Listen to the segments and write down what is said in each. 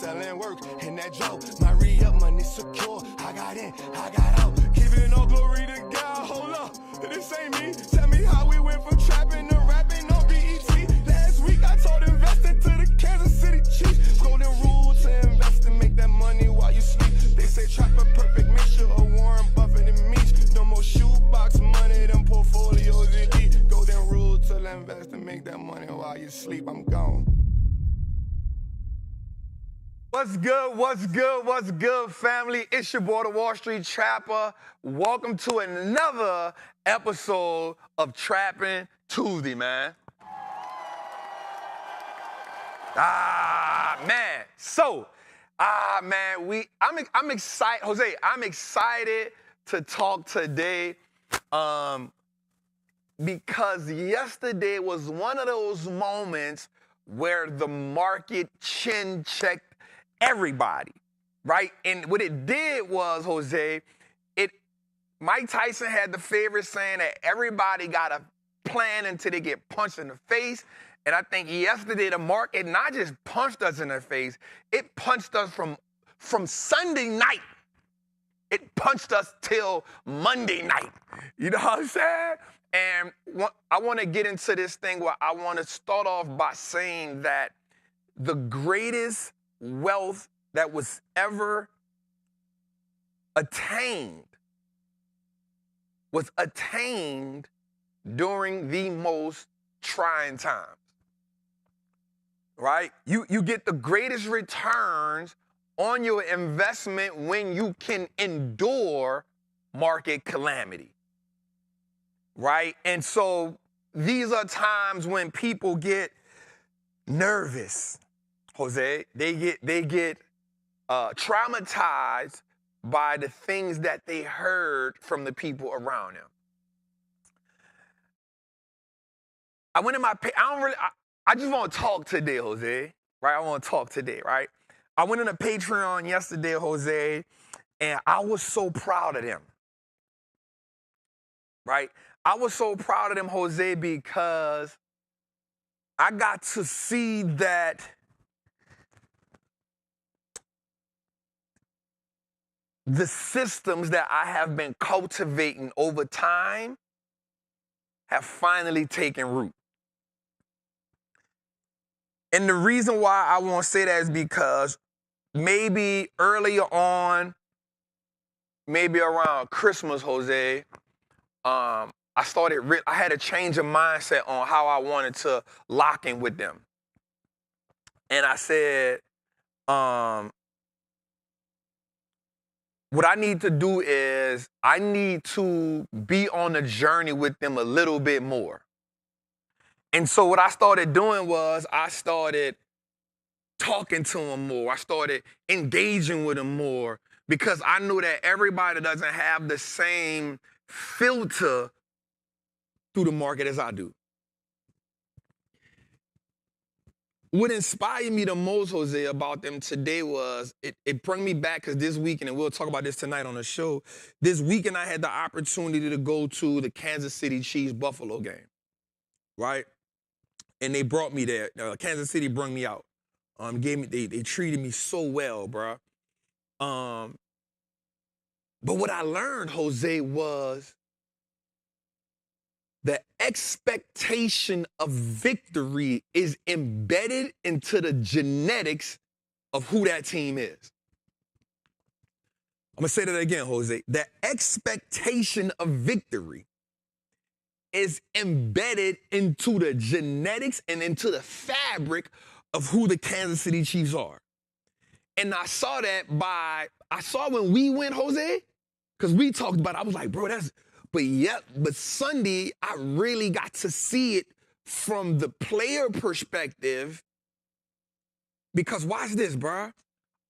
selling work in that joke. My re-up money secure. I got in, I got out. Giving all glory to God. Hold up, this ain't me. Tell me how we went from trapping to rapping on BET. Last week I told investing to the Kansas City Chiefs. Golden rule to invest and make that money while you sleep. They say trap a perfect mixture of Warren Buffett and Meach. No more shoebox money, them portfolios elite. Golden rule to invest and make that money while you sleep. I'm gone. What's good, what's good, what's good, family? It's your boy, the Wall Street Trapper. Welcome to another episode of Trappin Tuesday, man. I'm excited, Jose, I'm excited to talk today because yesterday was one of those moments where the market chin checked everybody, right? And what it did was, Jose, Mike Tyson had the favorite saying that everybody got a plan until they get punched in the face. And I think yesterday the market not just punched us in the face, it punched us from Sunday night. It punched us till Monday night. You know what I'm saying? And I want to get into this thing where I want to start off by saying that the greatest wealth that was ever attained was attained during the most trying times, right? You get the greatest returns on your investment when you can endure market calamity, right? And so these are times when people get nervous, Jose. They get traumatized by the things that they heard from the people around them. I went in my, I just want to talk today, Jose, right? I want to talk today, right? I went in a Patreon yesterday, Jose, and I was so proud of them, right? I was so proud of them, Jose, because I got to see that the systems that I have been cultivating over time have finally taken root. And the reason why I want to say that is because maybe earlier on, maybe around Christmas, Jose, I had a change of mindset on how I wanted to lock in with them. And I said, what I need to do is I need to be on a journey with them a little bit more. And so what I started doing was I started talking to them more. I started engaging with them more because I knew that everybody doesn't have the same filter through the market as I do. What inspired me the most, Jose, about them today was it brought me back because this weekend, and we'll talk about this tonight on the show, this weekend I had the opportunity to go to the Kansas City Chiefs Buffalo game, right? And they brought me there. Kansas City brought me out. They treated me so well, bro. But what I learned, Jose, was the expectation of victory is embedded into the genetics of who that team is. I'm going to say that again, Jose. The expectation of victory is embedded into the genetics and into the fabric of who the Kansas City Chiefs are. And I saw that when we went, Jose, because we talked about it, I was like, bro, but Sunday, I really got to see it from the player perspective because watch this, bro.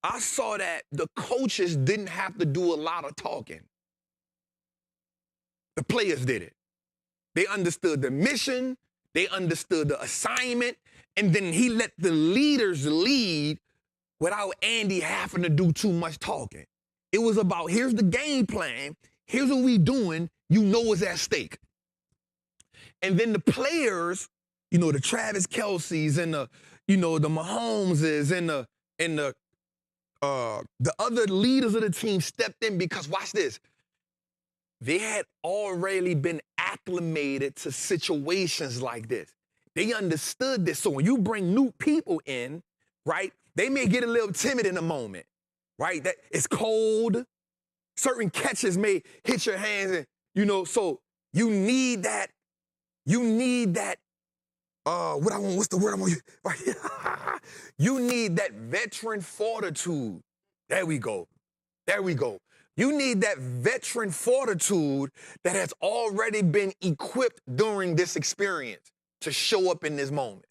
I saw that the coaches didn't have to do a lot of talking. The players did it. They understood the mission, they understood the assignment, and then he let the leaders lead without Andy having to do too much talking. It was about, here's the game plan, here's what we doing, you know what's at stake. And then the players, the Travis Kelce's and the Mahomeses and the the other leaders of the team stepped in because, watch this, they had already been acclimated to situations like this. They understood this. So when you bring new people in, right, they may get a little timid in a moment, right? That it's cold. Certain catches may hit your hands, and so you need that. You need that. What's the word I'm gonna use? Right? You need that veteran fortitude. There we go. There we go. You need that veteran fortitude that has already been equipped during this experience to show up in this moment.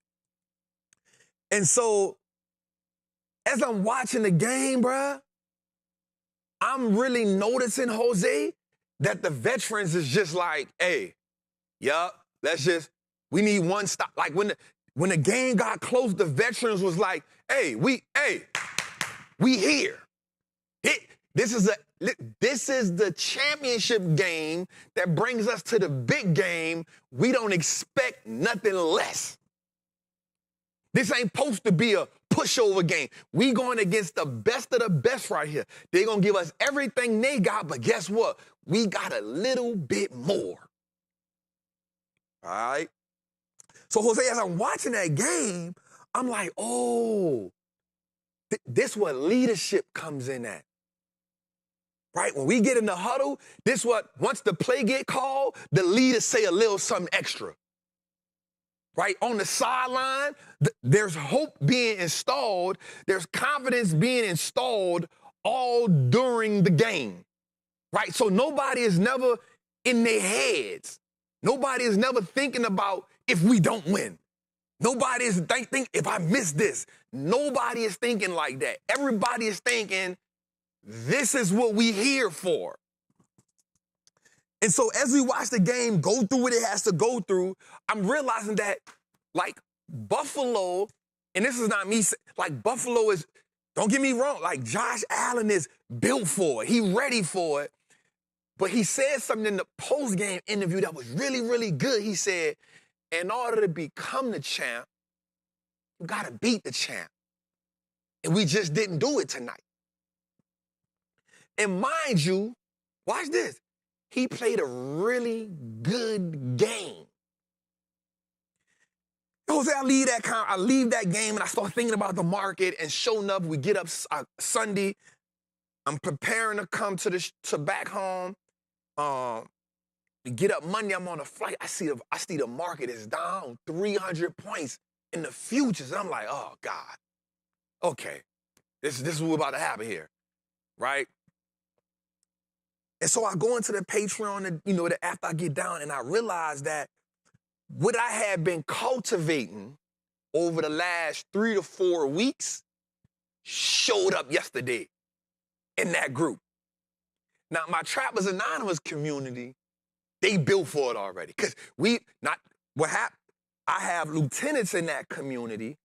And so, as I'm watching the game, bruh, I'm really noticing, Jose, that the veterans is just like, hey, yup, we need one stop. Like when the game got close, the veterans was like, hey, we here. This is the championship game that brings us to the big game. We don't expect nothing less. This ain't supposed to be a pushover game. We going against the best of the best right here. They're going to give us everything they got, but guess what? We got a little bit more. All right? So, Jose, as I'm watching that game, I'm like, oh, this what leadership comes in at. Right? When we get in the huddle, once the play get called, the leaders say a little something extra. Right? On the sideline, there's hope being installed. There's confidence being installed all during the game. Right? So nobody is never in their heads. Nobody is never thinking about if we don't win. Nobody is thinking if I miss this. Nobody is thinking like that. Everybody is thinking this is what we here for. And so as we watch the game go through what it has to go through, I'm realizing that, like, Buffalo, and this is not me, like, Buffalo is, don't get me wrong, like, Josh Allen is built for it. He ready for it. But he said something in the post-game interview that was really, really good. He said, in order to become the champ, you got to beat the champ. And we just didn't do it tonight. And mind you, watch this. He played a really good game. Jose, I leave that game and I start thinking about the market, and sure enough, we get up Sunday. I'm preparing to come to back home. We get up Monday, I'm on a flight. I see the market is down 300 points in the futures. And I'm like, oh God, okay, this is what's about to happen here, right? And so I go into the Patreon, after I get down, and I realize that what I had been cultivating over the last 3 to 4 weeks showed up yesterday in that group. Now, my Trappers Anonymous community, they built for it already. Because I have lieutenants in that community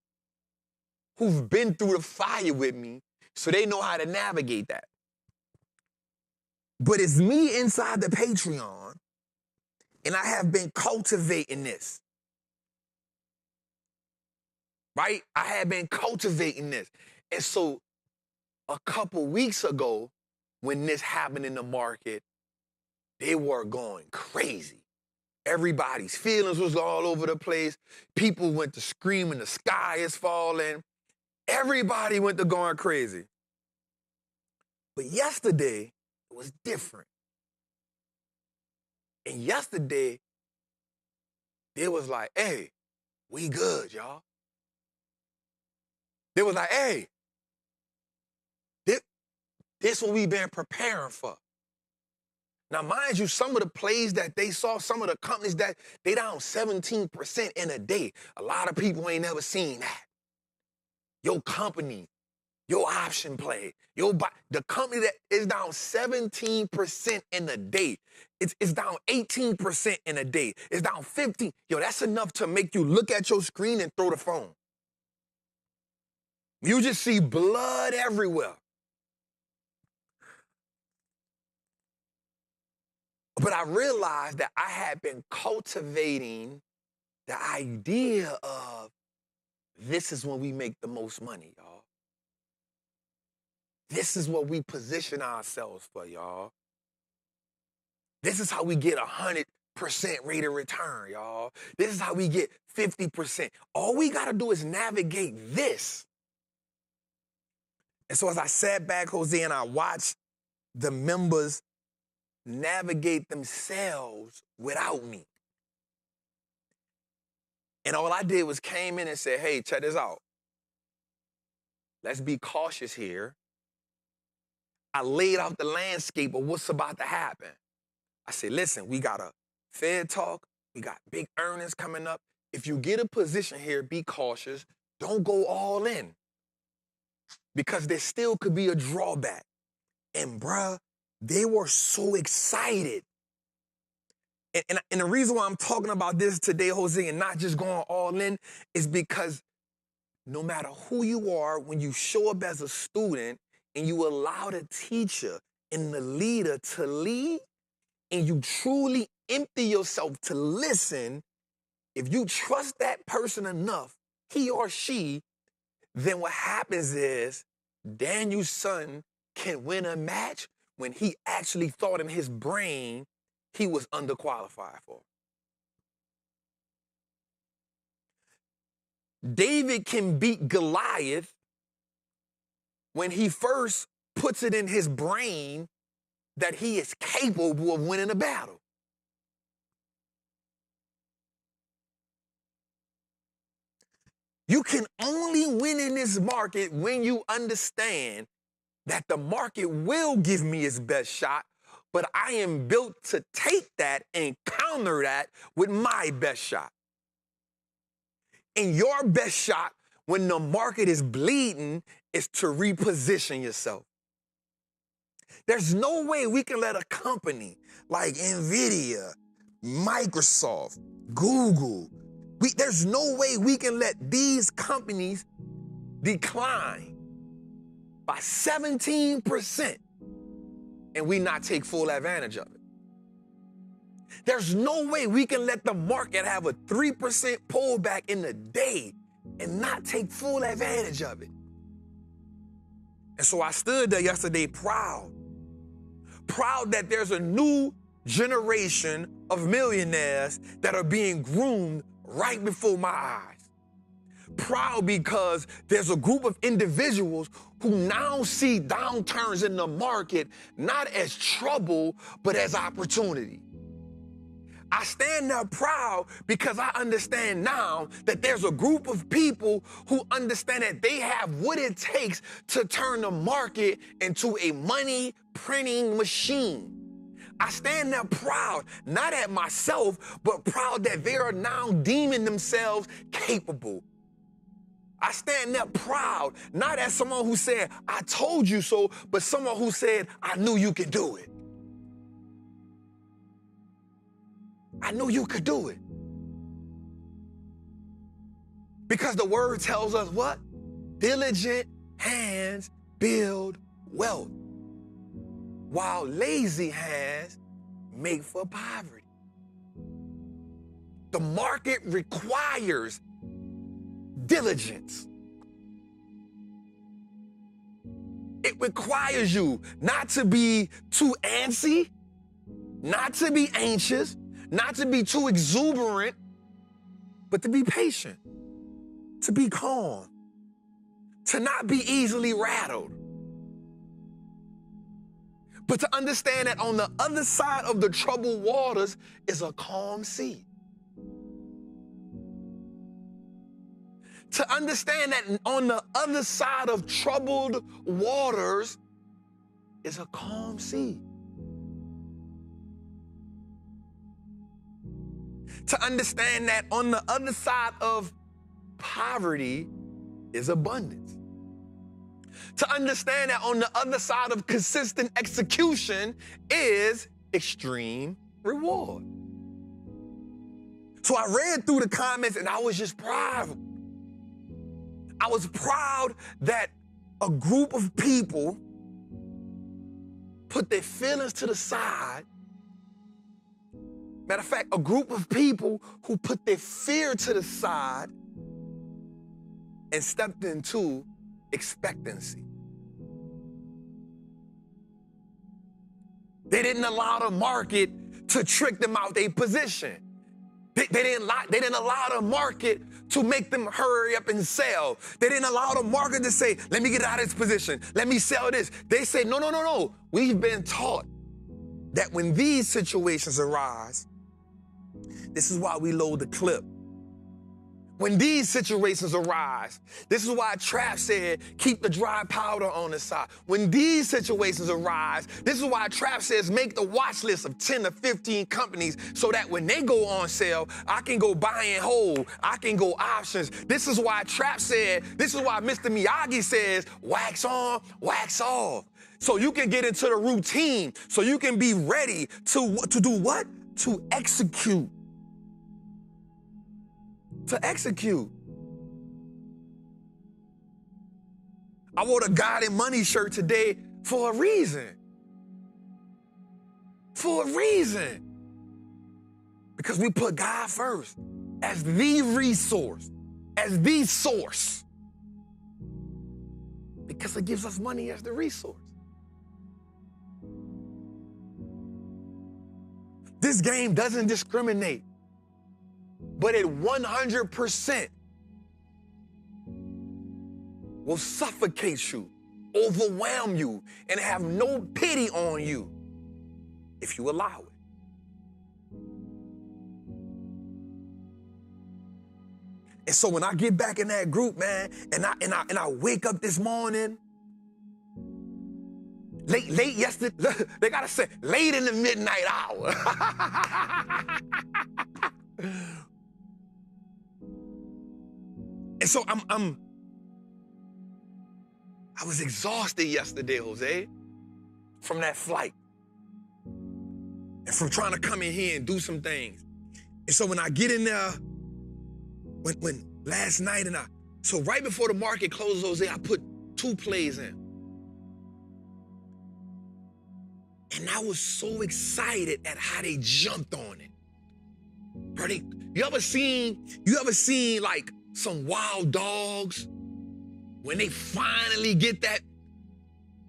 who've been through the fire with me, so they know how to navigate that. But it's me inside the Patreon, and I have been cultivating this. Right? I have been cultivating this. And so a couple weeks ago, when this happened in the market, they were going crazy. Everybody's feelings was all over the place. People went to screaming, the sky is falling. Everybody went to going crazy. But yesterday, it was different. And yesterday, it was like, hey, we good, y'all. They was like, hey, this what we've been preparing for. Now, mind you, some of the plays that they saw, some of the companies that they down 17% in a day. A lot of people ain't never seen that. Your company, your option play, the company that is down 17% in a day. It's down 18% in a day. It's down 15. Yo, that's enough to make you look at your screen and throw the phone. You just see blood everywhere. But I realized that I had been cultivating the idea of, this is when we make the most money, y'all. This is what we position ourselves for, y'all. This is how we get 100% rate of return, y'all. This is how we get 50%. All we got to do is navigate this. And so as I sat back, Jose, and I watched the members navigate themselves without me. And all I did was came in and said, hey, check this out. Let's be cautious here. I laid out the landscape of what's about to happen. I said, listen, we got a Fed talk. We got big earnings coming up. If you get a position here, be cautious. Don't go all in. Because there still could be a drawback. And bruh, they were so excited. And the reason why I'm talking about this today, Jose, and not just going all in, is because no matter who you are, when you show up as a student and you allow the teacher and the leader to lead, and you truly empty yourself to listen, if you trust that person enough, he or she, then what happens is Daniel's son can win a match when he actually thought in his brain he was underqualified for. David can beat Goliath when he first puts it in his brain that he is capable of winning a battle. You can only win in this market when you understand that the market will give me its best shot, but I am built to take that and counter that with my best shot. And your best shot when the market is bleeding is to reposition yourself. There's no way we can let a company like NVIDIA, Microsoft, Google, there's no way we can let these companies decline by 17% and we not take full advantage of it. There's no way we can let the market have a 3% pullback in a day and not take full advantage of it. And so I stood there yesterday proud that there's a new generation of millionaires that are being groomed right before my eyes. Proud because there's a group of individuals who now see downturns in the market not as trouble, but as opportunity. I stand there proud because I understand now that there's a group of people who understand that they have what it takes to turn the market into a money printing machine. I stand there proud, not at myself, but proud that they are now deeming themselves capable. I stand there proud, not as someone who said, I told you so, but someone who said, I knew you could do it. I knew you could do it. Because the word tells us what? Diligent hands build wealth, while lazy hands make for poverty. The market requires diligence. It requires you not to be too antsy, not to be anxious, not to be too exuberant, but to be patient, to be calm, to not be easily rattled. But to understand that on the other side of the troubled waters is a calm sea. To understand that on the other side of troubled waters is a calm sea. To understand that on the other side of poverty is abundance. To understand that on the other side of consistent execution is extreme reward. So I read through the comments and I was just proud. I was proud that a group of people put their feelings to the side. Matter of fact, a group of people who put their fear to the side and stepped into expectancy. They didn't allow the market to trick them out their position. They didn't allow the market to make them hurry up and sell. They didn't allow the market to say, let me get out of this position. Let me sell this. They say, no. We've been taught that when these situations arise, this is why we load the clip. When these situations arise, this is why Trap said, keep the dry powder on the side. When these situations arise, this is why Trap says, make the watch list of 10 to 15 companies so that when they go on sale, I can go buy and hold. I can go options. This is why Trap said, this is why Mr. Miyagi says, wax on, wax off. So you can get into the routine, so you can be ready to do what? To execute. To execute. I wore a God and Money shirt today for a reason. For a reason. Because we put God first as the resource, as the source. Because it gives us money as the resource. This game doesn't discriminate, but it 100% will suffocate you, overwhelm you, and have no pity on you if you allow it. And so when I get back in that group, man, and I wake up this morning, late yesterday, they gotta say, late in the midnight hour. And so I was exhausted yesterday, Jose, from that flight. And from trying to come in here and do some things. And so when I get in there, when last night so right before the market closes, Jose, I put 2 plays in. And I was so excited at how they jumped on it. Bro, you ever seen like some wild dogs when they finally get that,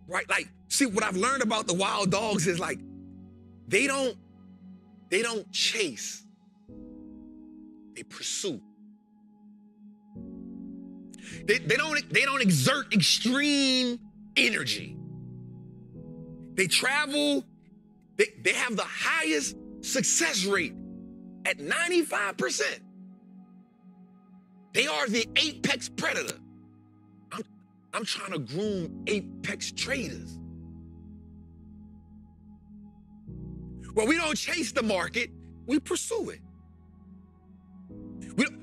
right? Like, see, what I've learned about the wild dogs is like, they don't chase, they pursue. They don't exert extreme energy. They travel, they have the highest success rate at 95%. They are the apex predator. I'm trying to groom apex traders. Well, we don't chase the market, we pursue it.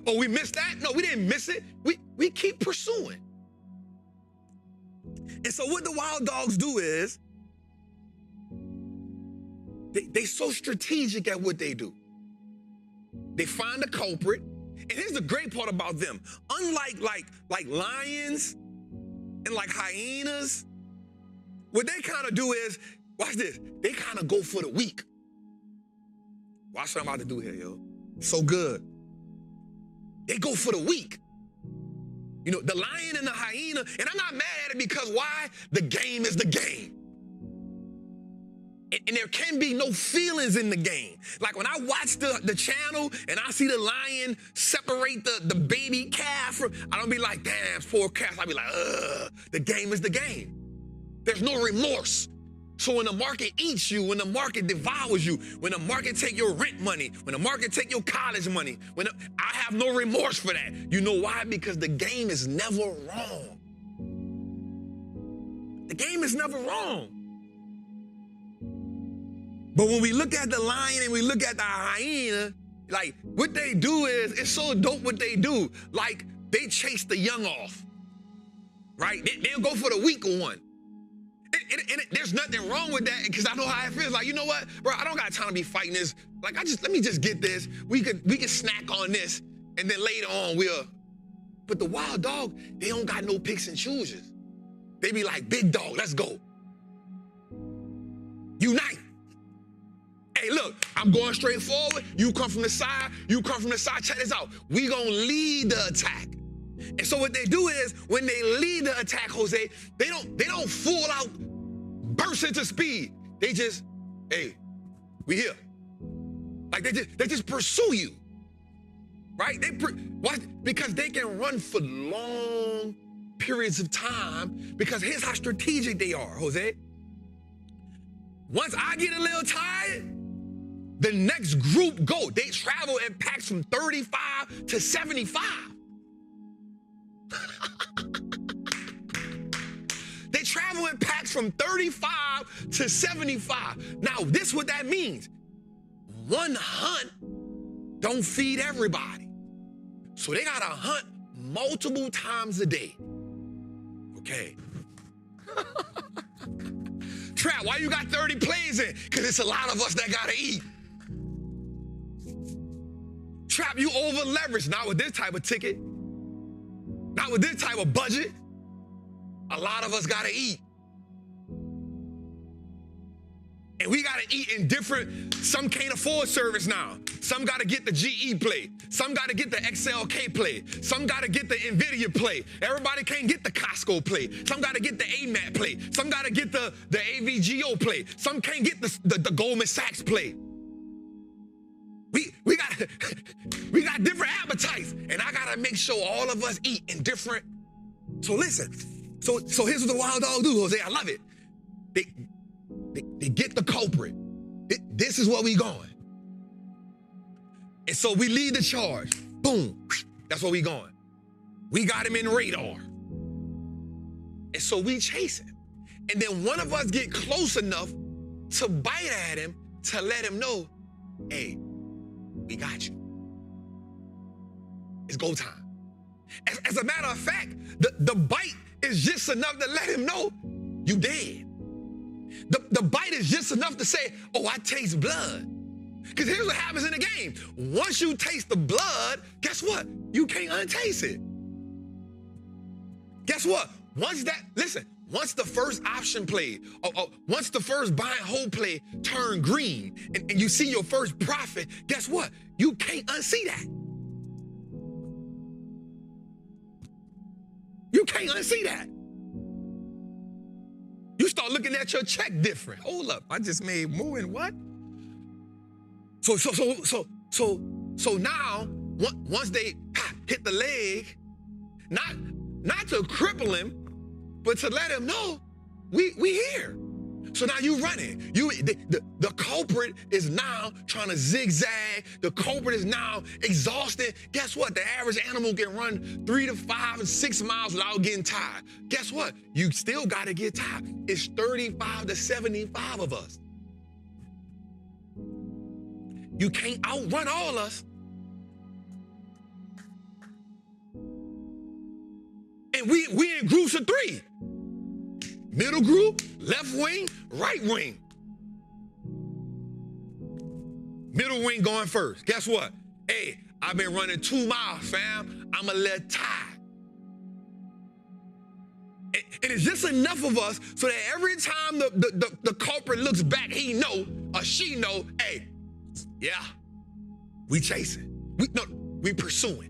We missed that? No, we didn't miss it. We keep pursuing. And so what the wild dogs do is, they so strategic at what they do. They find the culprit, and here's the great part about them. Unlike like lions and like hyenas, what they kind of do is, watch this, they kind of go for the weak. Watch what I'm about to do here, yo. So good. They go for the weak. You know, the lion and the hyena, and I'm not mad at it because why? The game is the game. And there can be no feelings in the game. Like when I watch the channel and I see the lion separate the baby calf from, I don't be like, damn, poor calf. I be like, the game is the game. There's no remorse. So when the market eats you, when the market devours you, when the market take your rent money, when the market take your college money, I have no remorse for that. You know why? Because the game is never wrong. The game is never wrong. But when we look at the lion and we look at the hyena, like what they do is, it's so dope what they do. Like they chase the young off, right? They'll go for the weaker one. And there's nothing wrong with that because I know how it feels. Like, you know what, bro, I don't got time to be fighting this. Like, let me just get this. We can snack on this and then later on but the wild dog, they don't got no picks and chooses. They be like, big dog, let's go. Unite. Hey, look, I'm going straight forward. You come from the side. You come from the side. Check this out. We gonna lead the attack. And so what they do is, when they lead the attack, Jose, they don't full out burst into speed. They just hey, we here. Like they just pursue you, right? Why? Because they can run for long periods of time, because here's how strategic they are, Jose. Once I get a little tired, the next group go. They travel in packs from 35 to 75. They travel in packs from 35 to 75. Now, this what that means. One hunt don't feed everybody. So they gotta hunt multiple times a day. Okay. Trap, why you got 30 plays in? Because it's a lot of us that gotta eat. Trap, you over leveraged. Not with this type of ticket. Not with this type of budget. A lot of us gotta eat. And we gotta eat in different, some can't afford service now. Some gotta get the GE play. Some gotta get the XLK play. Some gotta get the NVIDIA play. Everybody can't get the Costco play. Some gotta get the AMAT play. Some gotta get the AVGO play. Some can't get the Goldman Sachs play. We got different appetites, and I gotta make sure all of us eat in different. So listen, so here's what the wild dog do, Jose. I love it. They get the culprit. This is where we going. And so we lead the charge. Boom. That's where we going. We got him in radar. And so we chase him. And then one of us get close enough to bite at him to let him know, hey, we got you. It's go time. As a matter of fact, the bite is just enough to let him know you dead. The bite is just enough to say, oh, I taste blood. Because here's what happens in the game. Once you taste the blood, guess what? You can't untaste it. Guess what? Once the first option play, once the first buy and hold play turn green and you see your first profit, guess what? You can't unsee that. You can't unsee that. You start looking at your check different. Hold up, I just made more in what? So now, once they hit the leg, not to cripple him, but to let him know we here. So now you running. The culprit is now trying to zigzag. The culprit is now exhausted. Guess what? The average animal can run 3 to 5 and 6 miles without getting tired. Guess what? You still got to get tired. It's 35 to 75 of us. You can't outrun all us. And we in groups of 3. Middle group, left wing, right wing. Middle wing going first. Guess what? Hey, I've been running 2 miles, fam. I'm a little tired. And it's just enough of us so that every time the culprit looks back, he know or she know, hey, yeah, we chasing. We pursuing.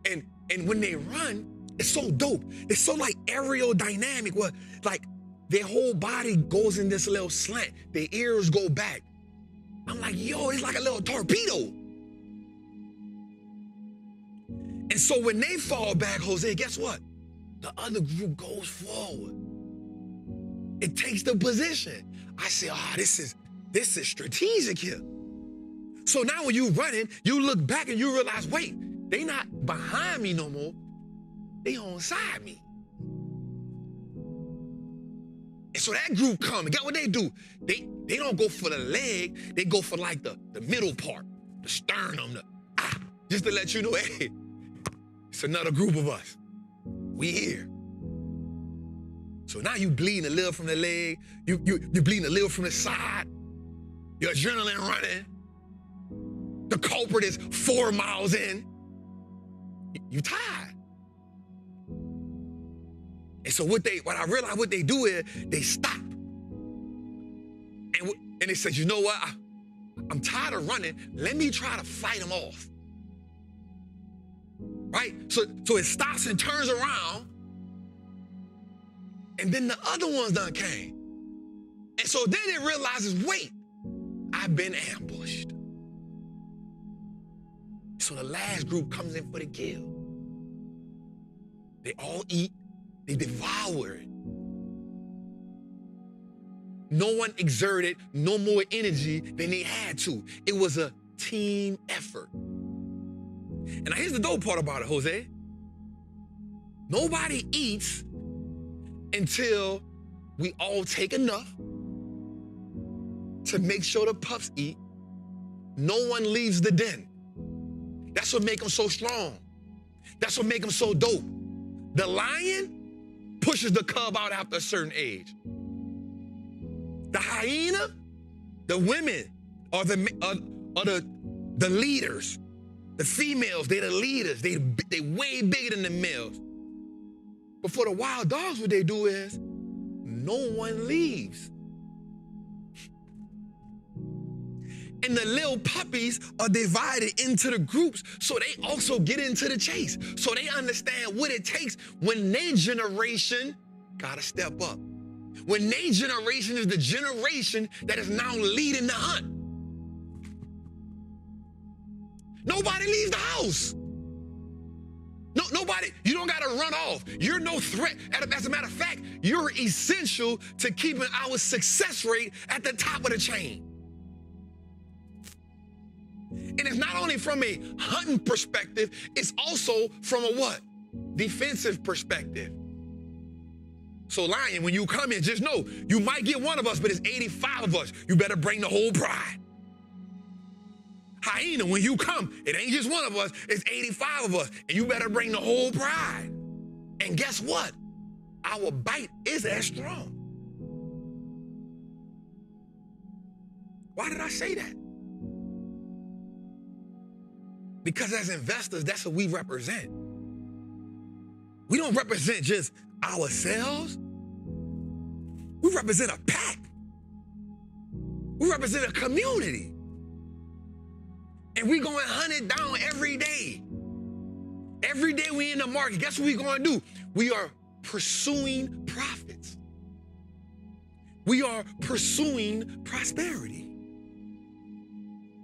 And when they run, it's so dope. It's so like aerodynamic, where like their whole body goes in this little slant. Their ears go back. I'm like, yo, it's like a little torpedo. And so when they fall back, Jose, guess what? The other group goes forward. It takes the position. I say, this is strategic here. So now when you running, you look back and you realize, wait, they not behind me no more. They on side me. And so that group come, and get what they do? They don't go for the leg, they go for like the middle part, the sternum, just to let you know, hey, it's another group of us. We here. So now you bleeding a little from the leg, you bleeding a little from the side, your adrenaline running, the culprit is 4 miles in, you tired. And so what I realize what they do is they stop. And they said, you know what? I'm tired of running. Let me try to fight them off. Right? So it stops and turns around. And then the other ones done came. And So then it realizes, wait, I've been ambushed. So the last group comes in for the kill. They all eat, they devour it. No one exerted no more energy than they had to. It was a team effort. And now here's the dope part about it, Jose. Nobody eats until we all take enough to make sure the pups eat. No one leaves the den. That's what makes them so strong. That's what makes them so dope. The lion pushes the cub out after a certain age. The hyena, the women are the leaders. The females, they're the leaders. They way bigger than the males. But for the wild dogs, what they do is no one leaves. And the little puppies are divided into the groups so they also get into the chase. So they understand what it takes when their generation gotta step up. When their generation is the generation that is now leading the hunt. Nobody leaves the house. No, nobody, you don't gotta run off. You're no threat. As a matter of fact, you're essential to keeping our success rate at the top of the chain. And it's not only from a hunting perspective, it's also from a what? Defensive perspective. So lion, when you come in, just know, you might get one of us, but it's 85 of us. You better bring the whole pride. Hyena, when you come, it ain't just one of us, it's 85 of us, and you better bring the whole pride. And guess what? Our bite is as strong. Why did I say that? Because as investors, that's what we represent. We don't represent just ourselves. We represent a pack. We represent a community. And we going to hunt it down every day. Every day we in the market. Guess what we going to do? We are pursuing profits. We are pursuing prosperity.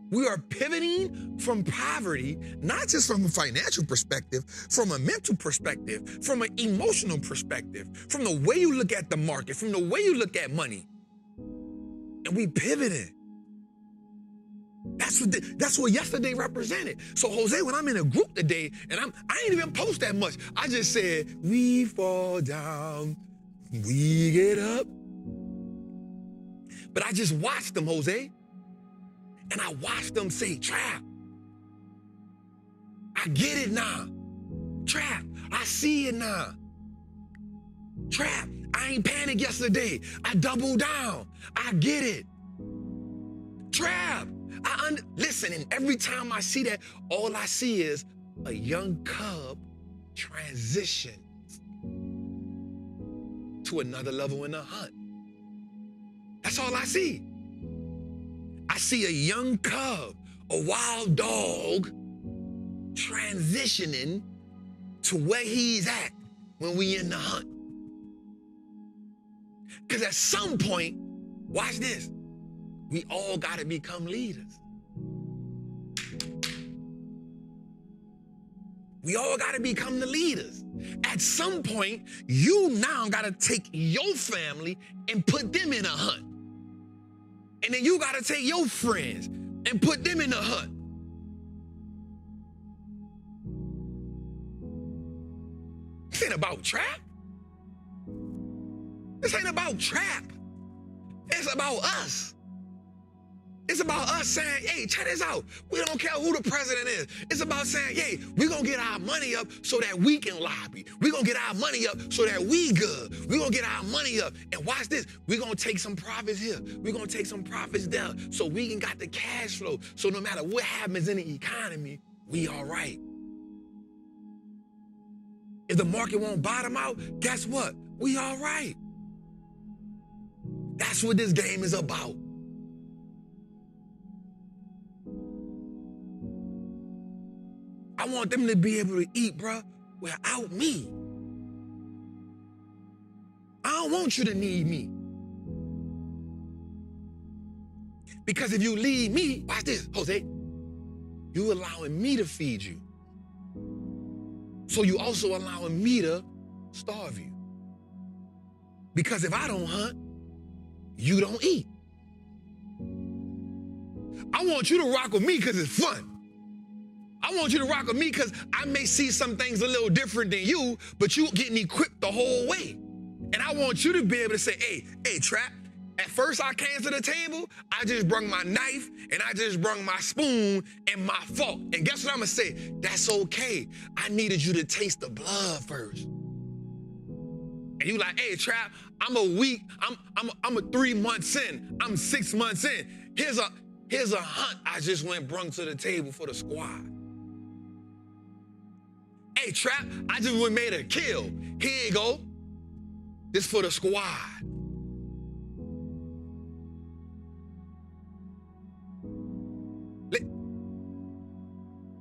We are pivoting from poverty, not just from a financial perspective, from a mental perspective, from an emotional perspective, from the way you look at the market, from the way you look at money. And we pivoted. That's what yesterday represented. So Jose, when I'm in a group today, and I ain't even post that much. I just said, we fall down, we get up. But I just watched them, Jose. And I watched them say, Trap, I get it now. Trap, I see it now. Trap, I ain't panicked yesterday. I doubled down. I get it. Trap, listen, and every time I see that, all I see is a young cub transition to another level in the hunt. That's all I see. I see a young cub, a wild dog, transitioning to where he's at when we in the hunt. Because at some point, watch this, we all got to become leaders. We all got to become the leaders. At some point, you now got to take your family and put them in a hunt. And then you gotta take your friends and put them in the hunt. This ain't about trap. This ain't about trap. It's about us. It's about us saying, hey, check this out. We don't care who the president is. It's about saying, hey, we're going to get our money up so that we can lobby. We're going to get our money up so that we good. We're going to get our money up. And watch this. We're going to take some profits here. We're going to take some profits there so we can got the cash flow. So no matter what happens in the economy, we all right. If the market won't bottom out, guess what? We all right. That's what this game is about. I want them to be able to eat, bro, without me. I don't want you to need me. Because if you leave me, watch this, Jose, you allowing me to feed you. So you also allowing me to starve you. Because if I don't hunt, you don't eat. I want you to rock with me because it's fun. I want you to rock with me because I may see some things a little different than you, but you getting equipped the whole way. And I want you to be able to say, hey, Trap, at first I came to the table, I just brung my knife and I just brung my spoon and my fork. And guess what I'm gonna say? That's okay. I needed you to taste the blood first. And you like, hey, Trap, I'm a 3 months in, I'm 6 months in. Here's a hunt I just went brung to the table for the squad. Hey, Trap, I just went made a kill. Here you go. This for the squad.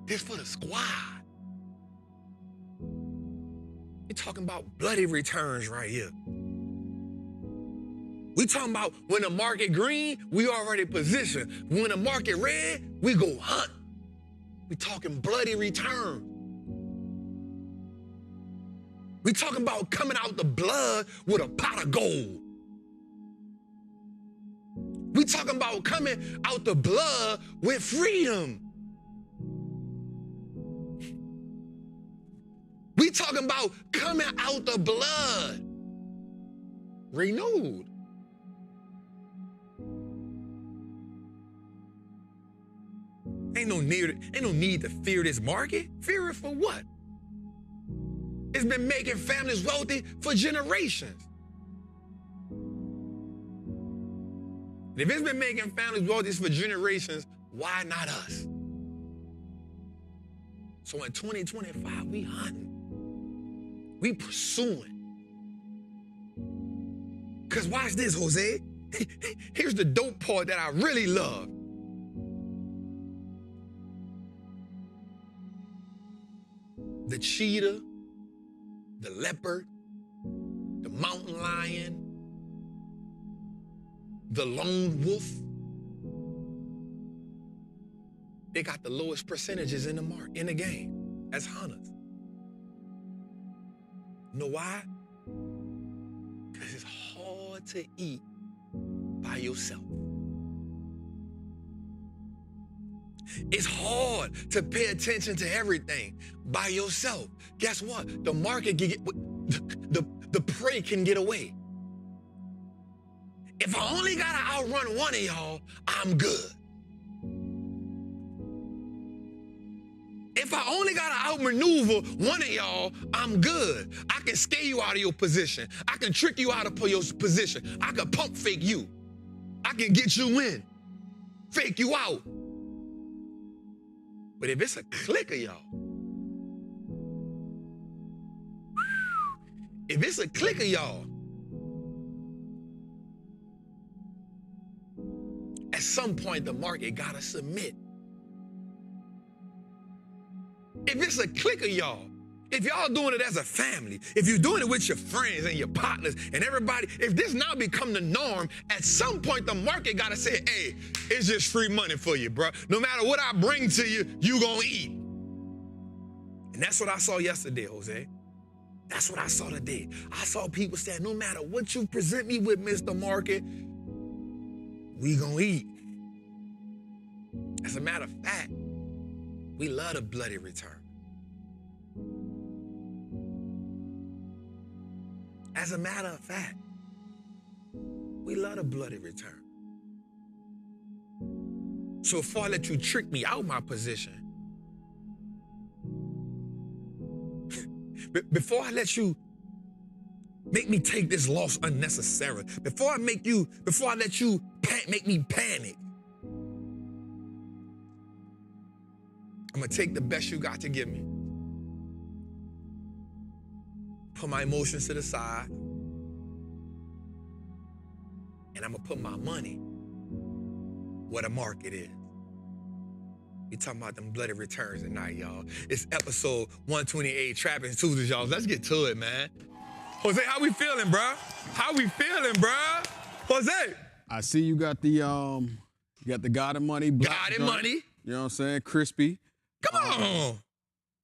This for the squad. We're talking about bloody returns right here. We talking about when the market green, we already positioned. When the market red, we go hunt. We talking bloody return. We talking about coming out the blood with a pot of gold. We talking about coming out the blood with freedom. We talking about coming out the blood renewed. Ain't no need to fear this market. Fear it for what? It's been making families wealthy for generations. And if it's been making families wealthy for generations, why not us? So in 2025, we hunting. We pursuing. Because watch this, Jose. Here's the dope part that I really love. The cheetah, the leopard, the mountain lion, the lone wolf, they got the lowest percentages in the game as hunters. You know why? Because it's hard to eat by yourself. It's hard to pay attention to everything by yourself. Guess what? The market can get, the prey can get away. If I only gotta outrun one of y'all, I'm good. If I only gotta outmaneuver one of y'all, I'm good. I can scare you out of your position. I can trick you out of your position. I can pump fake you. I can get you in, fake you out. But if it's a clique of y'all, if it's a clique of y'all, at some point the market gotta submit. If it's a clique of y'all, if y'all doing it as a family, if you're doing it with your friends and your partners and everybody, if this now become the norm, at some point the market gotta say, hey, it's just free money for you, bro. No matter what I bring to you, you gonna eat. And that's what I saw yesterday, Jose. That's what I saw today. I saw people saying, no matter what you present me with, Mr. Market, we gonna eat. As a matter of fact, we love the bloody return. As a matter of fact, we love the bloody return. So before I let you trick me out my position, before I let you make me take this loss unnecessarily, before I let you make me panic, I'm gonna take the best you got to give me. Put my emotions to the side. And I'm gonna put my money where the market is. We talking about them bloody returns tonight, y'all. It's episode 128, Trappin' Tuesdays, y'all. Let's get to it, man. Jose, how we feeling, bro? How we feeling, bro? Jose. I see you got the You got the God and Money. Black God and joint. Money. You know what I'm saying? Crispy. Come on.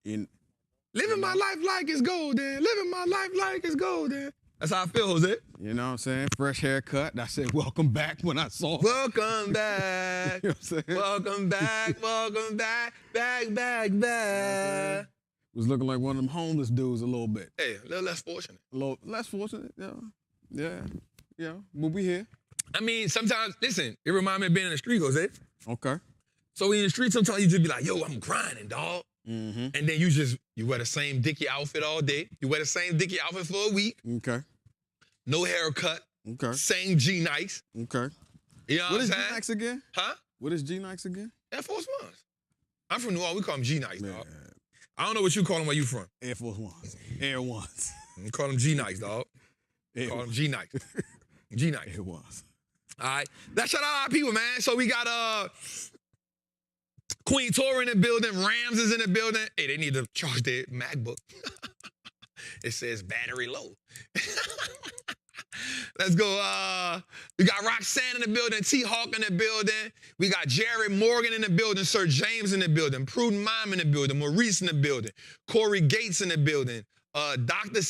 Living my life like it's golden. Living my life like it's golden. That's how I feel, Jose. You know what I'm saying? Fresh haircut. I said, welcome back when I saw it. Welcome back. You know what I'm saying? Welcome back. Welcome back. Back. Was looking like one of them homeless dudes a little bit. Hey, a little less fortunate. A little less fortunate, yeah. But we here. I mean, sometimes, listen, it reminds me of being in the street, Jose. Okay. So in the street, sometimes you just be like, yo, I'm grinding, dog. Mm-hmm. And then you wear the same Dickie outfit all day. You wear the same Dickie outfit for a week. Okay. No haircut. Okay. Same G-Nikes. Okay. You know What is I'm saying? G-Nikes again? Huh? What is G-Nikes again? Air Force Ones. I'm from New Orleans. We call them G-Nikes, Man. dog. I don't know what you call them where you from. Air Force Ones. Air Ones. We call them G-Nikes, dog. Call them G-Nikes. G-Nikes. Air Ones. All right. Let's shout out our people, man. So we got Queen Tora in the building. Rams is in the building. Hey, they need to charge their MacBook. It says battery low. Let's go. We got Roxanne in the building, T-Hawk in the building. We got Jared Morgan in the building, Sir James in the building, Prudent Mime in the building, Maurice in the building, Corey Gates in the building, Dr.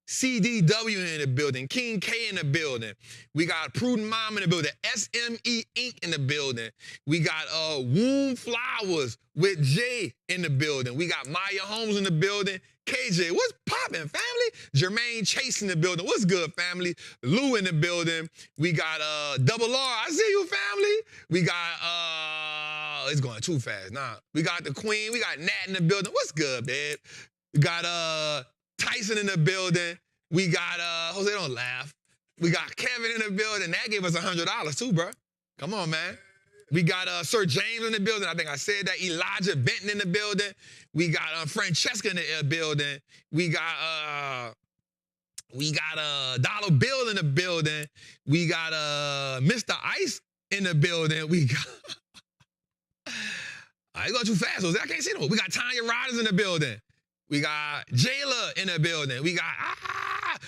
CDW in the building, King K in the building. We got Prudent Mime in the building, SME Inc. in the building. We got Womb Flowers with Jay in the building. We got Maya Holmes in the building. KJ, what's poppin', family? Jermaine Chase in the building. What's good, family? Lou in the building. We got Double R. I see you, family. We got it's going too fast. Nah. We got the Queen. We got Nat in the building. What's good, babe? We got Tyson in the building. We got Jose, don't laugh. We got Kevin in the building. That gave us $100 too, bro. Come on, man. We got Sir James in the building. I think I said that. Elijah Benton in the building. We got Francesca in the building. We got Dollar Bill in the building. We got Mr. Ice in the building. We got I go too fast, Jose. I can't see no. We got Tanya Riders in the building. We got Jayla in the building. We got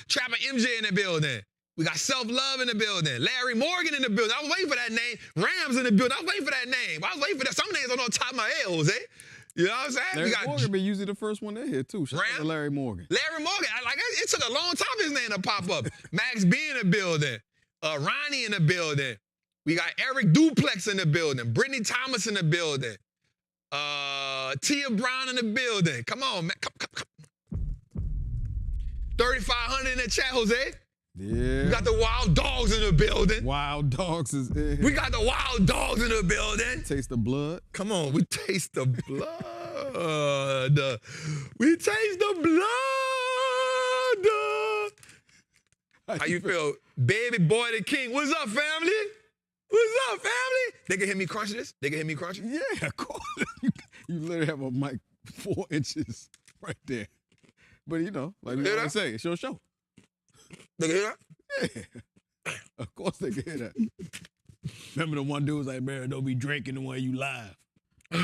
Trappin MJ in the building. We got Self Love in the building. Larry Morgan in the building. I was waiting for that name. Rams in the building. I was waiting for that name. I was waiting for that. Some names on top of my head, Jose. You know what I'm saying? Larry Morgan been usually the first one in here too. Shout out to Larry Morgan. Larry Morgan. It took a long time for his name to pop up. Max B in the building. Ronnie in the building. We got Eric Duplex in the building. Brittany Thomas in the building. Tia Brown in the building. Come on, man. Come. 3,500 in the chat, Jose. Yeah. We got the Wild Dogs in the building. Wild Dogs is in here. We got the Wild Dogs in the building. Taste the blood. Come on, we taste the blood. We taste the blood. How you feel? Baby boy the king. What's up, family? What's up, family? They can hear me crunch this? They can hear me crunch it? Yeah, of course. You literally have a mic 4 inches right there. But you know, like we always say, it's your show. They can hear that? Yeah. Of course they can hear that. Remember the one dude was like, man, don't be drinking the way you live. You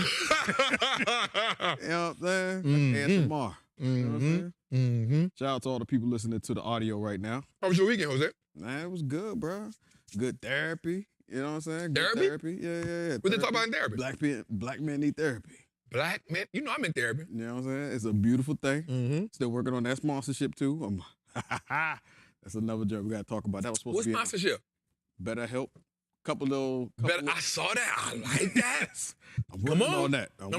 know what I'm saying? ASMR. You know what I'm saying? Mm-hmm. Shout out to all the people listening to the audio right now. How was your weekend, Jose? Man, it was good, bro. Good therapy. You know what I'm saying? Good Therapy? Yeah. What they talk about in therapy? Black men need therapy. Black men? You know I'm in therapy. You know what I'm saying? It's a beautiful thing. Mm-hmm. Still working on that sponsorship too. That's another joke we got to talk about. That was supposed What to be sponsorship? Better Help. I saw that. I like that. I'm working Come on. on that. I'm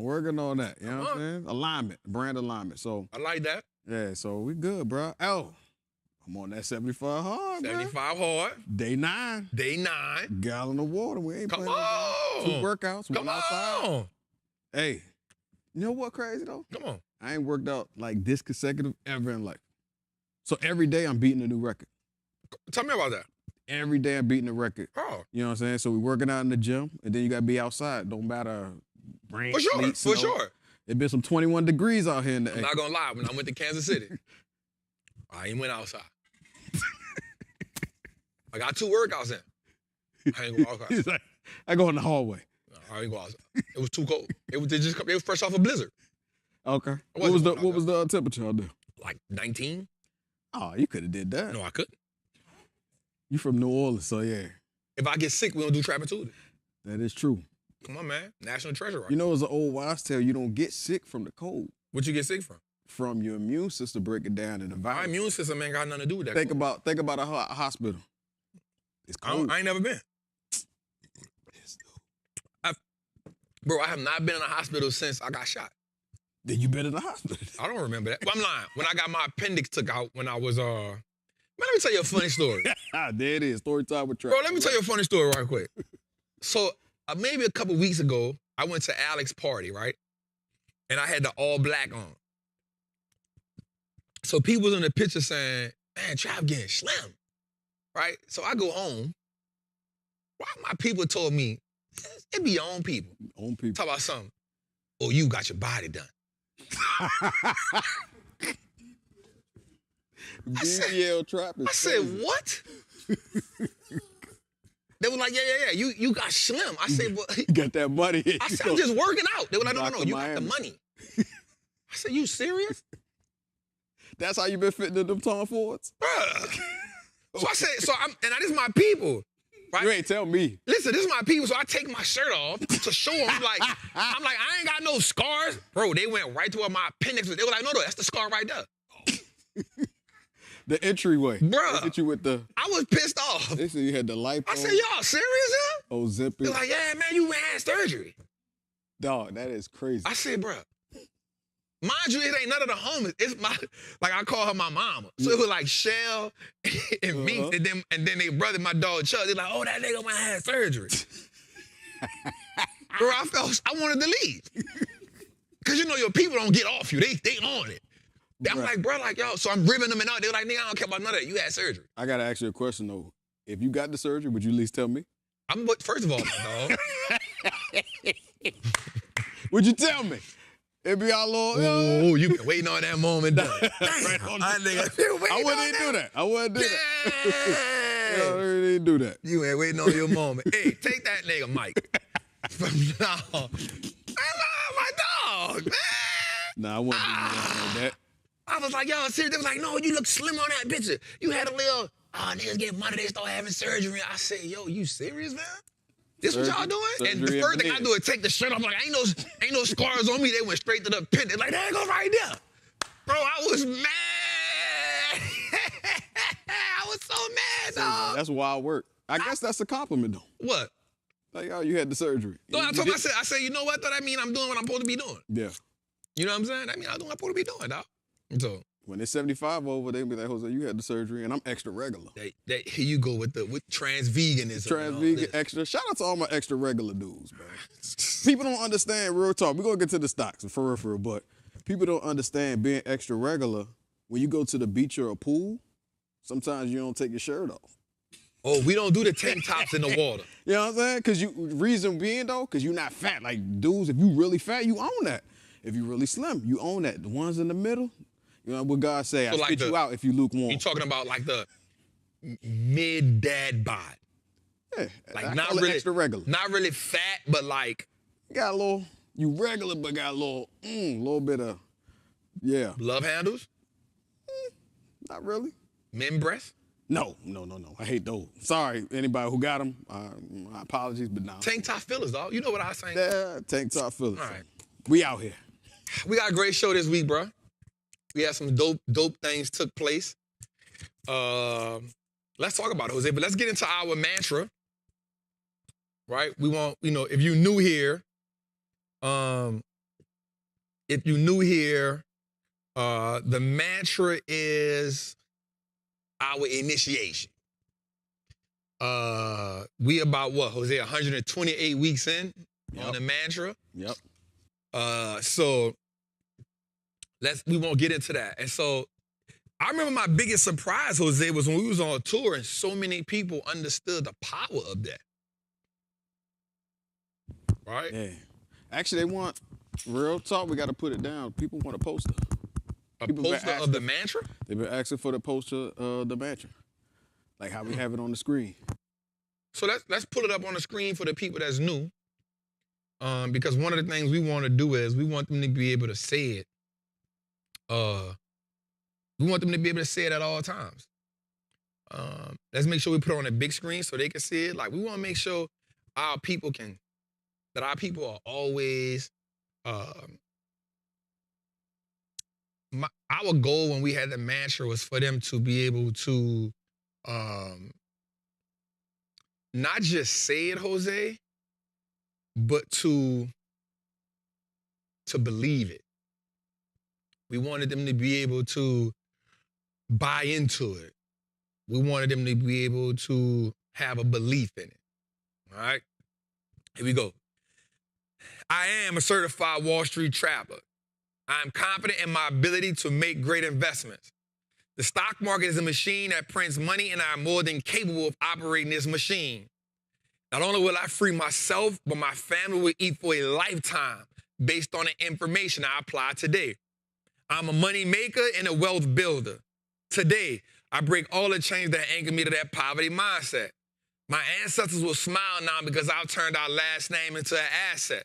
working on that. You know what I'm saying? Alignment, brand alignment. So I like that. yeah, so we good, bro. Oh, I'm on that 75 hard, bro. 75 hard. Day 9. Day 9. Gallon of water. We ain't Come playing. on. 2 workouts. Come one outside. on. Hey, you know what crazy though? Come on. I ain't worked out like this consecutive ever in life. So every day I'm beating a new record. Tell me about that. Every day I'm beating a record. Oh. You know what I'm saying? So we working out in the gym, and then you got to be outside. Don't matter. Rain, For sure. sleet, For snow. sure. It been some 21 degrees out here in the I'm not going to lie. When I went to Kansas City, I ain't went outside. I got 2 workouts in. I ain't go outside. He's like, I go in the hallway. I ain't go outside. It was too cold. It was fresh off a blizzard. Okay. I What wasn't was going the temperature out there? Like 19? Oh, you could have did that. No, I couldn't. You from New Orleans, so yeah. If I get sick, we don't do Trappin too. That is true. Come on, man. National treasure, right? You know, it's an old wives' tale. You don't get sick from the cold. What you get sick from? From your immune system break it down in the My virus. immune system ain't got nothing to do with that. Think about a hospital. It's cold. I ain't never been. Bro, I have not been in a hospital since I got shot. Then you been in the hospital. I don't remember that. Well, I'm lying. When I got my appendix took out when I was, man, let me tell you a funny story. There it is. Story time with Trappin. Bro, let me tell you a funny story right quick. So maybe a couple weeks ago, I went to Alex's party, right? And I had the all black on. So people was in the picture saying, man, Trav getting slim, right? So I go home. Why my people told me, it be your own people. Own people. Talk about something. Oh, you got your body done. BBL Trappin. I said, what? They were like, yeah. You got slim. I said, well, You got that money. I said, I'm just working out. They were like, no, Dr. you got the Miami. money. I said, you serious? That's how you been fitting in them Tom Fords? Bruh. So I said, this is my people. Right? You ain't tell me. Listen, this is my people, so I take my shirt off to show them. I'm like, I ain't got no scars. Bro, they went right to where my appendix was. They were like, no, that's the scar right there. The entryway. Bruh. They hit you with the. I was pissed off. They said you had the lipo. I said, y'all serious, huh? Oh, zip They're it. like, yeah, man, you had surgery. Dog, that is crazy. I said, bro, mind you, it ain't none of the homies. It's my, like I call her my mama. So it was like Shell and me, and then they brother, my dog Chuck. They're like, oh, that nigga might have surgery. Bro, I wanted to leave. Cause you know your people don't get off you. They on it. I'm like, bro, like, yo, so I'm ribbing them and all. They're like, nigga, I don't care about none of that. You had surgery. I gotta ask you a question though. If you got the surgery, would you at least tell me? First of all, my dog. Would you tell me? It'd be our little. Oh, you been waiting on that moment. Damn. Right on I wouldn't do that. I wouldn't do that. I didn't do that. You ain't waiting on your moment. Hey, take that nigga, Mike. From now on. My dog, man. Nah, I wouldn't do nothing like that. I was like, yo, serious? They was like, no, you look slim on that picture. You had a little, niggas get money, they start having surgery. I said, yo, you serious, man? This what y'all doing? And the first thing I do is take the shirt off. I'm like, ain't no scars on me. They went straight to the pin. They're like, there it goes right there. Bro, I was mad. I was so mad, dog. That's wild work. I guess that's a compliment though. What? Like, oh, you had the surgery. So I told him, I said, you know what? That mean I'm doing what I'm supposed to be doing. Yeah. You know what I'm saying? I mean, I'm doing what I'm supposed to be doing, dog. So when it's 75 over, they be like, Jose, you had the surgery, and I'm extra regular. here you go with trans veganism. Trans-vegan, extra. Shout out to all my extra regular dudes, bro. People don't understand, real talk. We're going to get to the stocks, for real, but people don't understand being extra regular. When you go to the beach or a pool, sometimes you don't take your shirt off. Oh, we don't do the tank tops in the water. You know what I'm saying? Because reason being, though, because you're not fat. Like, dudes, if you really fat, you own that. If you really slim, you own that. The ones in the middle, you know what God say, I spit you out if you lukewarm. You talking about like the mid-dad bod. Yeah, like not really extra regular. Not really fat, but like got a little, you regular, but got a little bit of, yeah. Love handles? Not really. Men breasts? No. I hate those. Sorry, anybody who got them. My apologies, but no. Tank top fillers, dog. You know what I was saying? Yeah, tank top fillers. All right. We out here. We got a great show this week, bro. We had some dope things took place. Let's talk about it, Jose, but let's get into our mantra. Right? We want, if you're new here, the mantra is our initiation. We about what, Jose, 128 weeks in on the mantra. Yep. So we won't get into that. And so I remember my biggest surprise, Jose, was when we was on tour and so many people understood the power of that. Right? Yeah. Actually, they want, real talk, we got to put it down. People want a poster. A poster of the mantra? They've been asking for the poster of the mantra. Like how we have it on the screen. So let's pull it up on the screen for the people that's new. Because one of the things we want to do is we want them to be able to say it. We want them to be able to say it at all times. Let's make sure we put it on a big screen so they can see it. Like, we want to make sure our people are always, our goal when we had the mantra was for them to be able to not just say it, Jose, but to believe it. We wanted them to be able to buy into it. We wanted them to be able to have a belief in it. All right? Here we go. I am a certified Wall Street trapper. I am confident in my ability to make great investments. The stock market is a machine that prints money, and I am more than capable of operating this machine. Not only will I free myself, but my family will eat for a lifetime based on the information I apply today. I'm a money maker and a wealth builder. Today, I break all the chains that anchor me to that poverty mindset. My ancestors will smile now because I've turned our last name into an asset.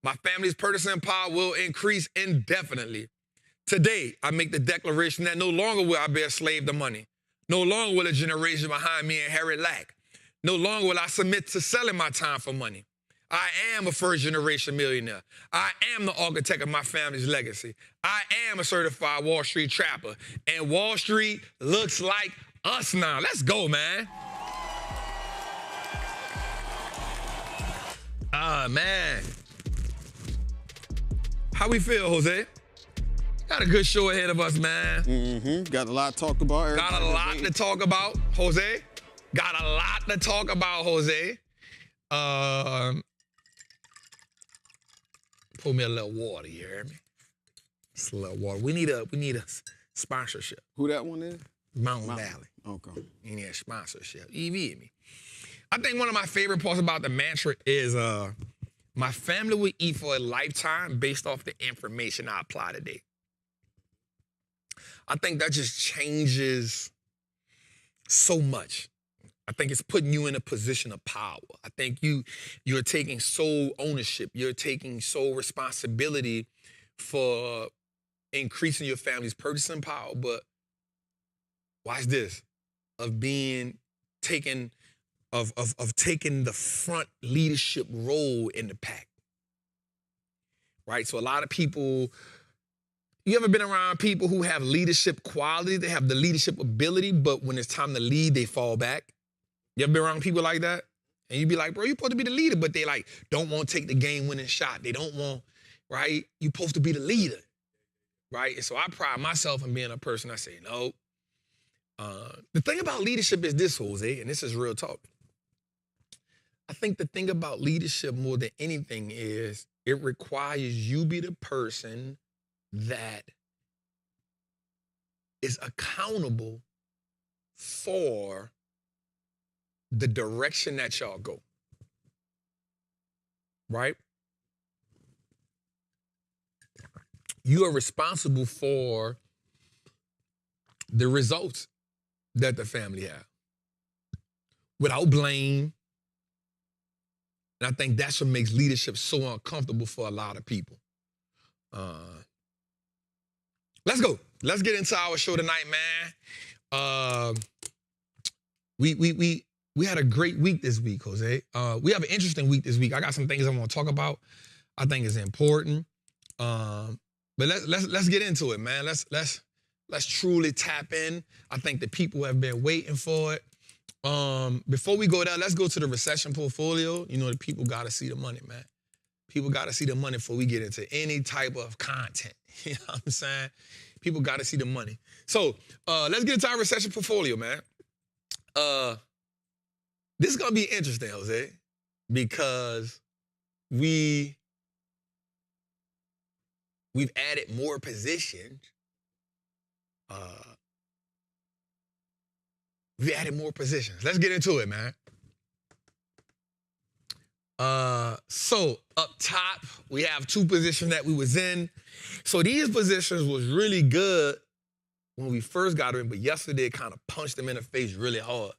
My family's purchasing power will increase indefinitely. Today, I make the declaration that no longer will I be a slave to money. No longer will a generation behind me inherit lack. No longer will I submit to selling my time for money. I am a first-generation millionaire. I am the architect of my family's legacy. I am a certified Wall Street trapper. And Wall Street looks like us now. Let's go, man. Man. How we feel, Jose? Got a good show ahead of us, man. Mm-hmm. Got a lot to talk about. Got a lot to talk about, Jose. Got a lot to talk about, Jose. Pour me a little water, you hear me? Just a little water. We need a sponsorship. Who that one is? Mountain Valley. Okay. You need a sponsorship. You feel me? I think one of my favorite parts about the mantra is my family will eat for a lifetime based off the information I apply today. I think that just changes so much. I think it's putting you in a position of power. I think you're taking sole ownership. You're taking sole responsibility for increasing your family's purchasing power. But watch this, of taking the front leadership role in the pack. Right? So a lot of people, you ever been around people who have leadership quality, they have the leadership ability, but when it's time to lead, they fall back? You ever been around people like that? And you be like, bro, you're supposed to be the leader, but they like don't want to take the game-winning shot. They don't want, right? You're supposed to be the leader, right? And so I pride myself in being a person, I say, no. The thing about leadership is this, Jose, and this is real talk. I think the thing about leadership more than anything is it requires you be the person that is accountable for the direction that y'all go, right? You are responsible for the results that the family have without blame. And I think that's what makes leadership so uncomfortable for a lot of people. Let's go. Let's get into our show tonight, man. We had a great week this week, Jose. We have an interesting week this week. I got some things I want to talk about. I think it's important. But let's get into it, man. Let's truly tap in. I think the people have been waiting for it. Before we go there, let's go to the recession portfolio. You know, the people got to see the money, man. People got to see the money before we get into any type of content. You know what I'm saying? People got to see the money. So let's get into our recession portfolio, man. This is going to be interesting, Jose, because we've added more positions. We've added more positions. Let's get into it, man. So up top, we have two positions that we was in. So these positions was really good when we first got them in, but yesterday it kind of punched them in the face really hard.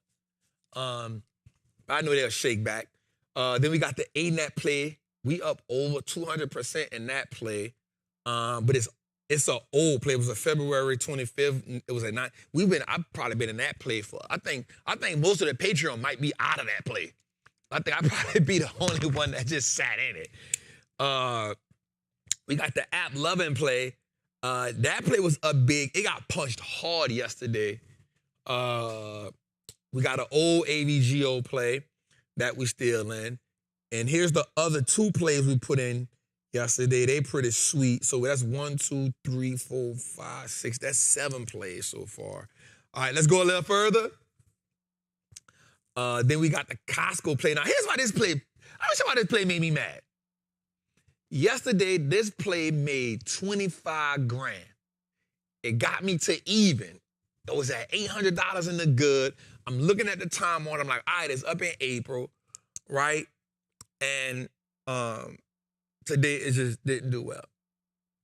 I know they'll shake back. Then we got the ANET play. We up over 200% in that play. But It's an old play. It was a February 25th. It was a 9. I've probably been in that play for. I think most of the Patreon might be out of that play. I think I'd probably be the only one that just sat in it. We got the app loving play. That play was it got punched hard yesterday. We got an old AVGO play that we still in. And here's the other 2 plays we put in yesterday. They pretty sweet. So that's 1, 2, 3, 4, 5, 6. That's 7 plays so far. All right, let's go a little further. Then we got the Costco play. Now, here's why this play, I wish why this play made me mad. Yesterday, this play made 25 grand. It got me to even. It was at $800 in the good. I'm looking at the time on it. I'm like, all right, it's up in April, right? And today it just didn't do well.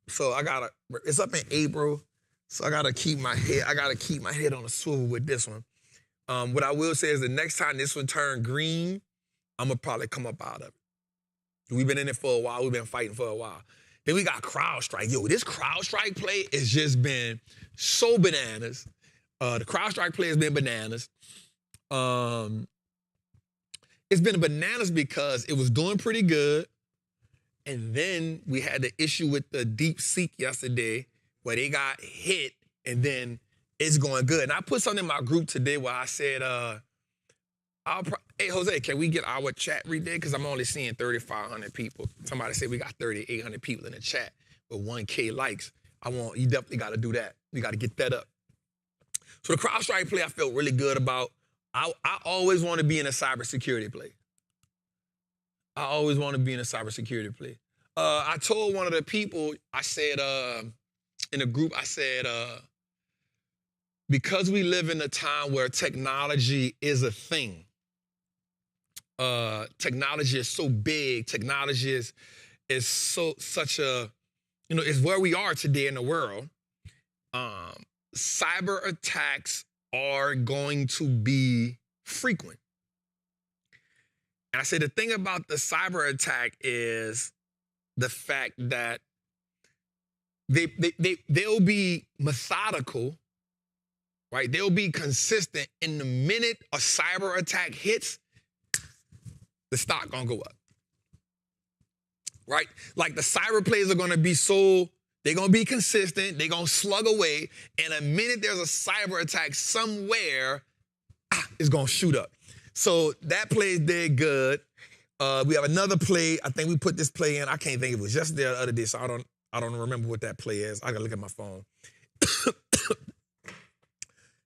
So it's up in April. So I gotta keep my head on a swivel with this one. What I will say is the next time this one turn green, I'm gonna probably come up out of it. We've been in it for a while. We've been fighting for a while. Then we got CrowdStrike. Yo, this CrowdStrike play has just been so bananas. The CrowdStrike play has been bananas. It's been bananas because it was doing pretty good. And then we had the issue with the DeepSeek yesterday where they got hit and then it's going good. And I put something in my group today where I said, hey, Jose, can we get our chat redid? Because I'm only seeing 3,500 people. Somebody said we got 3,800 people in the chat with 1K likes. You definitely got to do that. You got to get that up. So the CrowdStrike play I felt really good about. I always want to be in a cybersecurity play. I told one of the people, I said, in the group, I said, because we live in a time where technology is a thing, technology is so big, technology is such a, it's where we are today in the world. Cyber attacks are going to be frequent. And I say the thing about the cyber attack is the fact that they'll be methodical, right? They'll be consistent. In the minute a cyber attack hits, the stock gonna go up, right? Like the cyber plays are gonna be they're gonna be consistent, they're gonna slug away, and the minute there's a cyber attack somewhere, it's gonna shoot up. So that play did good. We have another play. I think we put this play in. I can't think if it was yesterday or the other day, so I don't remember what that play is. I gotta look at my phone.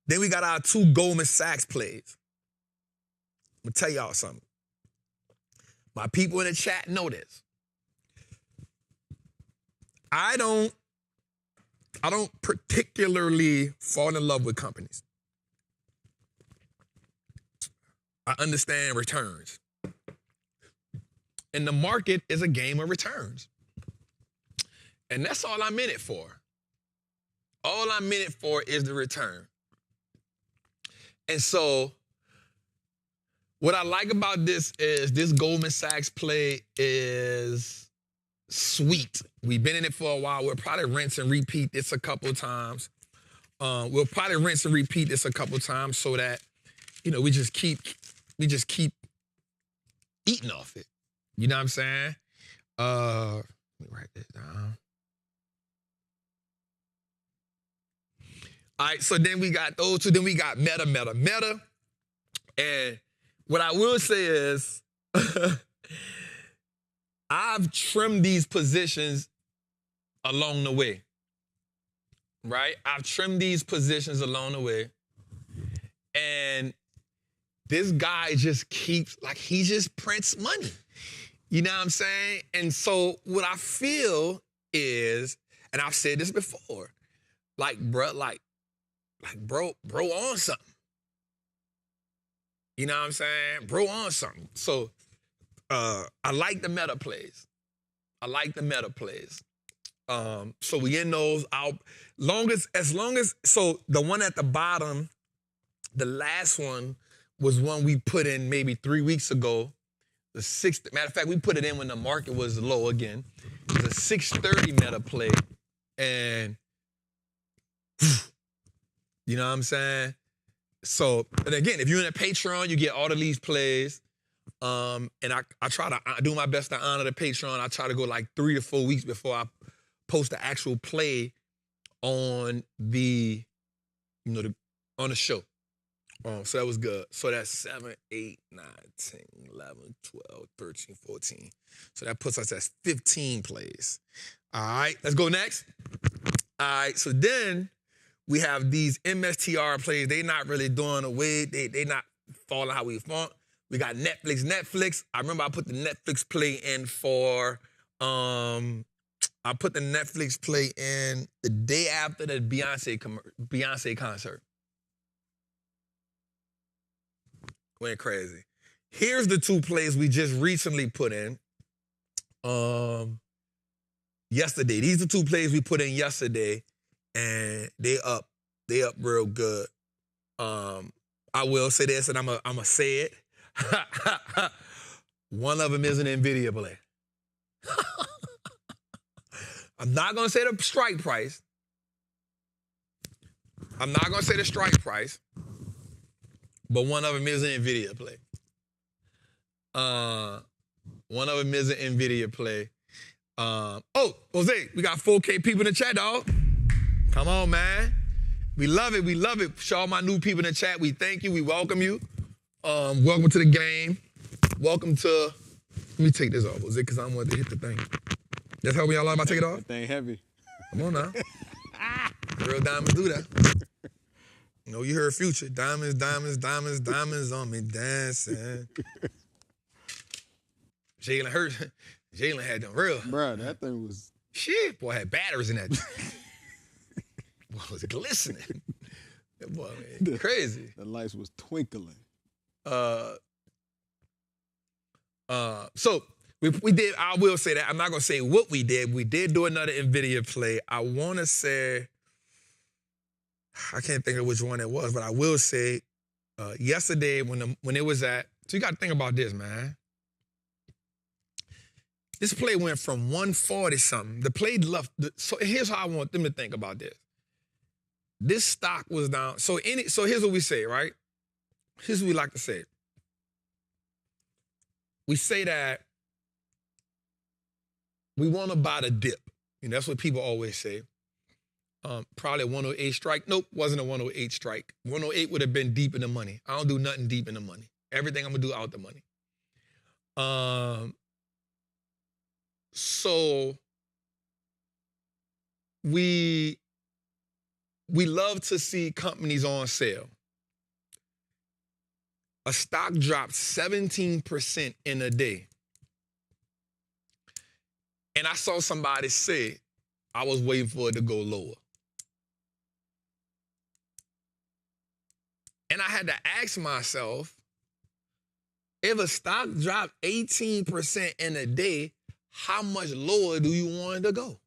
Then we got our 2 Goldman Sachs plays. I'm gonna tell y'all something. My people in the chat know this. I don't particularly fall in love with companies. I understand returns. And the market is a game of returns. And that's all I'm in it for. All I'm in it for is the return. And so what I like about this is this Goldman Sachs play is sweet. We've been in it for a while. We'll probably rinse and repeat this a couple times. So that, we just keep eating off it. You know what I'm saying? Let me write this down. All right, so then we got those 2. Then we got meta. And what I will say is, I've trimmed these positions along the way, right? I've trimmed these positions along the way. And this guy just he just prints money. You know what I'm saying? And so what I feel is, and I've said this before, bro on something. You know what I'm saying? Bro on something. So I like the meta plays. So we in those out. So the one at the bottom, the last one was one we put in maybe 3 weeks ago. Matter of fact, we put it in when the market was low again. It was a 6:30 meta play. And you know what I'm saying? So, and again, if you're in a Patreon, you get all of these plays. And I try to do my best to honor the Patreon. I try to go like 3 to 4 weeks before I post the actual play on the, on the show. So that was good. So that's 7, 8, 9, 10, 11, 12, 13, 14. So that puts us at 15 plays. All right, let's go next. All right, so then we have these MSTR plays. They not really doing away. They not falling how we want. We got Netflix. I remember I put the Netflix play in for, I put the Netflix play in the day after the Beyonce concert. Went crazy. Here's the 2 plays we just recently put in yesterday. These are 2 plays we put in yesterday, and they up real good. I will say this, and I'm a say it. One of them is an NVIDIA play. I'm not gonna say the strike price. But one of them is an NVIDIA play. One of them is an NVIDIA play. Oh, Jose, we got 4K people in the chat, dog. Come on, man. We love it. Show all my new people in the chat. We thank you. We welcome you. Welcome to the game. Welcome to. Let me take this off, Jose, because I don't want to hit the thing. That's how we all about to take it off? That thing heavy. Come on now. Real diamonds do that. You know, you heard Future. Diamonds, diamonds, diamonds, diamonds on me dancing. Jalen had them real. Bruh, that thing was... Shit, boy, had batteries in that. Boy, was glistening. That boy, man, crazy. The lights was twinkling. So we did, I will say that. I'm not going to say what we did. We did do another NVIDIA play. I want to say... I can't think of which one it was, but I will say yesterday when it was at, so you got to think about this, man. This play went from 140 something. The play left. So here's how I want them to think about this. This stock was down. So here's what we say, right? Here's what we like to say. We say that we want to buy the dip. That's what people always say. Probably a 108 strike. Nope, wasn't a 108 strike. 108 would have been deep in the money. I don't do nothing deep in the money. Everything I'm gonna do out the money. So we love to see companies on sale. A stock dropped 17% in a day. And I saw somebody say, I was waiting for it to go lower. And I had to ask myself, if a stock dropped 18% in a day, how much lower do you want it to go?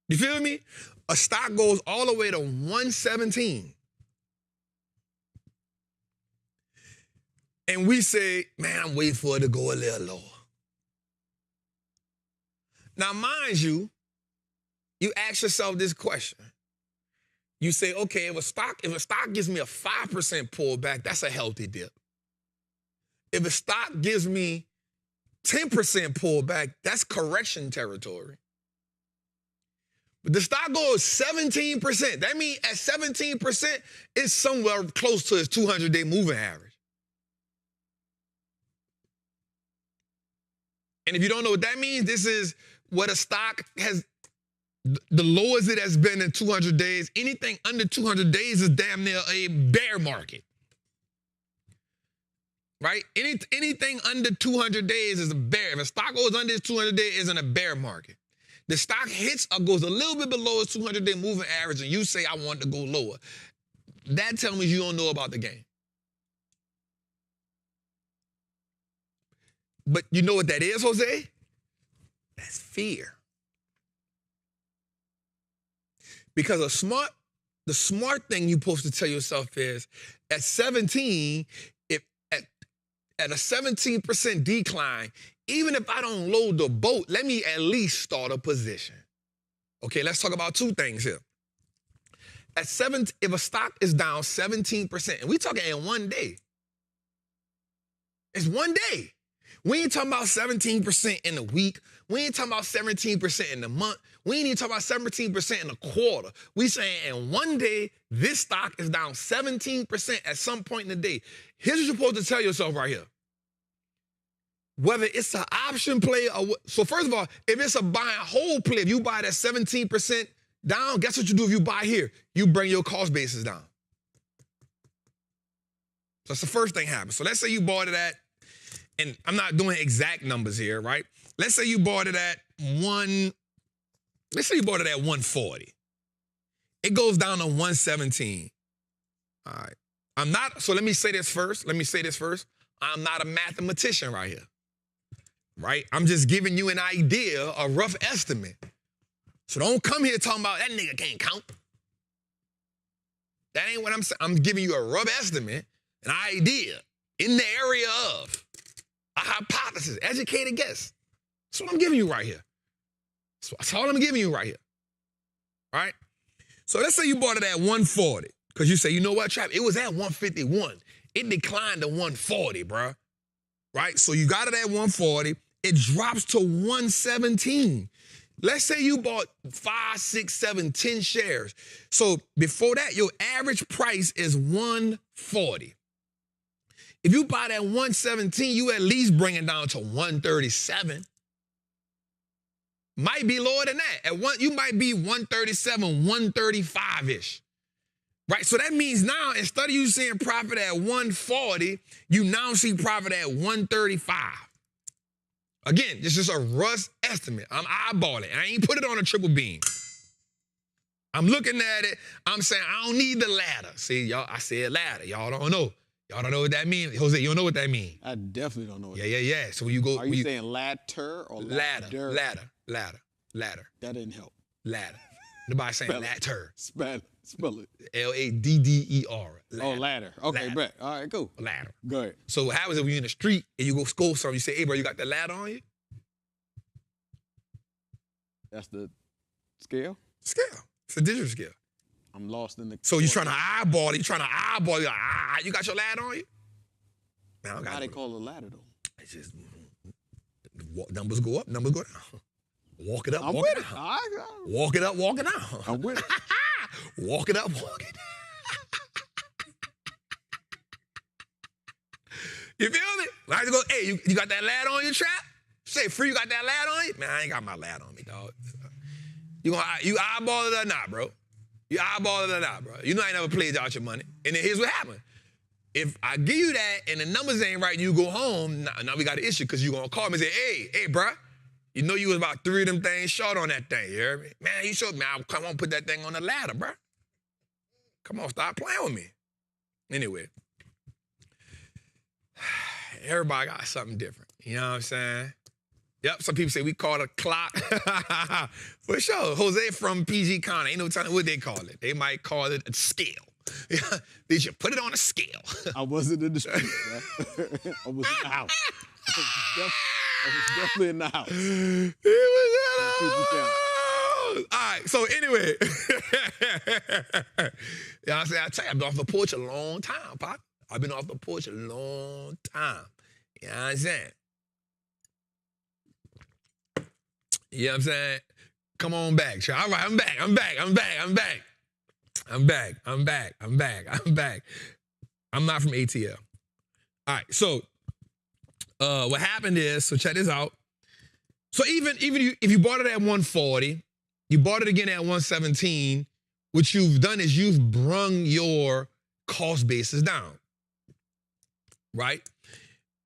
You feel me? A stock goes all the way to 117. And we say, man, I'm waiting for it to go a little lower. Now, mind you, you ask yourself this question. You say, okay, if a stock gives me a 5% pullback, that's a healthy dip. If a stock gives me 10% pullback, that's correction territory. But the stock goes 17%. That means at 17%, it's somewhere close to its 200-day moving average. And if you don't know what that means, this is what a stock has, the lowest it has been in 200 days. Anything under 200 days is damn near a bear market. Right? Anything under 200 days is a bear. If a stock goes under its 200 days, it's in a bear market. The stock hits or goes a little bit below its 200-day moving average, and you say, I want to go lower. That tells me you don't know about the game. But you know what that is, Jose? That's fear. Because the smart thing you're supposed to tell yourself is, at 17, if at a 17% decline, even if I don't load the boat, let me at least start a position. Okay, let's talk about two things here. If a stock is down 17%, and we're talking in one day, it's one day. We ain't talking about 17% in a week. We ain't talking about 17% in a month. We ain't even talking about 17% in a quarter. We saying in one day, this stock is down 17% at some point in the day. Here's what you're supposed to tell yourself right here. Whether it's an option play or what. So first of all, if it's a buy and hold play, if you buy that 17% down, guess what you do if you buy here? You bring your cost basis down. So that's the first thing happens. So let's say you bought it at, and I'm not doing exact numbers here, right? Let's say you bought it at 140. It goes down to 117. All right. So let me say this first. I'm not a mathematician right here. Right? I'm just giving you an idea, a rough estimate. So don't come here talking about that nigga can't count. That ain't what I'm saying. I'm giving you a rough estimate, an idea in the area of a hypothesis, educated guess. That's what I'm giving you right here. That's all I'm giving you right here. All right? So let's say you bought it at 140, because you say, you know what, Trap? It was at 151. It declined to 140, bro. Right? So you got it at 140. It drops to 117. Let's say you bought 5, 6, 7, 10 shares. So before that, your average price is 140. If you buy that 117, you at least bring it down to 137. Might be lower than that. You might be 137, 135-ish. Right? So that means now, instead of you seeing profit at 140, you now see profit at 135. Again, this is a rough estimate. I'm eyeballing. I ain't put it on a triple beam. I'm looking at it. I'm saying I don't need the ladder. See, y'all, I said ladder. Y'all don't know. Y'all don't know what that means. Jose, you don't know what that means. I definitely don't know what Yeah. So when you go... Are you saying ladder or ladder? Ladder. That didn't help. Ladder. Nobody saying ladder. Spell it. Ladder. Oh, ladder. Okay, bet. All right, cool. Ladder. Go ahead. So what happens if you're in the street and you go score something, you say, hey, bro, you got that ladder on you? That's the scale? Scale. It's a digital scale. I'm lost in the... So you're trying to eyeball it. You're like, you got your ladder on you? Man, I don't got Why they call it a ladder, though? It's just, numbers go up, numbers go down. Walk it up, I'm walk with it it. down. All right. Walk it up, walk it down. I'm with it. Walk it up, walk it down. You feel me? I have to go, hey, you got that ladder on your Trap? Say, Free, you got that ladder on you? Man, I ain't got my ladder on me, dog. You eyeball it or not, bro? You eyeball it or not, bro? You know I ain't never played out your money. And then here's what happened. If I give you that and the numbers ain't right and you go home, now we got an issue because you're going to call me and say, hey, bro, you know you was about 3 of them things short on that thing, you hear me? Man, you showed me. Come on, put that thing on the ladder, bro. Come on, stop playing with me. Anyway, everybody got something different. You know what I'm saying? Yep, some people say we call it a clock. For sure. Jose from PG County, ain't no telling what they call it. They might call it a scale. They should put it on a scale. I wasn't in the street, man. I was in the house. I was definitely in the house. He was in the house. All right, so anyway. You know what I'm saying? I tell you, I've been off the porch a long time, Pop. I've been off the porch a long time. You know what I'm saying? You know what I'm saying? Come on back, Trey. All right, I'm back. I'm not from ATL. All right, so what happened is, so check this out. So even if you bought it at 140, you bought it again at 117, what you've done is you've brung your cost basis down, right?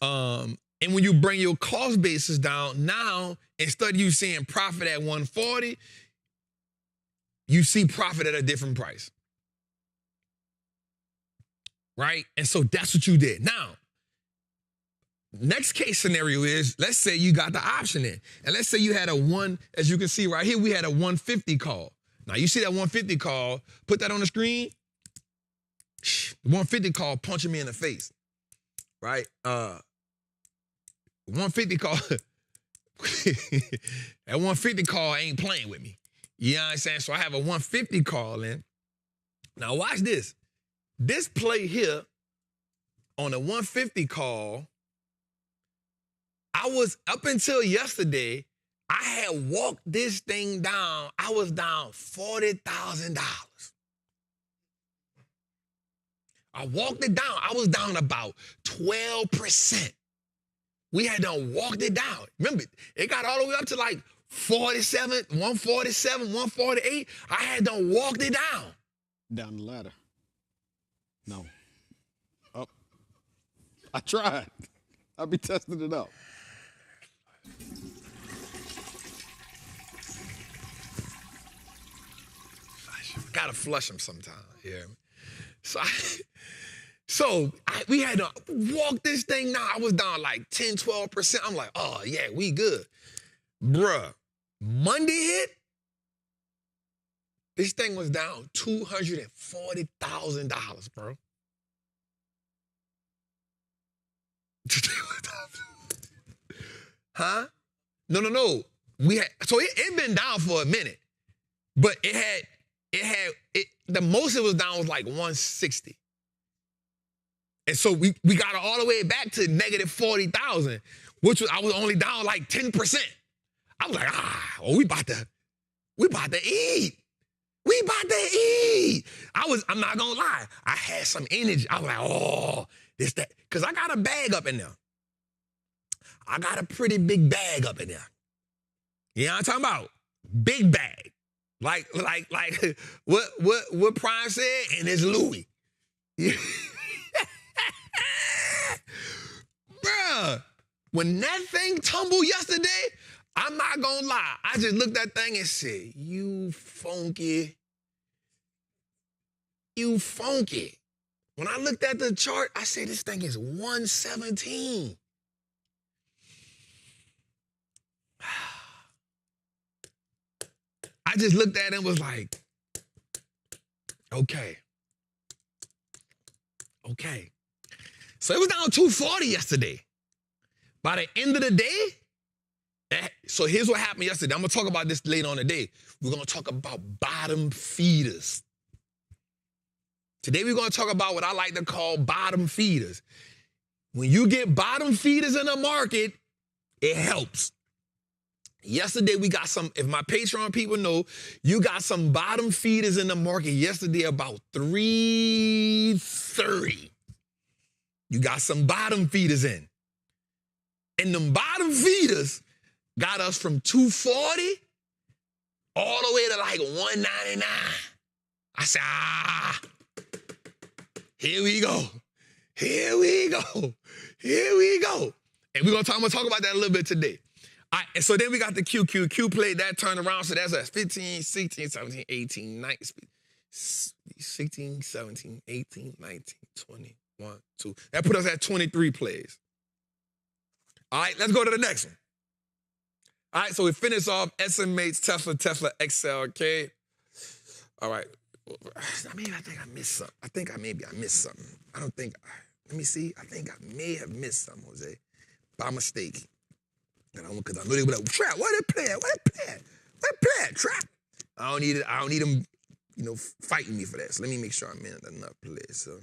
And when you bring your cost basis down, now, instead of you seeing profit at 140, you see profit at a different price. Right? And so that's what you did. Now, next case scenario is, let's say you got the option in. And let's say you had as you can see right here, we had a 150 call. Now, you see that 150 call, put that on the screen. The 150 call punching me in the face. Right? 150 call. That 150 call ain't playing with me. You know what I'm saying? So I have a 150 call in. Now watch this. This play here on a 150 call, I was, up until yesterday, I had walked this thing down. I was down $40,000. I walked it down. I was down about 12%. We had done walked it down. Remember, it got all the way up to like 47, 147, 148. I had done walked it down. Down the ladder. No. Up. I tried. I'll be testing it out. Gotta flush them sometime. Yeah. So we had to walk this thing now. I was down like 10, 12%. I'm like, oh yeah, we good. Bruh, Monday hit, this thing was down $240,000, bro. Huh? No. So it been down for a minute, but the most it was down was like 160. And so we got it all the way back to negative 40,000, which was, I was only down like 10%. I was like, we about to eat. We about to eat. I'm not gonna lie, I had some energy. I was like, this, that, because I got a bag up in there. I got a pretty big bag up in there. You know what I'm talking about? Big bag. Like what Prime said, and it's Louis. Bruh, when that thing tumbled yesterday, I'm not gonna lie. I just looked at that thing and said, you funky. You funky. When I looked at the chart, I said, this thing is 117. I just looked at it and was like, okay. So it was down 240 yesterday. By the end of the day, so here's what happened yesterday. I'm gonna talk about this later on today. We're gonna talk about bottom feeders. Today we're gonna talk about what I like to call bottom feeders. When you get bottom feeders in the market, it helps. Yesterday we got some, if my Patreon people know, you got some bottom feeders in the market yesterday about 3:30. You got some bottom feeders in. And them bottom feeders got us from 240 all the way to like 199. I said, here we go. And I'm gonna talk about that a little bit today. And so then we got the Q played that turnaround. So that's at 15, 16, 17, 18, 19, 16, 17, 18, 19, 20, 1, 2. That put us at 23 plays. All right, let's go to the next one. All right, so we finish off SMH, Tesla, XLK. All right. I think I missed something. I missed something. Let me see. I think I may have missed something, Jose, by mistake. Because I knew they were like, Trap, what they play? Trap. I don't need them, fighting me for that. So let me make sure I'm in enough plays. So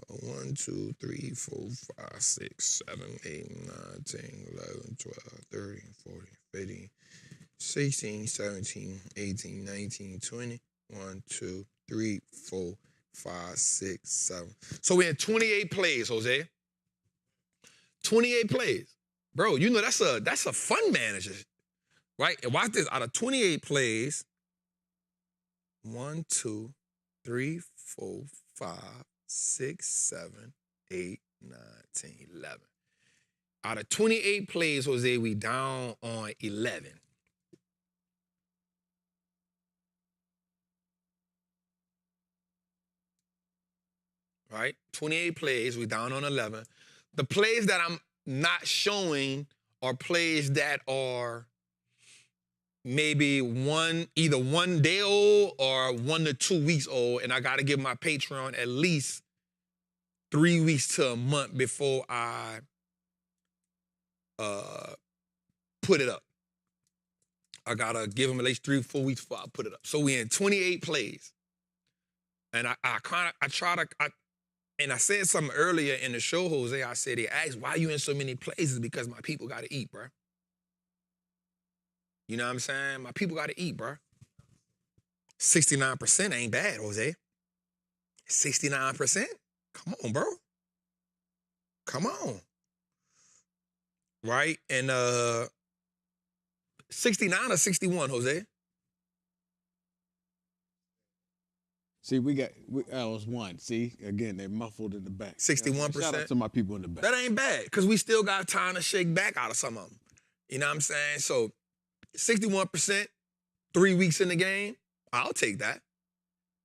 1, 2, 3, 4, 5, 6, 7, 8, 9, 10, 11, 12, 13, 14, 15, 16, 17, 18, 19, 20. 1, 2, 3, 4, 5, 6, 7. So we're in 28 plays, Jose. 28 plays. Bro, that's a fund manager, right? And watch this. Out of 28 plays, 1, 2, 3, 4, 5, 6, 7, 8, 9, 10, 11. Out of 28 plays, Jose, we down on 11. Right? 28 plays, we down on 11. The plays that I'm not showing are plays that are maybe either 1 day old or 1 to 2 weeks old, and I got to give my Patreon at least 3 weeks to a month before I put it up. I gotta give them at least 3 or 4 weeks before I put it up. So we in 28 plays. And I said something earlier in the show, Jose. I said, they asked, why you in so many plays? It's because my people gotta eat, bro. You know what I'm saying? My people gotta eat, bro. 69% ain't bad, Jose. 69%? Come on, bro. Come on. Right? And 69 or 61, Jose? See, that was one. See, again, they're muffled in the back. 61%. Shout out to my people in the back. That ain't bad, because we still got time to shake back out of some of them. You know what I'm saying? So 61%, 3 weeks in the game, I'll take that.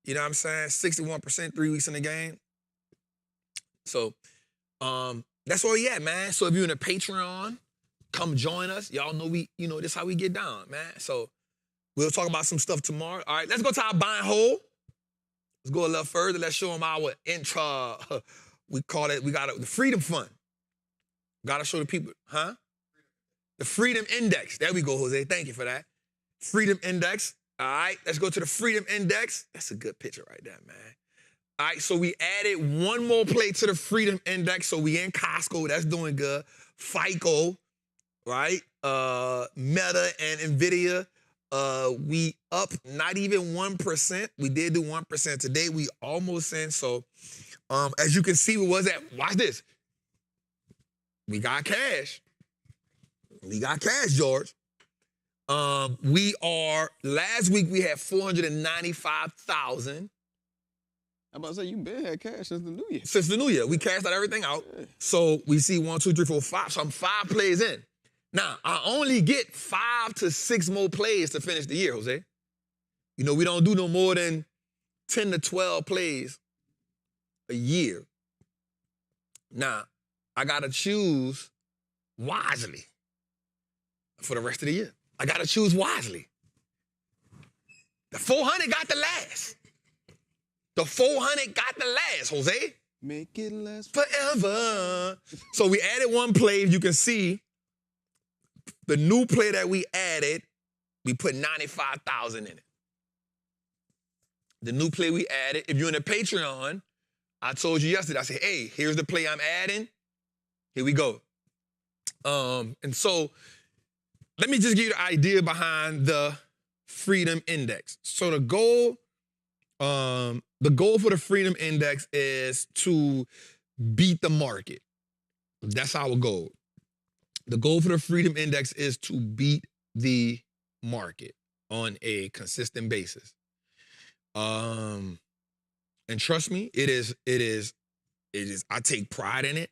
You know what I'm saying? 61%, 3 weeks in the game. So that's where we at, man. So if you're in a Patreon, come join us. Y'all know this how we get down, man. So we'll talk about some stuff tomorrow. All right, let's go to our buy and hold. Let's go a little further. Let's show them our intro. We got the Freedom Fund. Gotta show the people, huh? The Freedom Index. There we go, Jose. Thank you for that. Freedom Index. All right, let's go to the Freedom Index. That's a good picture right there, man. All right, so we added one more play to the Freedom Index. So we in Costco. That's doing good. FICO, right? Meta and NVIDIA. We up not even 1%. We did do 1% today. We almost in. So as you can see, what was that? Watch this. We got cash. We got cash, George. Last week we had 495,000. I'm about to say, you been had cash since the New Year. Since the New Year. We cashed out everything out. Yeah. So we see 1, 2, 3, 4, 5. So I'm 5 plays in. Now, I only get 5 to 6 more plays to finish the year, Jose. You know, we don't do no more than 10 to 12 plays a year. Now, I got to choose wisely for the rest of the year. I got to choose wisely. The 400 got the last. The 400 got the last, Jose. Make it last forever. So we added one play. You can see the new play that we added, we put 95,000 in it. The new play we added, if you're in the Patreon, I told you yesterday, I said, hey, here's the play I'm adding. Here we go. And so let me just give you the idea behind the Freedom Index. So the goal for the Freedom Index is to beat the market. That's our goal. The goal for the Freedom Index is to beat the market on a consistent basis. And trust me, it is, I take pride in it.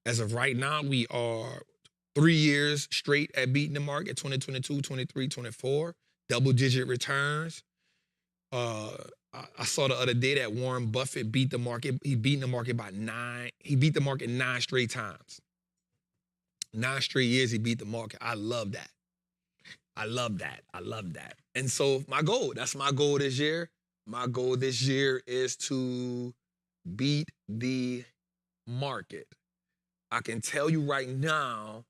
As of right now, we are 3 years straight at beating the market, 2022, 23, 24, double-digit returns. I saw the other day that Warren Buffett beat the market. He beat the market by 9. He beat the market 9 straight times. 9 straight years he beat the market. I love that. I love that. I love that. And so that's my goal this year. My goal this year is to beat the market. I can tell you right now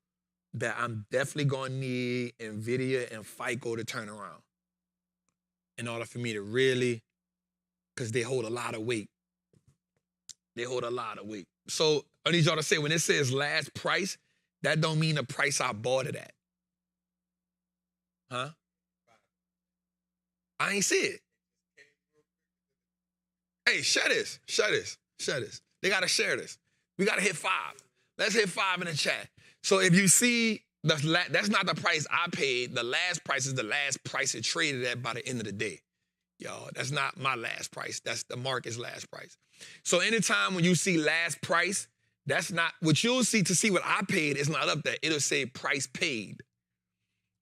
that I'm definitely going to need NVIDIA and FICO to turn around in order for me to really, because they hold a lot of weight. They hold a lot of weight. So I need y'all to say, when it says last price, that don't mean the price I bought it at. Huh? I ain't see it. Hey, share this. They got to share this. We got to hit 5. Let's hit 5 in the chat. So if you see, that's not the price I paid. The last price is the last price it traded at by the end of the day. Y'all, that's not my last price. That's the market's last price. So anytime when you see last price, that's not what you'll see. To see what I paid is not up there. It'll say price paid.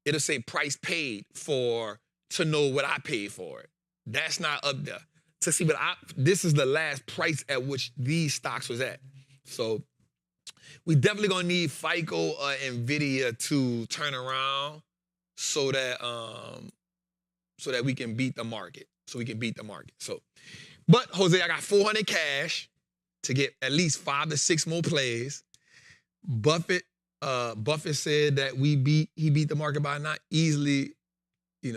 It'll say price paid to know what I paid for it. That's not up there. To see this is the last price at which these stocks was at. So we definitely gonna need FICO or NVIDIA to turn around so that we can beat the market. So, but Jose, I got 400 cash to get at least 5 to 6 more plays. Buffett Buffett said that he beat the market by not easily,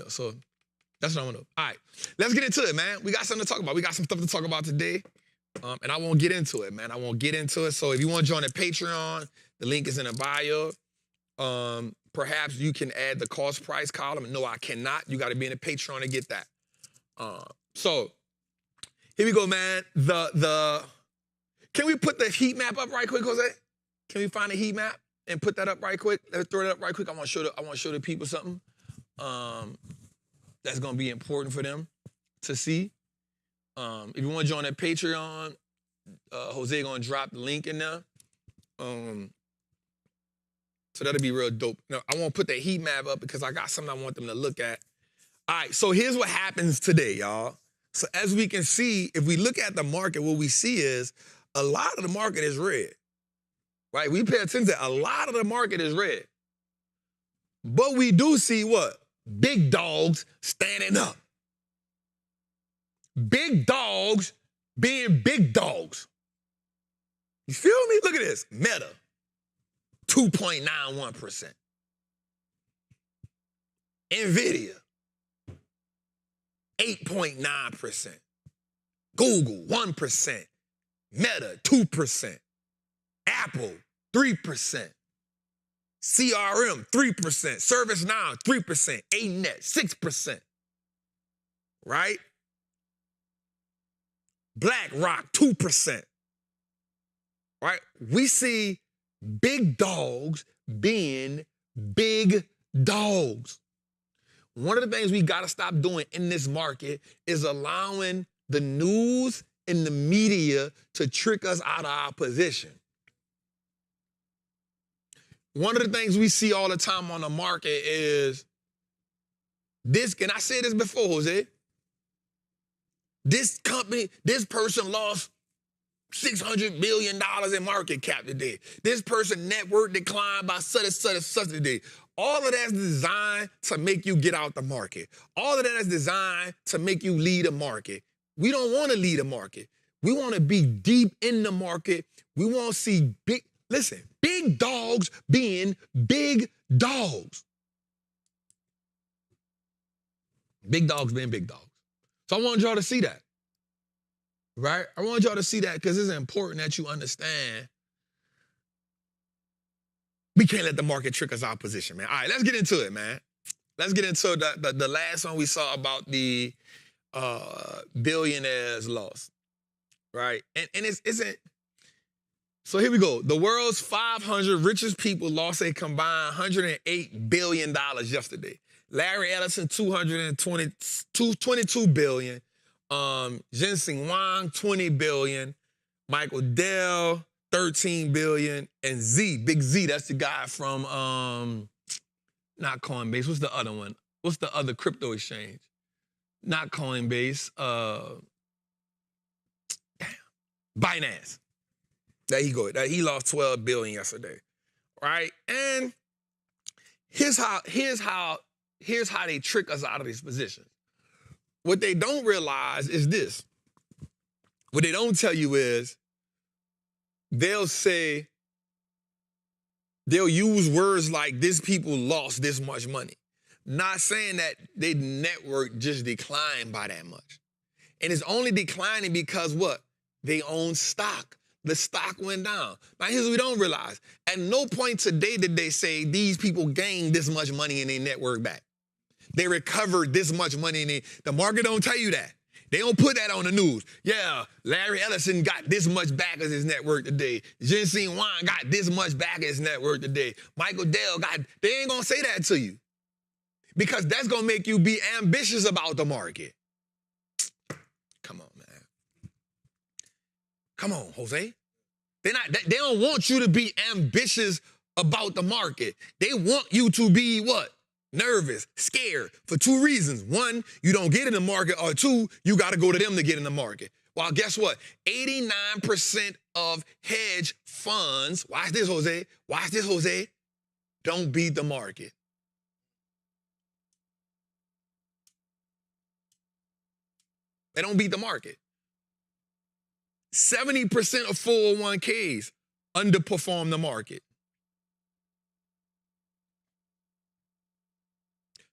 so that's what I want to know. All right, let's get into it, man. We got something to talk about. We got some stuff to talk about today. And I won't get into it, man. I won't get into it. So if you want to join the Patreon, the link is in the bio. Perhaps you can add the cost price column. No, I cannot. You got to be in the Patreon to get that. So here we go, man. Can we put the heat map up right quick, Jose? Can we find a heat map and put that up right quick? Let's throw it up right quick. I want to show the people something that's gonna be important for them to see. If you want to join that Patreon, Jose gonna drop the link in there. So that'll be real dope. Now, I won't put that heat map up because I got something I want them to look at. All right, so here's what happens today, y'all. So as we can see, if we look at the market, what we see is a lot of the market is red, right? We pay attention to a lot of the market is red. But we do see what? Big dogs standing up. Big dogs being big dogs. You feel me? Look at this. Meta, 2.91%. Nvidia, 8.9%. Google, 1%. Meta, 2%. Apple, 3%. CRM, 3%. ServiceNow, 3%. ANet, 6%. Right? BlackRock, 2%. Right? We see big dogs being big dogs. One of the things we got to stop doing in this market is allowing the news and the media to trick us out of our position. One of the things we see all the time on the market is this, and I said this before, Jose, this company, this person lost $600 million in market cap today. This person net worth declined by such and such today. All of that's designed to make you get out the market. All of that is designed to make you lead a market. We don't want to lead a market. We want to be deep in the market. We want to see big dogs being big dogs. Big dogs being big dogs. So I want y'all to see that. Right? I want y'all to see that because it's important that you understand we can't let the market trick us out of position, man. All right, let's get into it, man. Let's get into the last one we saw about the billionaires loss. Right? And it isn't. So here we go. The world's 500 richest people lost a combined $108 billion yesterday. Larry Ellison, 22 billion. Jensen Huang, 20 billion. Michael Dell, 13 billion. And Z, Big Z, that's the guy from, not Coinbase. What's the other one? What's the other crypto exchange? Not Coinbase. Binance. There you go. He lost 12 billion yesterday. Right? And here's how they trick us out of these positions. What they don't realize is this. What they don't tell you is they'll use words like this people lost this much money. Not saying that their network just declined by that much. And it's only declining because what? They own stock. The stock went down. Now, here's what we don't realize. At no point today did they say these people gained this much money in their network back. They recovered this much money in the market don't tell you that. They don't put that on the news. Yeah, Larry Ellison got this much back as his net worth today. Jensen Huang got this much back as his net worth today. Michael Dell they ain't gonna say that to you. Because that's gonna make you be ambitious about the market. Come on, man. Come on, Jose. They don't want you to be ambitious about the market. They want you to be what? Nervous, scared, for two reasons. One, you don't get in the market, or two, you got to go to them to get in the market. Well, guess what? 89% of hedge funds, watch this, Jose, don't beat the market. They don't beat the market. 70% of 401ks underperform the market.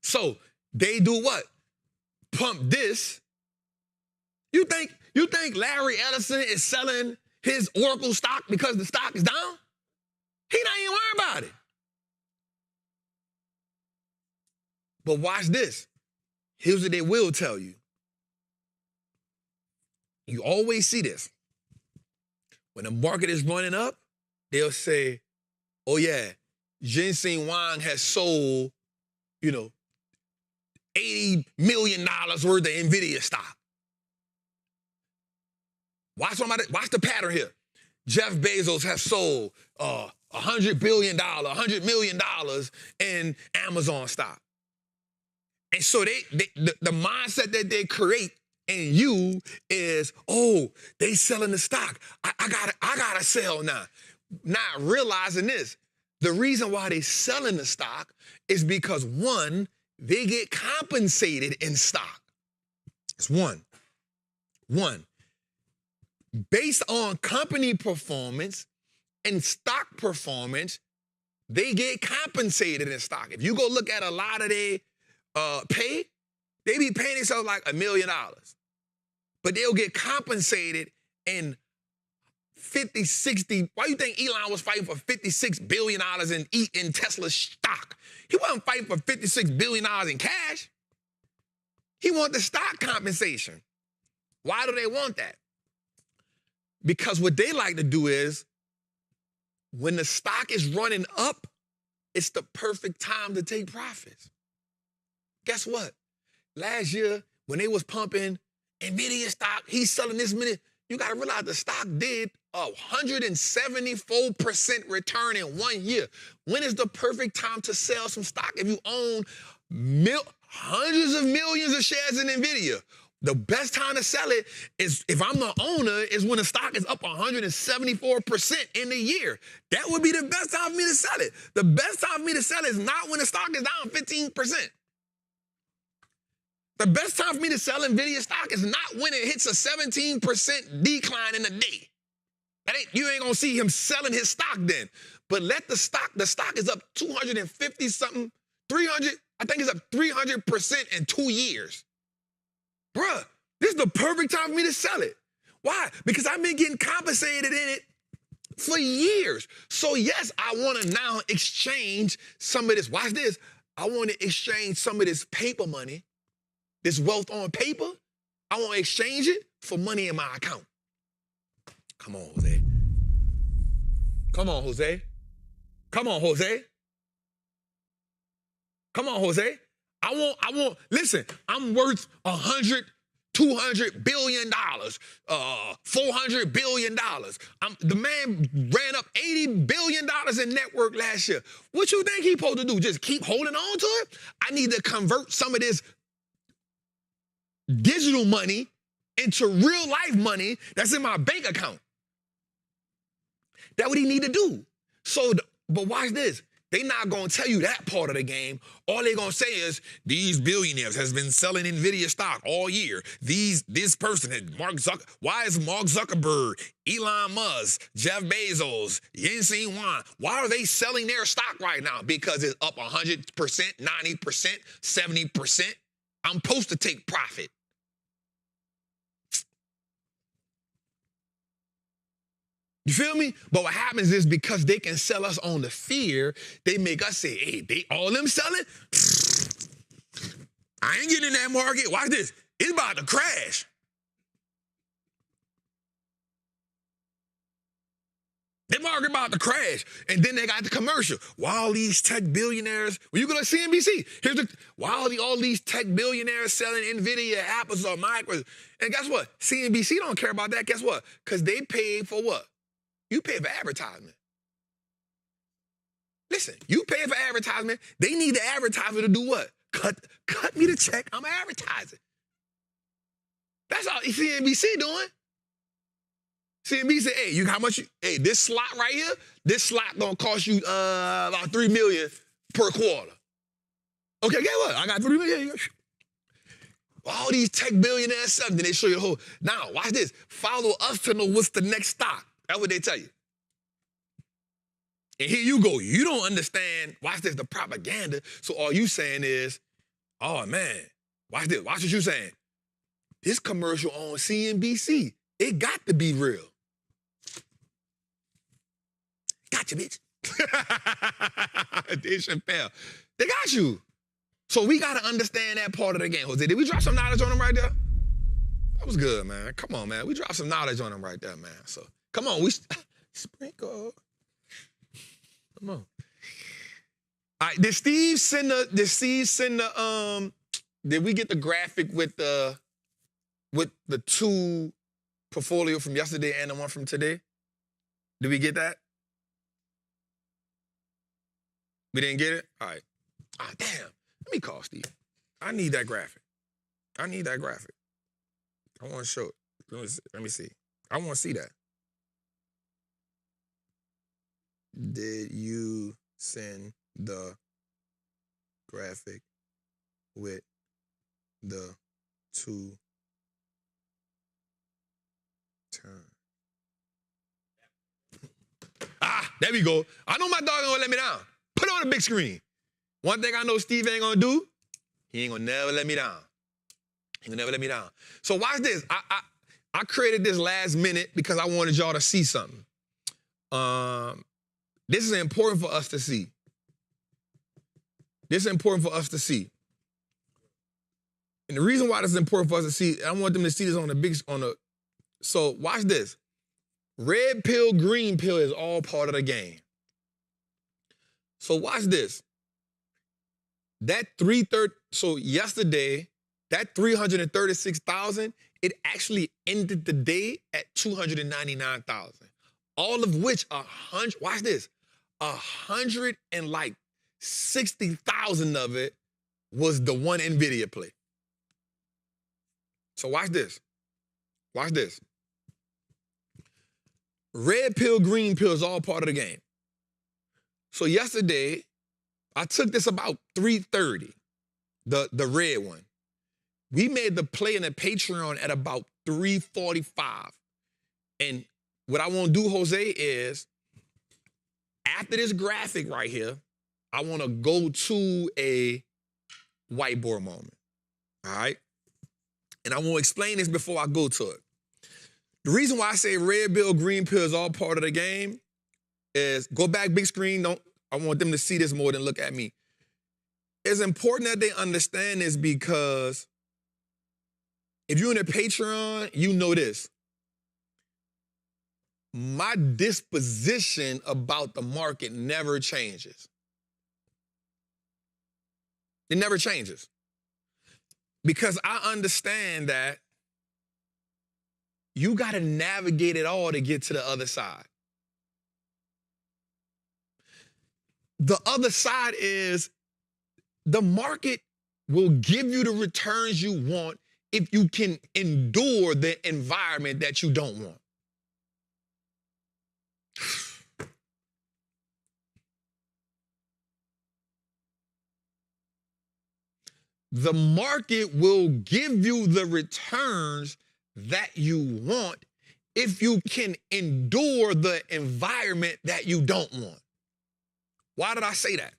So they do what? Pump this. You think Larry Ellison is selling his Oracle stock because the stock is down? He not even worried about it. But watch this. Here's what they will tell you. You always see this. When the market is running up, they'll say, oh yeah, Ginseng Wang has sold, $80 million worth of NVIDIA stock. Watch the pattern here. Jeff Bezos has sold $100 million in Amazon stock. And so the mindset that they create in you is, oh, they selling the stock. I gotta sell now. Not realizing this, the reason why they selling the stock is because one, they get compensated in stock. It's one. Based on company performance and stock performance, they get compensated in stock. If you go look at a lot of their pay, they be paying themselves like $1 million. But they'll get compensated in 50, 60. Why you think Elon was fighting for $56 billion in Tesla stock? He wasn't fighting for $56 billion in cash. He wanted the stock compensation. Why do they want that? Because what they like to do is, when the stock is running up, it's the perfect time to take profits. Guess what? Last year, when they was pumping NVIDIA stock, he's selling this many. You got to realize the stock did a 174% return in 1 year. When is the perfect time to sell some stock if you own hundreds of millions of shares in NVIDIA? The best time to sell it is, if I'm the owner, is when the stock is up 174% in the year. That would be the best time for me to sell it. The best time for me to sell it is not when the stock is down 15%. The best time for me to sell NVIDIA stock is not when it hits a 17% decline in a day. You ain't gonna see him selling his stock then. But let the stock is up 250 something, 300, I think it's up 300% in 2 years. Bruh, this is the perfect time for me to sell it. Why? Because I've been getting compensated in it for years. So yes, I want to now exchange some of this. Watch this. I want to exchange some of this paper money, this wealth on paper. I want to exchange it for money in my account. Come on, Jose. Come on, Jose. Come on, Jose. Come on, Jose. Listen, I'm worth 100, 200 billion dollars, 400 billion dollars. The man ran up $80 billion in net worth last year. What you think he's supposed to do? Just keep holding on to it? I need to convert some of this digital money into real life money that's in my bank account. That's what he need to do. But watch this. They not going to tell you that part of the game. All they going to say is, these billionaires has been selling NVIDIA stock all year. This person, why is Mark Zuckerberg, Elon Musk, Jeff Bezos, Ginseng Wang, why are they selling their stock right now? Because it's up 100%, 90%, 70%. I'm supposed to take profit. You feel me? But what happens is, because they can sell us on the fear, they make us say, hey, they all them selling? I ain't getting in that market. Watch this. It's about to crash. The market about to crash. And then they got the commercial. Why all these tech billionaires, when you go to CNBC, why all these tech billionaires selling NVIDIA, Apples, or Microsoft? And guess what? CNBC don't care about that. Guess what? Because they pay for what? You pay for advertisement. Listen, you pay for advertisement. They need the advertiser to do what? Cut me the check. I'm advertising. That's all CNBC doing. CNBC say, hey, this slot right here, this slot gonna cost you about $3 million per quarter. Okay, guess what? I got $3 million. All these tech billionaires selling, then they show you the whole. Now, watch this. Follow us to know what's the next stock. That's what they tell you. And here you go. You don't understand, watch this, the propaganda. So all you saying is, Oh, man. Watch this. Watch what you saying. This commercial on CNBC. It got to be real. Gotcha, bitch. Dave Chappelle. They got you. So we got to understand that part of the game. Jose, did we drop some knowledge on them right there? That was good, man. Come on, man. We dropped some knowledge on them right there, man. So, come on. We sprinkle. Come on. All right, did we get the graphic with the two portfolio from yesterday and the one from today? Did we get that? We didn't get it? All right. Ah, damn. Let me call Steve. I need that graphic. I want to show it. Let me see. I want to see that. Did you send the graphic with the two turn? There we go. I know my dog ain't gonna let me down. Put it on the big screen. One thing I know Steve ain't gonna do, he ain't gonna never let me down. He gonna never let me down. So watch this. I created this last minute because I wanted y'all to see something. This is important for us to see. And the reason why this is important for us to see, I want them to see this so watch this. Red pill, green pill is all part of the game. So watch this. So yesterday, that 336,000, it actually ended the day at 299,000. All of which 160,000 of it was the one NVIDIA play. So watch this. Red pill, green pill is all part of the game. So yesterday, I took this about 3:30, the red one. We made the play in the Patreon at about 3:45. And what I want to do, Jose, is after this graphic right here, I want to go to a whiteboard moment. All right? And I want to explain this before I go to it. The reason why I say red pill, green pill is all part of the game is, go back big screen. I want them to see this more than look at me. It's important that they understand this because if you're in a Patreon, you know this. My disposition about the market never changes. It never changes. Because I understand that you got to navigate it all to get to the other side. The other side is the market will give you the returns you want if you can endure the environment that you don't want. The market will give you the returns that you want if you can endure the environment that you don't want. Why did I say that?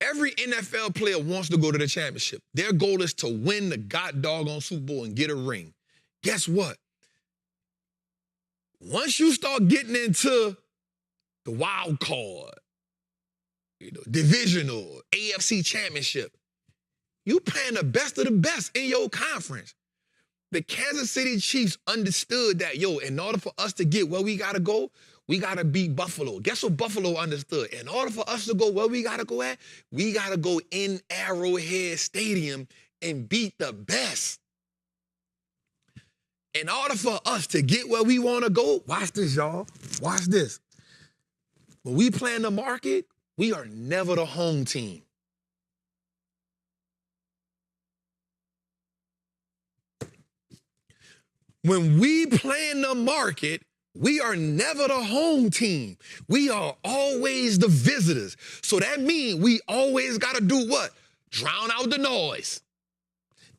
Every NFL player wants to go to the championship. Their goal is to win the doggone Super Bowl and get a ring. Guess what? Once you start getting into the wild card, divisional, AFC championship, you playing the best of the best in your conference. The Kansas City Chiefs understood that, in order for us to get where we got to go, we got to beat Buffalo. Guess what Buffalo understood? In order for us to go where we got to go at, we got to go in Arrowhead Stadium and beat the best. In order for us to get where we want to go, watch this, y'all. Watch this. When we plan the market, we are never the home team. When we plan the market, we are never the home team. We are always the visitors. So that means we always got to do what? Drown out the noise.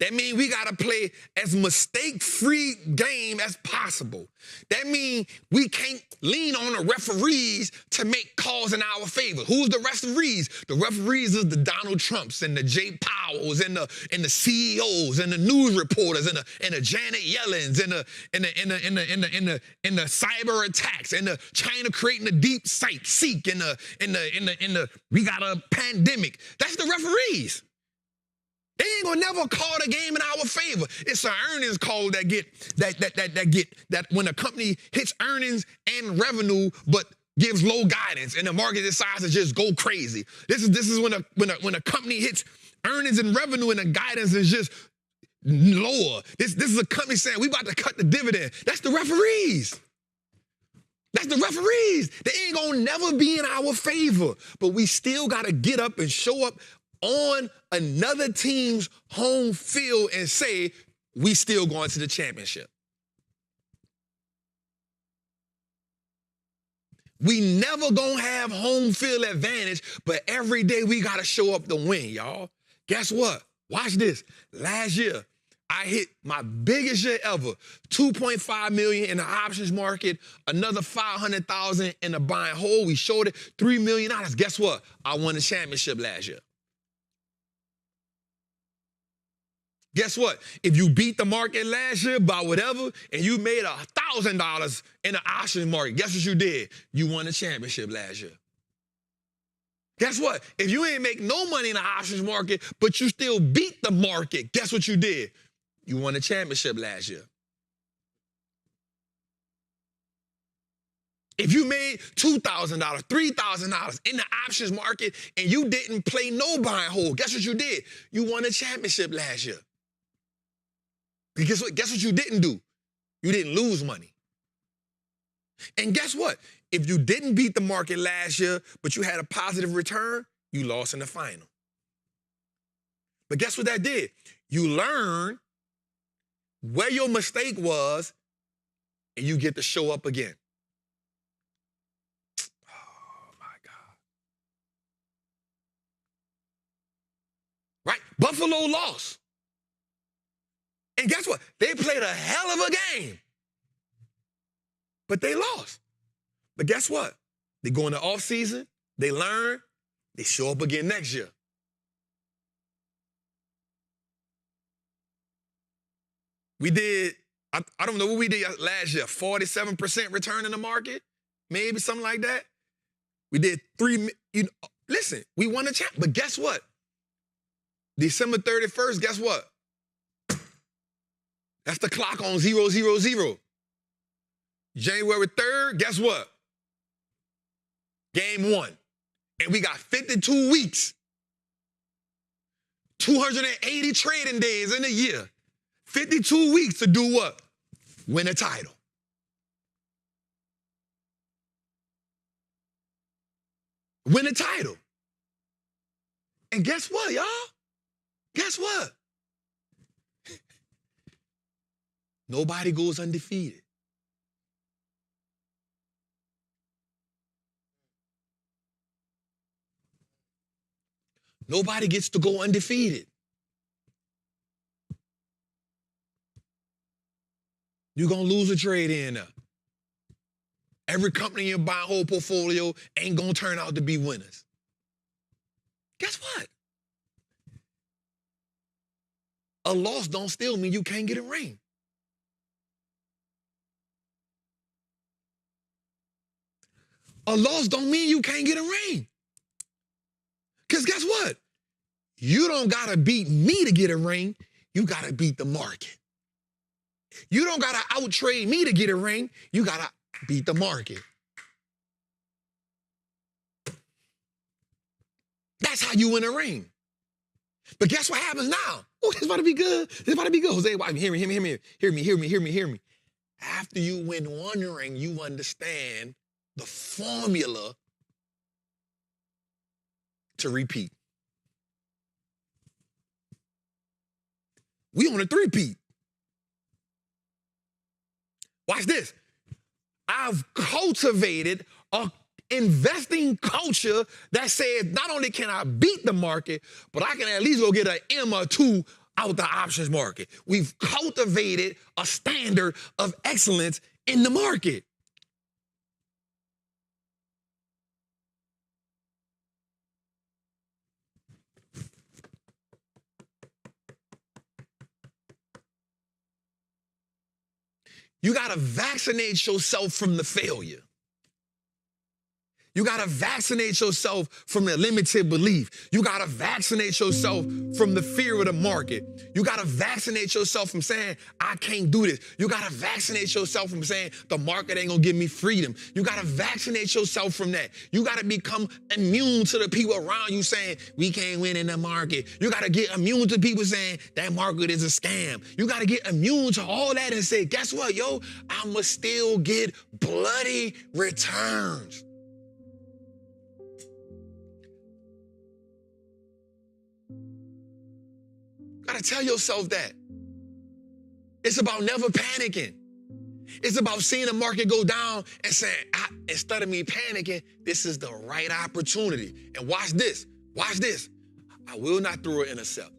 That means we got to play as mistake-free game as possible. That means we can't lean on the referees to make calls in our favor. Who's the referees? The referees is the Donald Trumps and the Jay Powells and the CEOs and the news reporters and the Janet Yellens and the cyber attacks and the China creating the deep seek and the we got a pandemic. That's the referees. They ain't gonna never call the game in our favor. It's an earnings call that when a company hits earnings and revenue, but gives low guidance, and the market decides to just go crazy. This is when a company hits earnings and revenue, and the guidance is just lower. This is a company saying we about to cut the dividend. That's the referees. That's the referees. They ain't gonna never be in our favor, but we still gotta get up and show up on another team's home field and say, we still going to the championship. We never gonna have home field advantage, but every day we gotta show up to win, y'all. Guess what? Watch this. Last year, I hit my biggest year ever, $2.5 million in the options market, another $500,000 in the buy and hold. We showed it, $3 million. Guess what? I won the championship last year. Guess what? If you beat the market last year by whatever, and you made $1,000 in the options market, guess what you did? You won the championship last year. Guess what? If you ain't make no money in the options market, but you still beat the market, guess what you did? You won the championship last year. If you made $2,000, $3,000 in the options market, and you didn't play no buy and hold, guess what you did? You won the championship last year. Guess what you didn't do? You didn't lose money. And guess what? If you didn't beat the market last year, but you had a positive return, you lost in the final. But guess what that did? You learn where your mistake was, and you get to show up again. Oh, my God. Right? Buffalo lost. And guess what? They played a hell of a game. But they lost. But guess what? They go in the offseason, they learn, they show up again next year. We did, I don't know what we did last year, 47% return in the market, maybe something like that. We did listen, we won the champ, but guess what? December 31st, guess what? That's the clock on 000. January 3rd, guess what? Game 1. And we got 52 weeks. 280 trading days in a year. 52 weeks to do what? Win a title. Win a title. And guess what, y'all? Guess what? Nobody goes undefeated. Nobody gets to go undefeated. You're going to lose a trade in there. Every company in your buy and hold portfolio ain't going to turn out to be winners. Guess what? A loss don't still mean you can't get a ring. A loss don't mean you can't get a ring. Because guess what? You don't got to beat me to get a ring. You got to beat the market. You don't got to out-trade me to get a ring. You got to beat the market. That's how you win a ring. But guess what happens now? Oh, this about to be good. This about to be good. Jose, hear me. After you win one ring, you understand the formula to repeat. We on a three-peat. Watch this. I've cultivated a investing culture that says not only can I beat the market, but I can at least go get an M or two out the options market. We've cultivated a standard of excellence in the market. You got to vaccinate yourself from the failure. You got to vaccinate yourself from the limited belief. You got to vaccinate yourself from the fear of the market. You got to vaccinate yourself from saying, I can't do this. You got to vaccinate yourself from saying, the market ain't going to give me freedom. You got to vaccinate yourself from that. You got to become immune to the people around you saying, we can't win in the market. You got to get immune to people saying, that market is a scam. You got to get immune to all that and say, guess what, yo? I'ma still get bloody returns. Gotta tell yourself that. It's about never panicking. It's about seeing the market go down and saying, instead of me panicking, this is the right opportunity. And watch this. Watch this. I will not throw an intercept.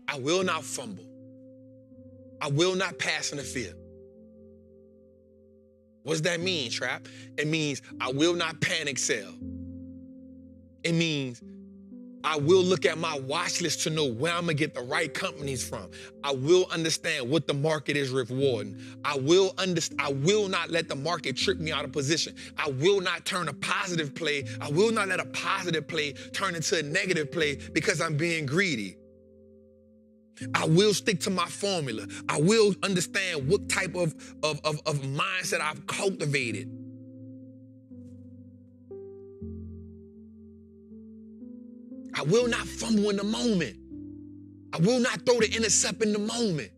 I will not fumble. I will not pass interfere. What does that mean, Trap? It means I will not panic sell. It means I will look at my watch list to know where I'm gonna get the right companies from. I will understand what the market is rewarding. I will not let the market trick me out of position. I will not turn a positive play. I will not let a positive play turn into a negative play because I'm being greedy. I will stick to my formula. I will understand what type of mindset I've cultivated. I will not fumble in the moment. I will not throw the intercept in the moment.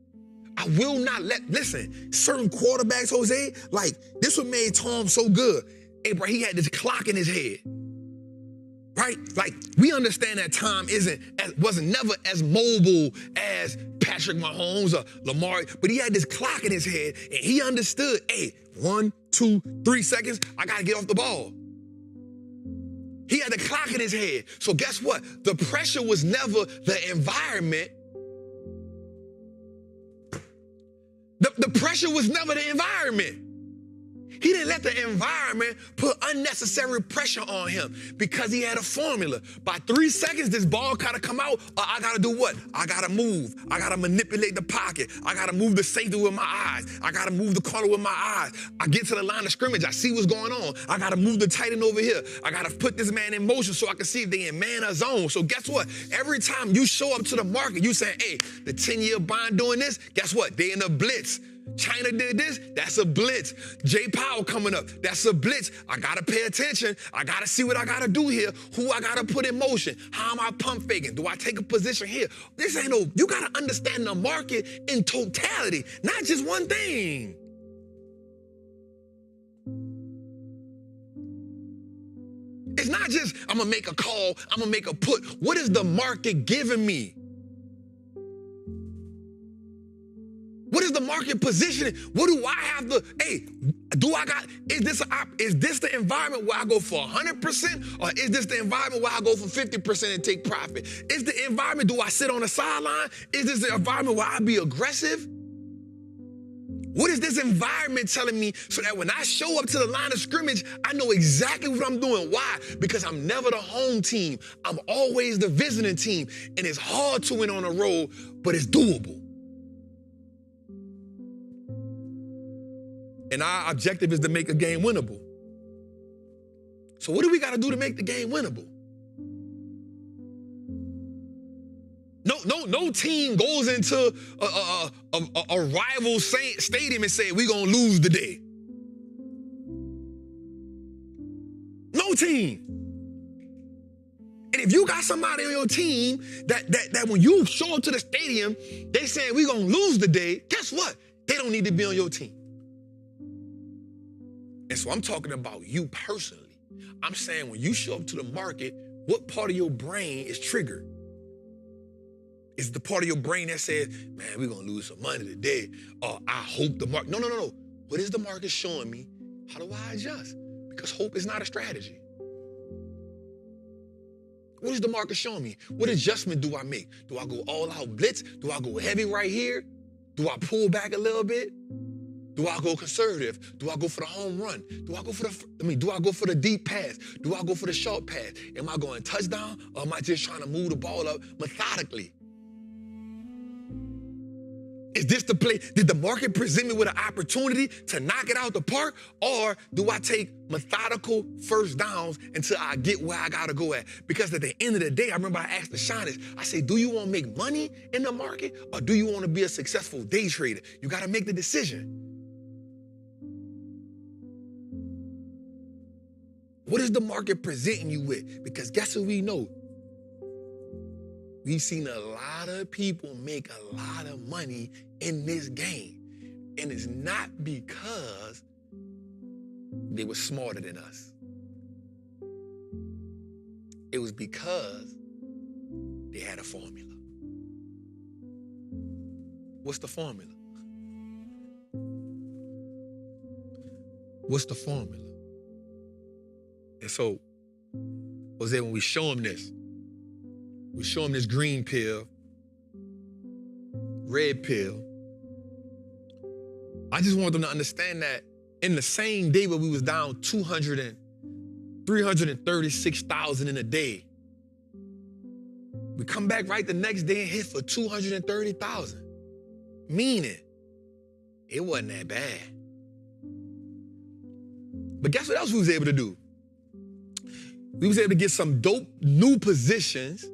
I will not listen, certain quarterbacks, Jose, like this what made Tom so good. Hey, bro, he had this clock in his head, right? Like we understand that Tom wasn't never as mobile as Patrick Mahomes or Lamar, but he had this clock in his head and he understood, hey, 1, 2, 3 seconds, I gotta get off the ball. He had the clock in his head. So guess what? The pressure was never the environment. The pressure was never the environment. He didn't let the environment put unnecessary pressure on him because he had a formula. By 3 seconds, this ball gotta come out, or I gotta do what? I gotta move. I gotta manipulate the pocket. I gotta move the safety with my eyes. I gotta move the corner with my eyes. I get to the line of scrimmage. I see what's going on. I gotta move the tight end over here. I gotta put this man in motion so I can see if they in man or zone. So guess what? Every time you show up to the market, you saying, hey, the 10-year bond doing this, guess what? They in a blitz. China did this, that's a blitz. Jay Powell coming up, that's a blitz. I gotta pay attention. I gotta see what I gotta do here, who I gotta put in motion. How am I pump faking? Do I take a position here? This ain't no, you gotta understand the market in totality, not just one thing. It's not just, I'm gonna make a call, I'm gonna make a put. What is the market giving me? What is the market positioning? What do I have to, hey, is this the environment where I go for 100% or is this the environment where I go for 50% and take profit? Is the environment, do I sit on the sideline? Is this the environment where I be aggressive? What is this environment telling me so that when I show up to the line of scrimmage, I know exactly what I'm doing? Why? Because I'm never the home team. I'm always the visiting team. And it's hard to win on the road, but it's doable. And our objective is to make a game winnable. So what do we got to do to make the game winnable? No team goes into a rival stadium and say, we're going to lose today. No team. And if you got somebody on your team that when you show up to the stadium, they saying we're going to lose today, guess what? They don't need to be on your team. And so I'm talking about you personally. I'm saying when you show up to the market, what part of your brain is triggered? Is the part of your brain that says, man, we're going to lose some money today, or I hope the market. No. What is the market showing me? How do I adjust? Because hope is not a strategy. What is the market showing me? What adjustment do I make? Do I go all out blitz? Do I go heavy right here? Do I pull back a little bit? Do I go conservative? Do I go for the home run? Do I go for the deep pass? Do I go for the short pass? Am I going touchdown or am I just trying to move the ball up methodically? Is this the play? Did the market present me with an opportunity to knock it out the park? Or do I take methodical first downs until I get where I gotta go at? Because at the end of the day, I remember I asked the Shyness, I say, do you wanna make money in the market or do you wanna be a successful day trader? You gotta make the decision. What is the market presenting you with? Because guess what we know? We've seen a lot of people make a lot of money in this game. And it's not because they were smarter than us. It was because they had a formula. What's the formula? What's the formula? And so, Jose, when we show them this, we show them this green pill, red pill. I just want them to understand that in the same day where we was down 336,000 in a day, we come back right the next day and hit for 230,000. Meaning, it wasn't that bad. But guess what else we was able to do? We was able to get some dope new positions.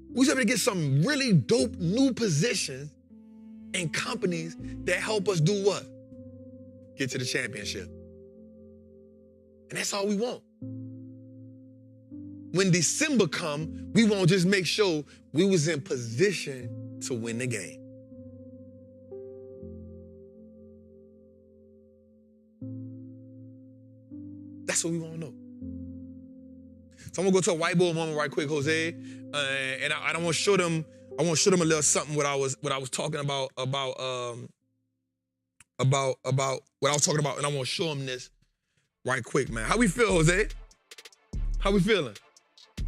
We was able to get some really dope new positions in companies that help us do what? Get to the championship. And that's all we want. When December come, we won't just make sure we was in position to win the game. That's what we want to know. So I'm gonna go to a whiteboard moment right quick, Jose, and I want to show them. I want to show them a little something what I was talking about what I was talking about, and I want to show them this right quick, man. How we feel, Jose? How we feeling?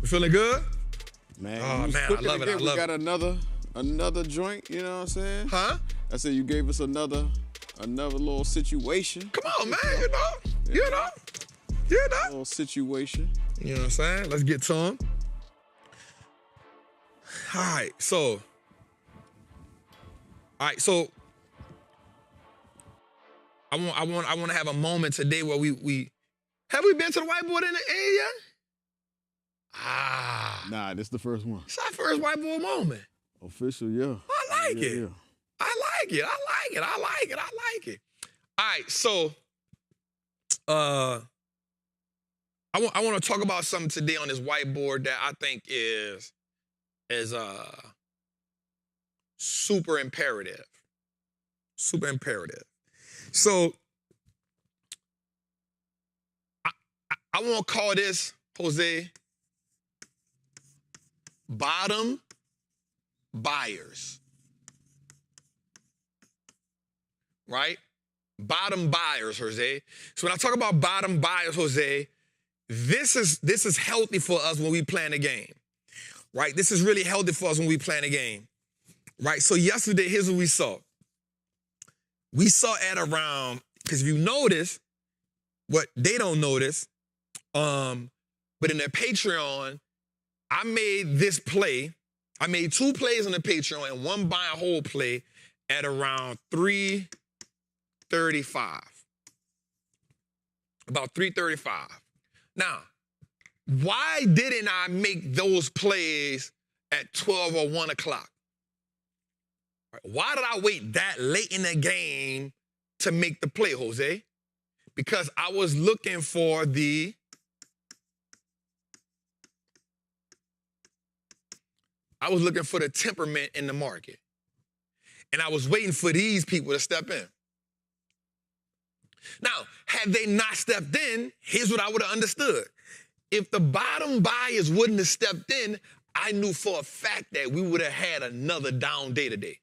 We feeling good? Man, oh man, I love it. I love we got another joint. You know what I'm saying? Huh? I said you gave us another little situation. Come on, man. You know. Little situation. You know what I'm saying? Let's get to them. All right, so I want to have a moment today where we have we been to the whiteboard in the A yet? Nah, this is the first one. It's our first whiteboard moment. Official, yeah. I like it. Yeah. I like it. All right, so I want to talk about something today on this whiteboard that I think is super imperative. Super imperative. So I want to call this, Jose, bottom buyers. Right? Bottom buyers, Jose. So when I talk about bottom buyers, Jose, this is healthy for us when we plan a game, right? This is really healthy for us when we plan a game, right? So yesterday, here's what we saw. We saw at around, because if you notice, what they don't notice, but in their Patreon, I made this play. I made 2 plays on the Patreon and 1 buy and hold play at around 3:35. About 3:35. Now, why didn't I make those plays at 12 or 1 o'clock? Why did I wait that late in the game to make the play, Jose? Because I was looking for the temperament in the market. And I was waiting for these people to step in. Now, had they not stepped in, here's what I would have understood. If the bottom buyers wouldn't have stepped in, I knew for a fact that we would have had another down day today.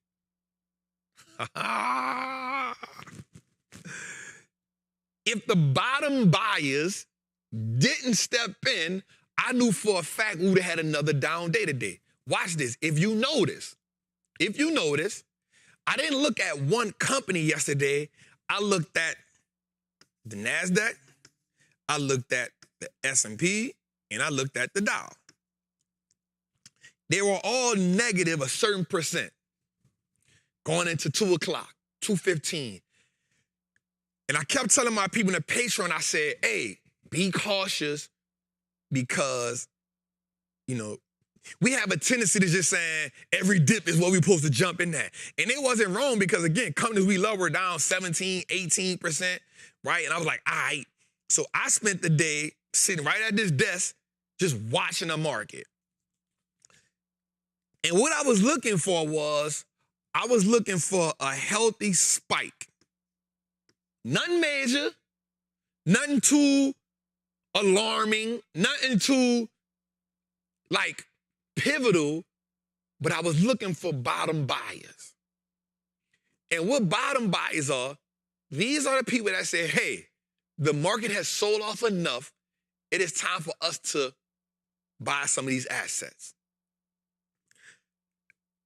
If the bottom buyers didn't step in, I knew for a fact we would have had another down day today. Watch this. If you notice, I didn't look at one company yesterday. I looked at the NASDAQ, I looked at the S&P, and I looked at the Dow. They were all negative a certain percent going into 2 o'clock, 2:15. And I kept telling my people in the Patreon, I said, hey, be cautious because, you know, we have a tendency to just saying every dip is what we're supposed to jump in at. And it wasn't wrong because, again, companies we love were down 17, 18%, right? And I was like, all right. So I spent the day sitting right at this desk just watching the market. And what I was looking for was, I was looking for a healthy spike. Nothing major, nothing too alarming, nothing too, like, pivotal, but I was looking for bottom buyers. And what bottom buyers are, these are the people that say, hey, the market has sold off enough, it is time for us to buy some of these assets.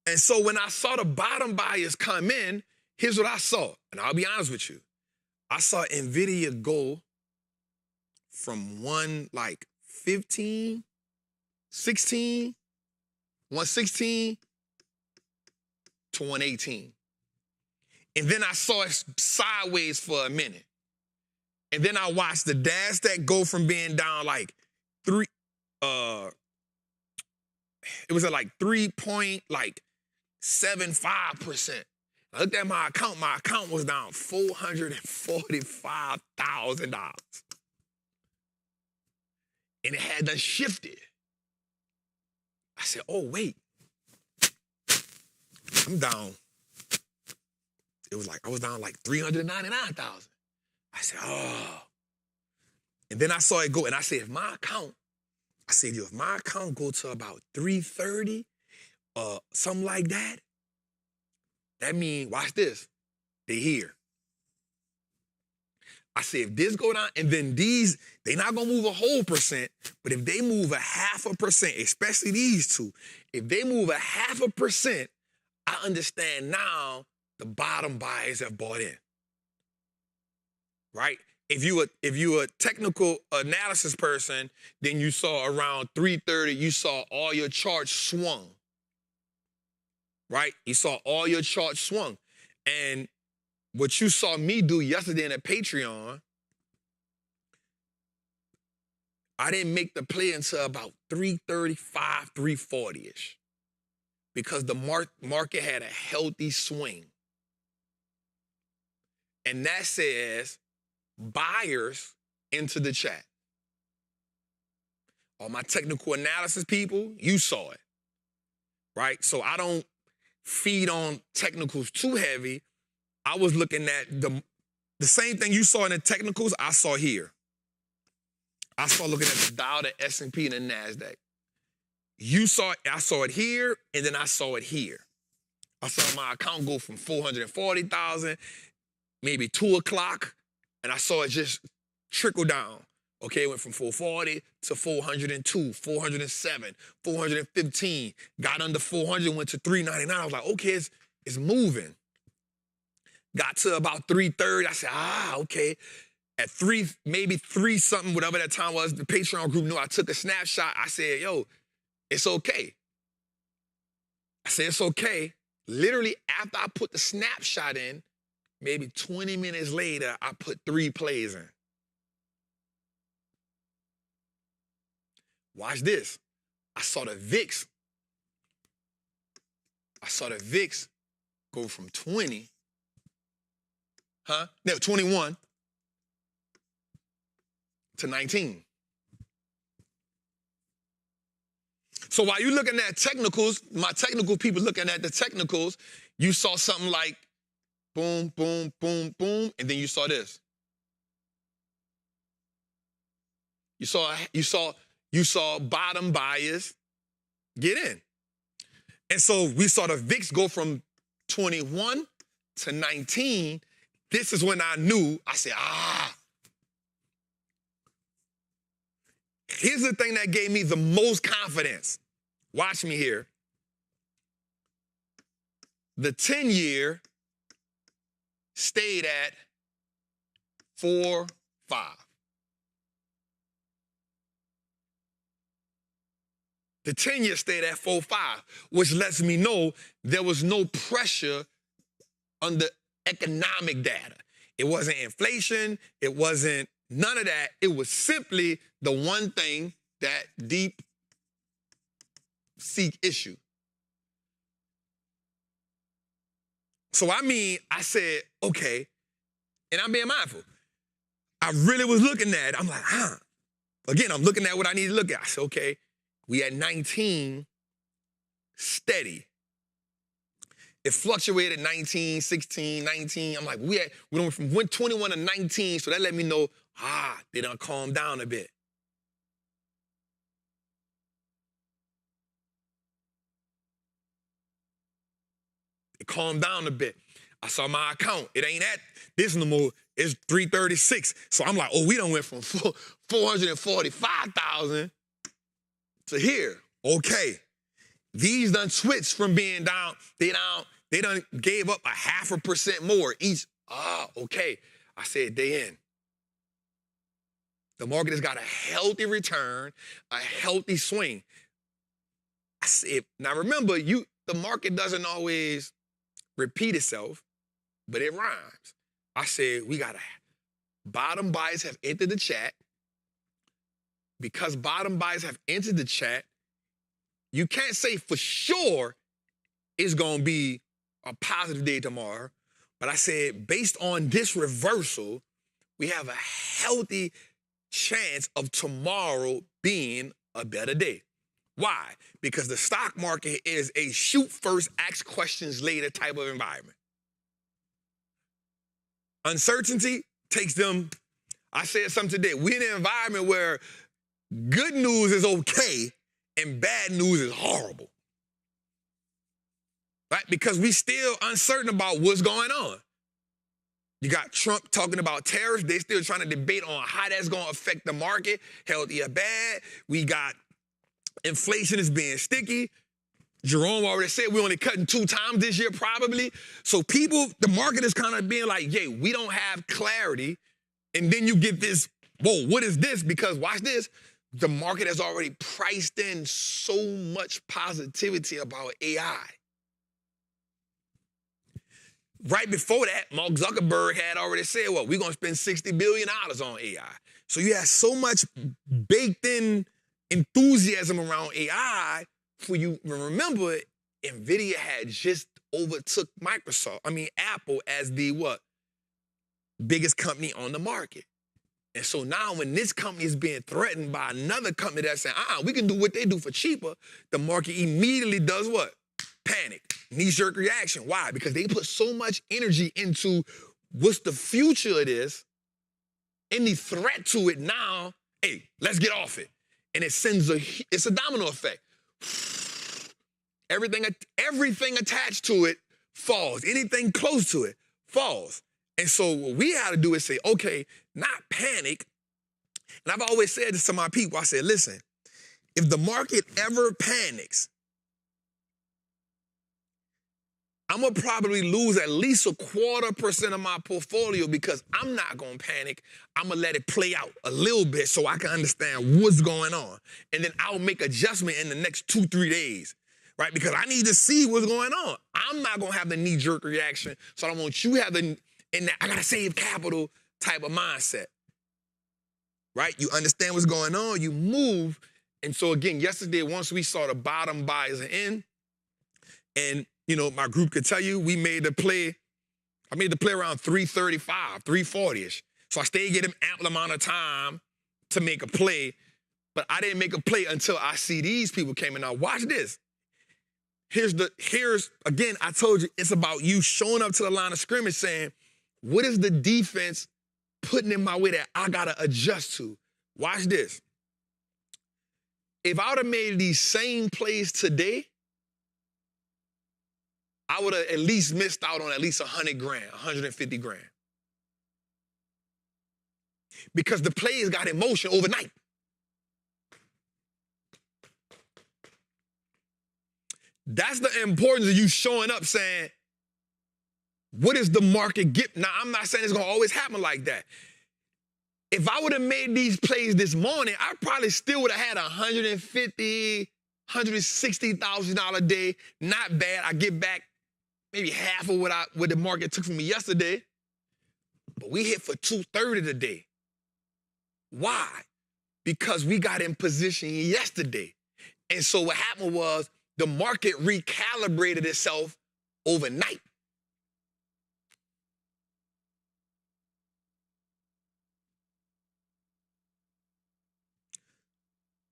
And so when I saw the bottom buyers come in, here's what I saw. And I'll be honest with you. I saw NVIDIA go from 116 to 118. And then I saw it sideways for a minute. And then I watched the NASDAQ go from being down like it was at like 3.75%. I looked at my account was down $445,000. And it had done shifted. I said, oh, wait. I'm down. It was like, I was down like $399,000. I said, oh. And then I saw it go, and I said, if my account go to about 330, something like that, that means, watch this, they here. I said, if this go down, and then these, they not gonna move a whole percent, but if they move 0.5%, especially these two, if they move 0.5%, I understand now the bottom buyers have bought in. Right? If you a technical analysis person, then you saw around 330, you saw all your charts swung. Right? You saw all your charts swung. And what you saw me do yesterday in a Patreon, I didn't make the play until about 335, 340-ish. Because the market had a healthy swing. And that says buyers into the chat. All my technical analysis people, you saw it. Right? So I don't feed on technicals too heavy. I was looking at the same thing you saw in the technicals, I saw here. I saw looking at the Dow, the S&P, and the NASDAQ. I saw it here, and then I saw it here. I saw my account go from 440,000, maybe 2 o'clock, and I saw it just trickle down. Okay, it went from 440 to 402, 407, 415, got under 400, went to 399. I was like, okay, it's moving. Got to about 330. I said, okay. At maybe 3 something, whatever that time was, the Patreon group knew I took a snapshot. I said, yo, it's okay. I said, it's okay. Literally, after I put the snapshot in, maybe 20 minutes later, I put 3 plays in. Watch this. I saw the VIX. Go from 20, 21 to 19. So while you looking at technicals, my technical people looking at the technicals, you saw something like boom, boom, boom, boom, and then you saw this. You saw bottom buyers get in. And so we saw the VIX go from 21 to 19. This is when I knew, I said, Here's the thing that gave me the most confidence. Watch me here. The 10-year stayed at 4.5. The 10-year stayed at 4.5, which lets me know there was no pressure on the economic data. It wasn't inflation. It wasn't none of that. It was simply the one thing that deep seek issue. So I said, okay, and I'm being mindful. I really was looking at it. I'm like, Again, I'm looking at what I need to look at. I said, okay, we at 19, steady. It fluctuated 19, 16, 19. I'm like, we went from 21 to 19, so that let me know, they done calmed down a bit. It calmed down a bit. I saw my account. It ain't at this no more. It's 336. So I'm like, we done went from 445,000 to here. Okay. These done switched from being down. They done gave up 0.5% more each. Okay. I said, they in. The market has got a healthy return, a healthy swing. I said, now remember, the market doesn't always repeat itself, but it rhymes. I said, we got bottom buyers have entered the chat. Because bottom buyers have entered the chat, you can't say for sure it's going to be a positive day tomorrow. But I said, based on this reversal, we have a healthy chance of tomorrow being a better day. Why? Because the stock market is a shoot first, ask questions later type of environment. Uncertainty takes them, I said something today, we're in an environment where good news is okay and bad news is horrible. Right? Because we still uncertain about what's going on. You got Trump talking about tariffs. They still trying to debate on how that's going to affect the market, healthy or bad. We got inflation is being sticky. Jerome already said we're only cutting 2 times this year probably. So the market is kind of being like, we don't have clarity. And then you get this, whoa, what is this? Because watch this. The market has already priced in so much positivity about AI. Right before that, Mark Zuckerberg had already said, we're going to spend $60 billion on AI. So you have so much baked in enthusiasm around AI for you. Remember, NVIDIA had just overtook Apple as the biggest company on the market. And so now when this company is being threatened by another company that's saying, we can do what they do for cheaper, the market immediately does what? Panic, knee-jerk reaction. Why? Because they put so much energy into what's the future of this, any threat to it now, hey, let's get off it. And it sends it's a domino effect. Everything attached to it falls. Anything close to it falls. And so what we had to do is say, okay, not panic. And I've always said this to my people. I said, listen, if the market ever panics, I'm going to probably lose at least 0.25% of my portfolio because I'm not going to panic. I'm going to let it play out a little bit so I can understand what's going on. And then I'll make adjustment in the next 2-3 days, right? Because I need to see what's going on. I'm not going to have the knee-jerk reaction, so I don't want you to have I got to save capital type of mindset, right? You understand what's going on, you move. And so again, yesterday, once we saw the bottom buyers in, and my group could tell you, I made the play around 335, 340-ish. So I stayed getting ample amount of time to make a play, but I didn't make a play until I see these people came in. Now watch this. Here's again, I told you, it's about you showing up to the line of scrimmage saying, what is the defense putting in my way that I got to adjust to? Watch this. If I would have made these same plays today, I would have at least missed out on at least 100 grand, 150 grand. Because the plays got in motion overnight. That's the importance of you showing up saying, what is the market get? Now, I'm not saying it's going to always happen like that. If I would have made these plays this morning, I probably still would have had $150,000, $160,000 day. Not bad. I get back maybe half of what the market took from me yesterday. But we hit for 230 today. Why? Because we got in position yesterday. And so what happened was the market recalibrated itself overnight.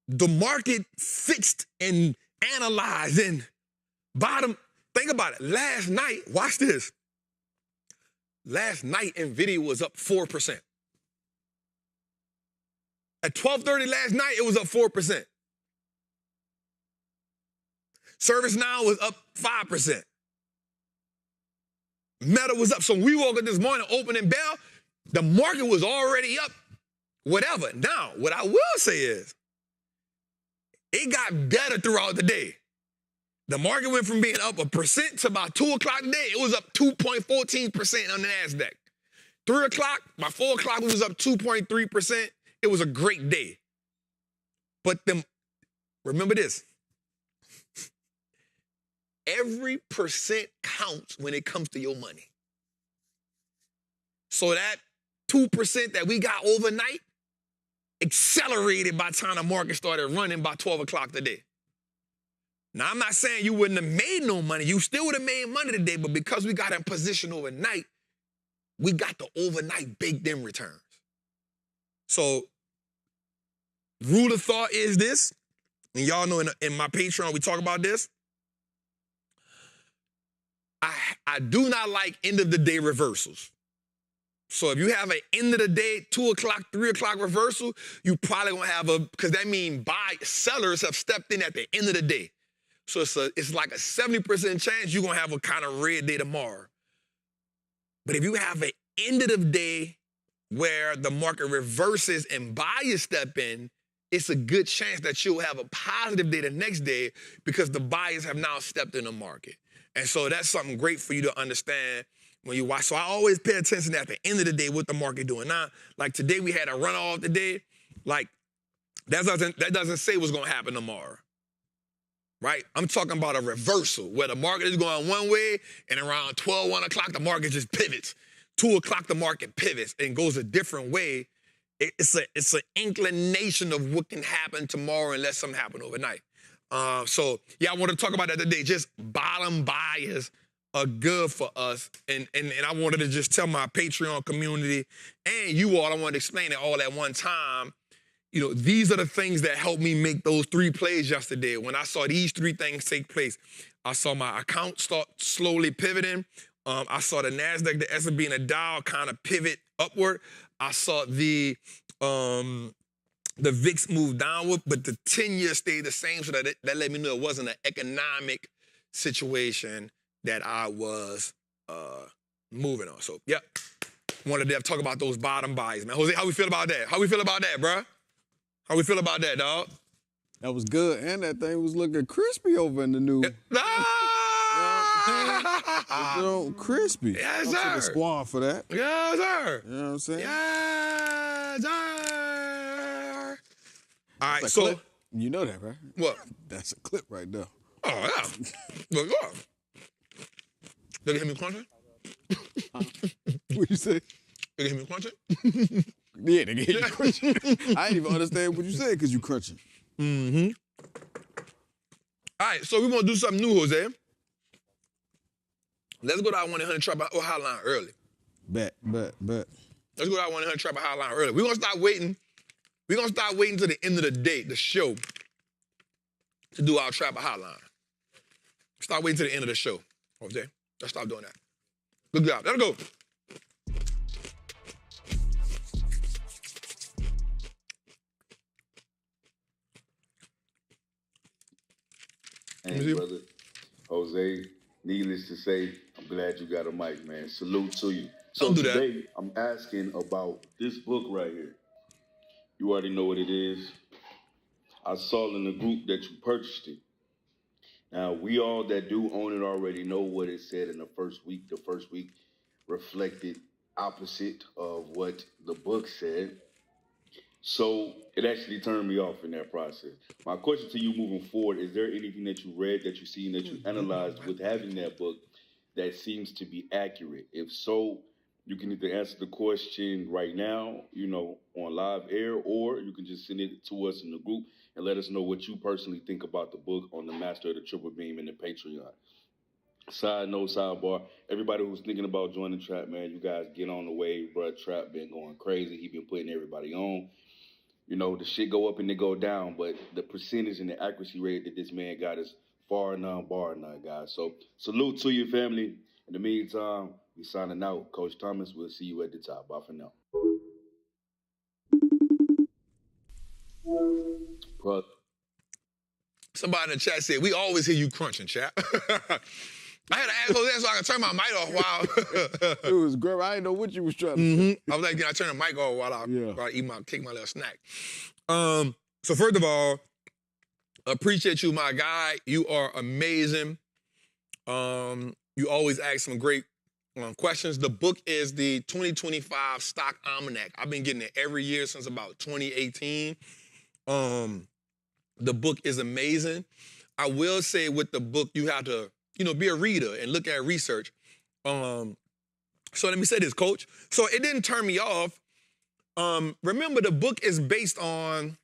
The market fixed and analyzed and bottom. Think about it. Last night, watch this. Last night, NVIDIA was up 4%. At 12:30 last night, it was up 4%. ServiceNow was up 5%. Meta was up. So we woke up this morning, opening bell, the market was already up, whatever. Now, what I will say is, it got better throughout the day. The market went from being up 1% to about 2 o'clock today. It was up 2.14% on the NASDAQ. 3 o'clock, by 4 o'clock, it was up 2.3%. It was a great day. But remember this. Every percent counts when it comes to your money. So that 2% that we got overnight accelerated by the time the market started running by 12 o'clock today. Now, I'm not saying you wouldn't have made no money. You still would have made money today, but because we got in position overnight, we got the overnight baked-in returns. So, rule of thought is this, and y'all know in my Patreon we talk about this. I do not like end-of-the-day reversals. So if you have an end-of-the-day, 2 o'clock, 3 o'clock reversal, you probably gonna have because that means sellers have stepped in at the end of the day. So it's like a 70% chance you're gonna have a kind of red day tomorrow. But if you have an end of the day where the market reverses and buyers step in, it's a good chance that you'll have a positive day the next day because the buyers have now stepped in the market. And so that's something great for you to understand when you watch. So I always pay attention at the end of the day what the market doing. Now, like today we had a run off today. Like that doesn't say what's gonna happen tomorrow. Right? I'm talking about a reversal where the market is going one way and around 12, 1 o'clock, the market just pivots. 2 o'clock, the market pivots and goes a different way. It's an inclination of what can happen tomorrow unless something happen overnight. So yeah, I want to talk about that today. Just bottom buyers are good for us. And I wanted to just tell my Patreon community and you all, I want to explain it all at one time. You know, these are the things that helped me make those 3 plays yesterday. When I saw these 3 things take place, I saw my account start slowly pivoting. I saw the NASDAQ, the S&P, and the Dow kind of pivot upward. I saw the VIX move downward, but the 10-year stayed the same, so that let me know it wasn't an economic situation that I was moving on. So, yep. Wanted to talk about those bottom buys, man. Jose, how we feel about that? How we feel about that, bro? How we feel about that, dog? That was good, and that thing was looking crispy over in the new. Crispy. Yes, I'm sir. to the squad for that. Yes, sir. You know what I'm saying? Yes, sir. All right, That's a so clip. You know that, right? what? That's a clip right there. Oh yeah. Look, go on. They can hear me crunching? What you say? They can hear me crunching? Yeah, they can hear you crunching. I didn't even understand what you said because you crunching. Mm-hmm. All right, so we're going to do something new, Jose. Let's go to our 1-800 Trap Hotline early. Bet. Let's go to our 1-800 Trap Hotline early. We're going to start waiting. We're going to start waiting till the end of the day, the show, to do our Trapper Hotline. Start waiting till the end of the show, Jose. Let's stop doing that. Good job. Let's go. Hey, brother. Jose, needless to say, I'm glad you got a mic, man. Salute to you. So Don't do today, that. I'm asking about this book right here. You already know what it is. I saw in the group that you purchased it. Now, we all that do own it already know what it said in the first week. The first week reflected opposite of what the book said. So it actually turned me off in that process. My question to you moving forward, is there anything that you read, that you seen, that you analyzed with having that book that seems to be accurate? If so, you can either answer the question right now, on live air, or you can just send it to us in the group and let us know what you personally think about the book on the Master of the Triple Beam and the Patreon. Side note, sidebar, everybody who's thinking about joining Trap, man, you guys get on the wave, bro. Trap been going crazy. He been putting everybody on. The shit go up and it go down, but the percentage and the accuracy rate that this man got is far none, bar none, guys. So salute to your family. In the meantime, we signing out. Coach Thomas, we'll see you at the top. Bye for now. Brother. Somebody in the chat said, we always hear you crunching, chat. I had to ask Jose so I could turn my mic off while. It was great. I didn't know what you was trying to say. I was like, I turn the mic off while I take my little snack. So first of all, appreciate you, my guy. You are amazing. You always ask some great questions. The book is the 2025 Stock Almanac. I've been getting it every year since about 2018. The book is amazing. I will say with the book, you have to, be a reader and look at research. So let me say this, Coach. So it didn't turn me off. Remember, the book is based on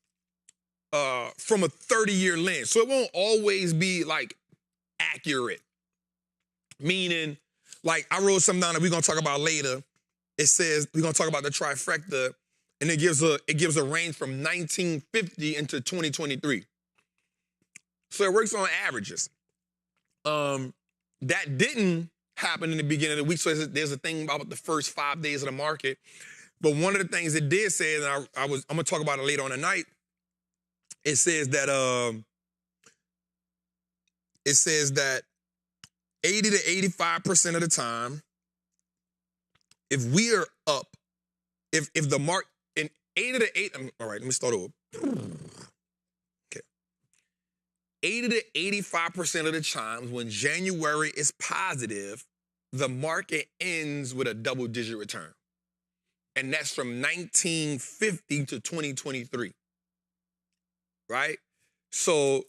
from a 30-year lens. So it won't always be like accurate. Meaning, like I wrote something down that we're gonna talk about later. It says we're gonna talk about the trifecta, and it gives a range from 1950 into 2023. So it works on averages. That didn't happen in the beginning of the week. So there's a thing about the first 5 days of the market. But one of the things it did say, and I'm gonna talk about it later on tonight. It says that 80 to 85% of the time, if we are up, if the market in 80 to 8, all right, let me start over. Okay. 80 to 85% of the times when January is positive, the market ends with a double-digit return. And that's from 1950 to 2023. Right? So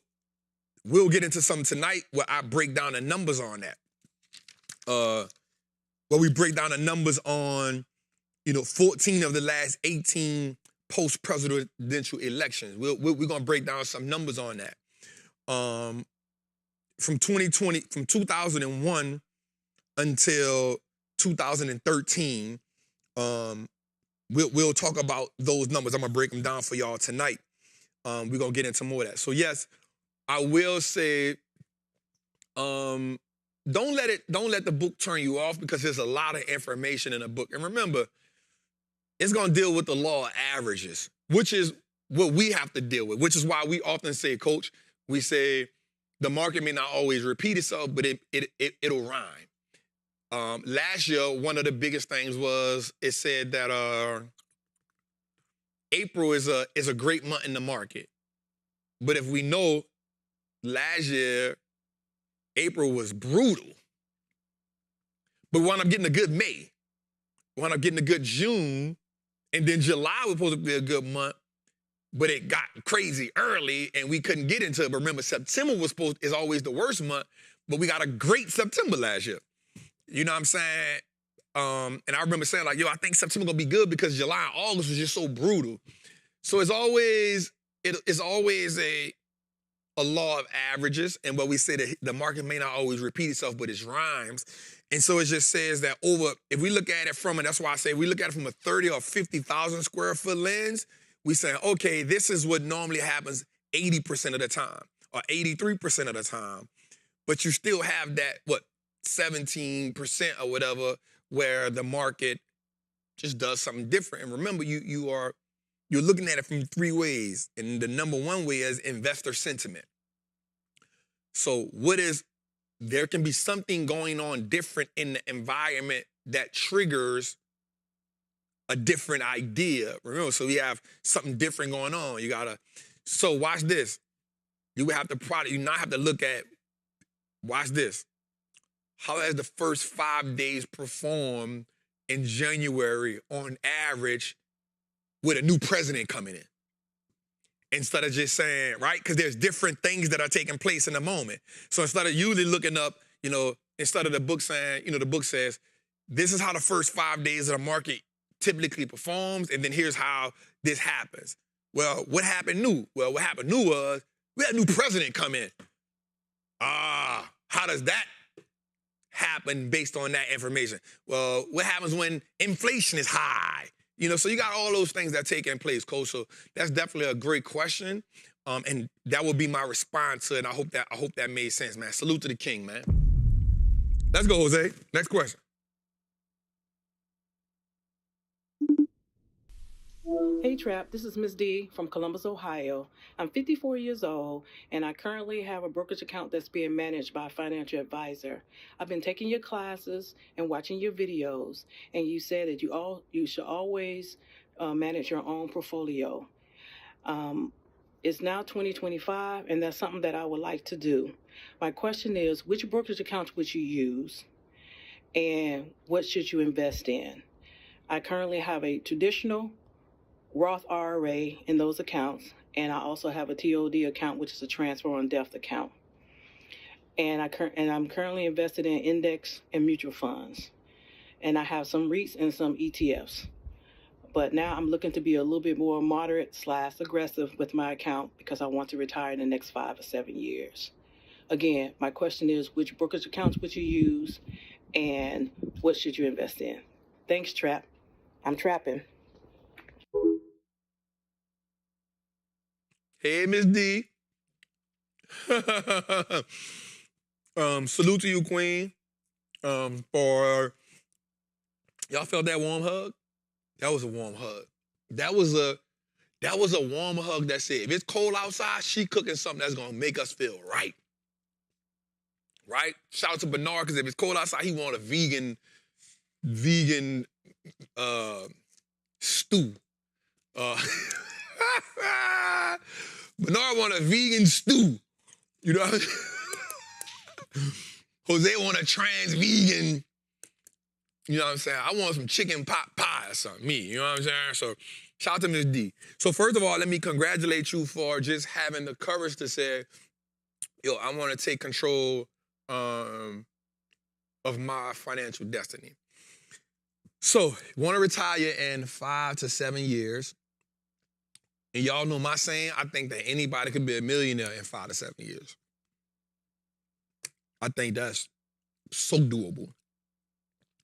we'll get into something tonight where I break down the numbers on that. Where we break down the numbers on, 14 of the last 18 post-presidential elections. We're going to break down some numbers on that. From 2001 until 2013, we'll talk about those numbers. I'm going to break them down for y'all tonight. We're going to get into more of that. So yes, I will say, don't let the book turn you off, because there's a lot of information in the book. And remember, it's going to deal with the law of averages, which is what we have to deal with, which is why we often say, Coach, we say the market may not always repeat itself, but it'll rhyme. Last year, one of the biggest things was it said that April is a great month in the market. But if we know last year, April was brutal. But we wound up getting a good May. We wound up getting a good June. And then July was supposed to be a good month. But it got crazy early and we couldn't get into it. But remember, September is always the worst month. But we got a great September last year. You know what I'm saying? And I remember saying, like, I think September gonna be good because July and August was just so brutal. So it's always a law of averages, and what we say that the market may not always repeat itself, but it rhymes. And so it just says that if we look at it that's why I say we look at it from a 30 or 50,000 square foot lens, we say, okay, this is what normally happens 80% of the time or 83% of the time. But you still have that, 17% or whatever, where the market just does something different. And remember, you're looking at it from 3 ways. And the number one way is investor sentiment. So there can be something going on different in the environment that triggers a different idea. Remember, so we have something different going on. So watch this. You not have to look at Watch this. How has the first 5 days performed in January on average with a new president coming in? Instead of just saying, right? Because there's different things that are taking place in the moment. So instead of usually looking up, instead of the book saying, the book says, this is how the first 5 days of the market typically performs, and then here's how this happens. Well, what happened new? Well, what happened new was we had a new president come in. How does that happen based on that information? Well, what happens when inflation is high? So you got all those things that take in place, Coach. So that's definitely a great question. And that will be my response to it. And I hope that made sense, man. Salute to the king, man. Let's go, Jose. Next question. Hey Trap, this is Miss D from Columbus, Ohio. I'm 54 years old, and I currently have a brokerage account that's being managed by a financial advisor. I've been taking your classes and watching your videos, and you said that you should always manage your own portfolio. It's now 2025, and that's something that I would like to do. My question is, which brokerage accounts would you use, and what should you invest in? I currently have a traditional Roth IRA in those accounts, and I also have a TOD account, which is a transfer on death account. And I'm currently invested in index and mutual funds, and I have some REITs and some ETFs. But now I'm looking to be a little bit more moderate/aggressive with my account because I want to retire in the next 5 or 7 years. Again, my question is, which brokerage accounts would you use, and what should you invest in? Thanks, Trap. I'm trapping. Hey, Miss D. Salute to you, Queen. For y'all felt that warm hug? That was a warm hug. That was a warm hug that said, if it's cold outside, she cooking something that's gonna make us feel right. Right? Shout out to Bernard, because if it's cold outside, he want a vegan stew. Bernard want a vegan stew. You know what I mean? Jose want a trans vegan. You know what I'm saying? I want some chicken pot pie or something. Me, you know what I'm saying? So shout out to Miss D. So first of all, let me congratulate you for just having the courage to say, yo, I want to take control of my financial destiny. So, want to retire in 5 to 7 years. And y'all know my saying, I think that anybody could be a millionaire in 5 to 7 years. I think that's so doable.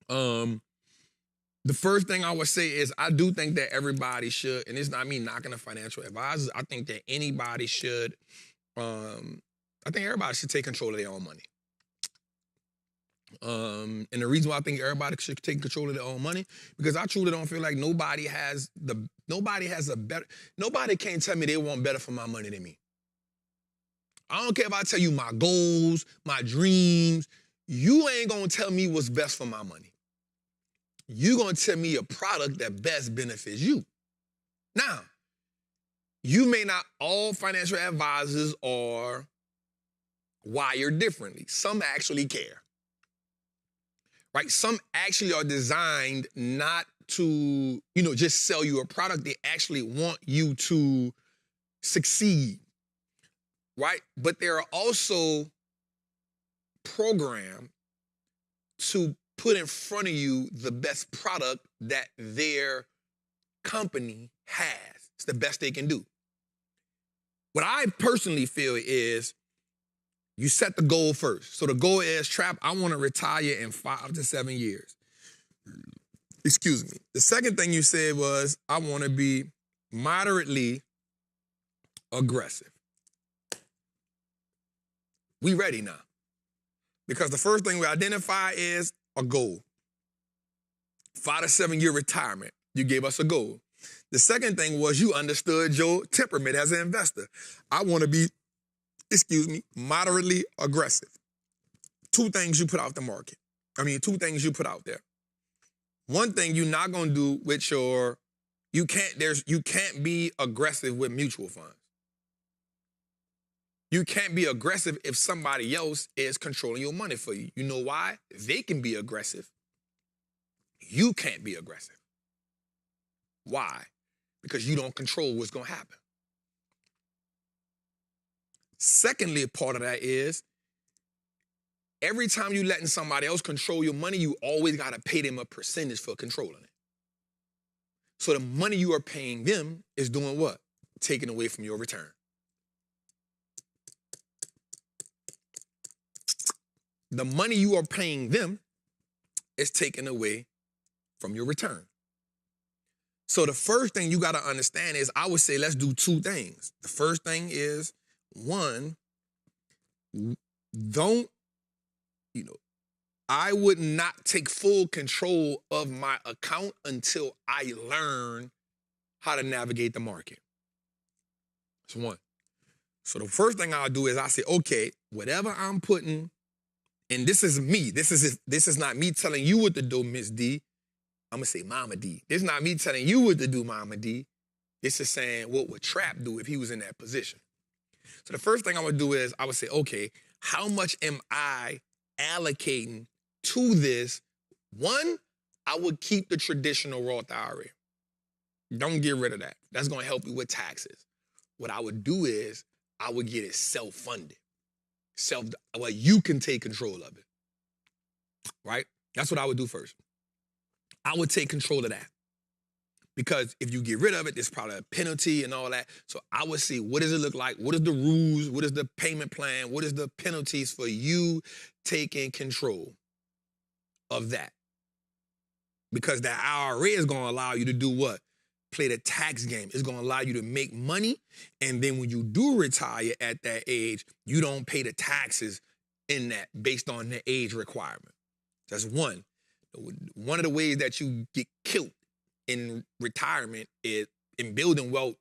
The first thing I would say is I do think that everybody should, and it's not me knocking the financial advisors, I think that anybody should, I think everybody should take control of their own money. And the reason why I think everybody should take control of their own money, because I truly don't feel like nobody can't tell me they want better for my money than me. I don't care if I tell you my goals, my dreams, you ain't gonna tell me what's best for my money. You gonna tell me a product that best benefits you. Now, you may not, all financial advisors are wired differently. Some actually care. Right? Some actually are designed not to, just sell you a product. They actually want you to succeed. Right? But they are also programmed to put in front of you the best product that their company has. It's the best they can do. What I personally feel is you set the goal first. So the goal is, Trap, I want to retire in 5 to 7 years. Excuse me. The second thing you said was, I want to be moderately aggressive. We ready now. Because the first thing we identify is a goal. 5 to 7 year retirement. You gave us a goal. The second thing was you understood your temperament as an investor. I want to be, moderately aggressive. 2 things you put out the market. 2 things you put out there. One thing you're not going to do with you can't be aggressive with mutual funds. You can't be aggressive if somebody else is controlling your money for you. You know why? They can be aggressive. You can't be aggressive. Why? Because you don't control what's going to happen. Secondly, part of that is every time you letting somebody else control your money, you always got to pay them a percentage for controlling it. So the money you are paying them is doing what? Taking away from your return. The money you are paying them is taken away from your return. So the first thing you got to understand is, I would say, let's do two things. The first thing is, one, I would not take full control of my account until I learn how to navigate the market. That's one. So the first thing I'll do is I say, okay, whatever I'm putting, and this is me. This is not me telling you what to do, Miss D. I'm going to say Mama D. This is not me telling you what to do, Mama D. This is saying what would Trap do if he was in that position. So the first thing I would do is I would say, okay, how much am I allocating to this? One, I would keep the traditional Roth IRA. Don't get rid of that. That's going to help you with taxes. What I would do is I would get it self-funded. Well, you can take control of it, right? That's what I would do first. I would take control of that. Because if you get rid of it, there's probably a penalty and all that. So I would see, what does it look like? What is the rules? What is the payment plan? What is the penalties for you taking control of that? Because that IRA is going to allow you to do what? Play the tax game. It's going to allow you to make money. And then when you do retire at that age, you don't pay the taxes in that based on the age requirement. That's one. One of the ways that you get killed in retirement is in building wealth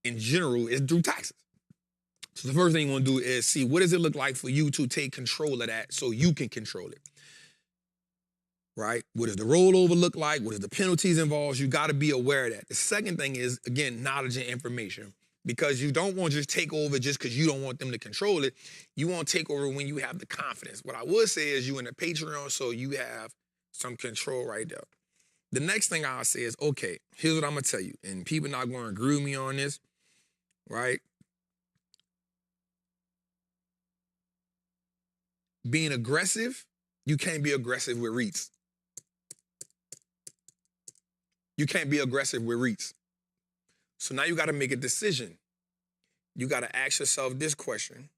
in general is through taxes. So the first thing you want to do is see, what does it look like for you to take control of that so you can control it? Right? What does the rollover look like? What does the penalties involved? You got to be aware of that. The second thing is, again, knowledge and information. Because you don't want to just take over just because you don't want them to control it. You want to take over when you have the confidence. What I would say is you in a Patreon, so you have some control right there. The next thing I'll say is, okay, here's what I'm going to tell you. And people not going to agree with me on this, right? Being aggressive, you can't be aggressive with REITs. You can't be aggressive with REITs. So now you got to make a decision. You got to ask yourself this question.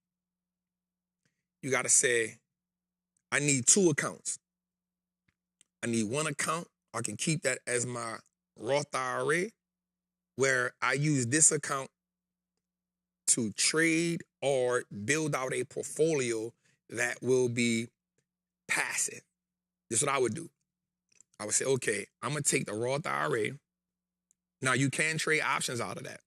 You got to say, I need two accounts. I need one account. I can keep that as my Roth IRA, where I use this account to trade or build out a portfolio that will be passive. This is what I would do. I would say, okay, I'm going to take the Roth IRA. Now, you can trade options out of that.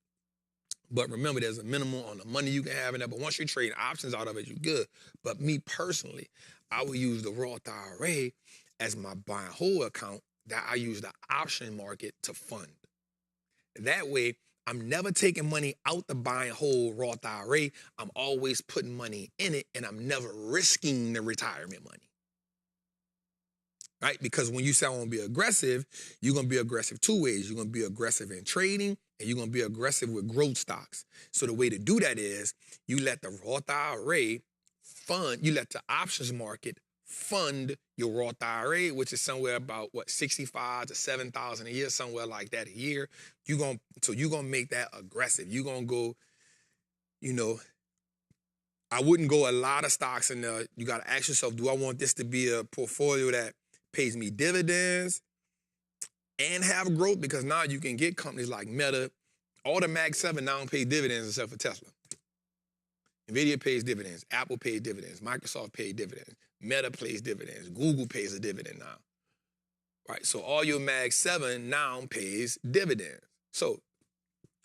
But remember, there's a minimum on the money you can have in that. But once you trade options out of it, you're good. But me personally, I would use the Roth IRA as my buy and hold account that I use the option market to fund. That way, I'm never taking money out the buy and hold Roth IRA. I'm always putting money in it, and I'm never risking the retirement money. Right? Because when you say I want to be aggressive, you're going to be aggressive two ways. You're going to be aggressive in trading, and you're going to be aggressive with growth stocks. So the way to do that is you let the Roth IRA fund, you let the options market fund your Roth IRA, which is somewhere about, what, 65 to 7,000 a year, somewhere like that a year. So you're going to make that aggressive. You're going to go, I wouldn't go a lot of stocks in there. You got to ask yourself, do I want this to be a portfolio that pays me dividends and have growth? Because now you can get companies like Meta. All the Mag 7 now don't pay dividends except for Tesla. NVIDIA pays dividends. Apple pays dividends. Microsoft pays dividends. Meta pays dividends. Google pays a dividend now. Right? So all your Mag 7 now pays dividends. So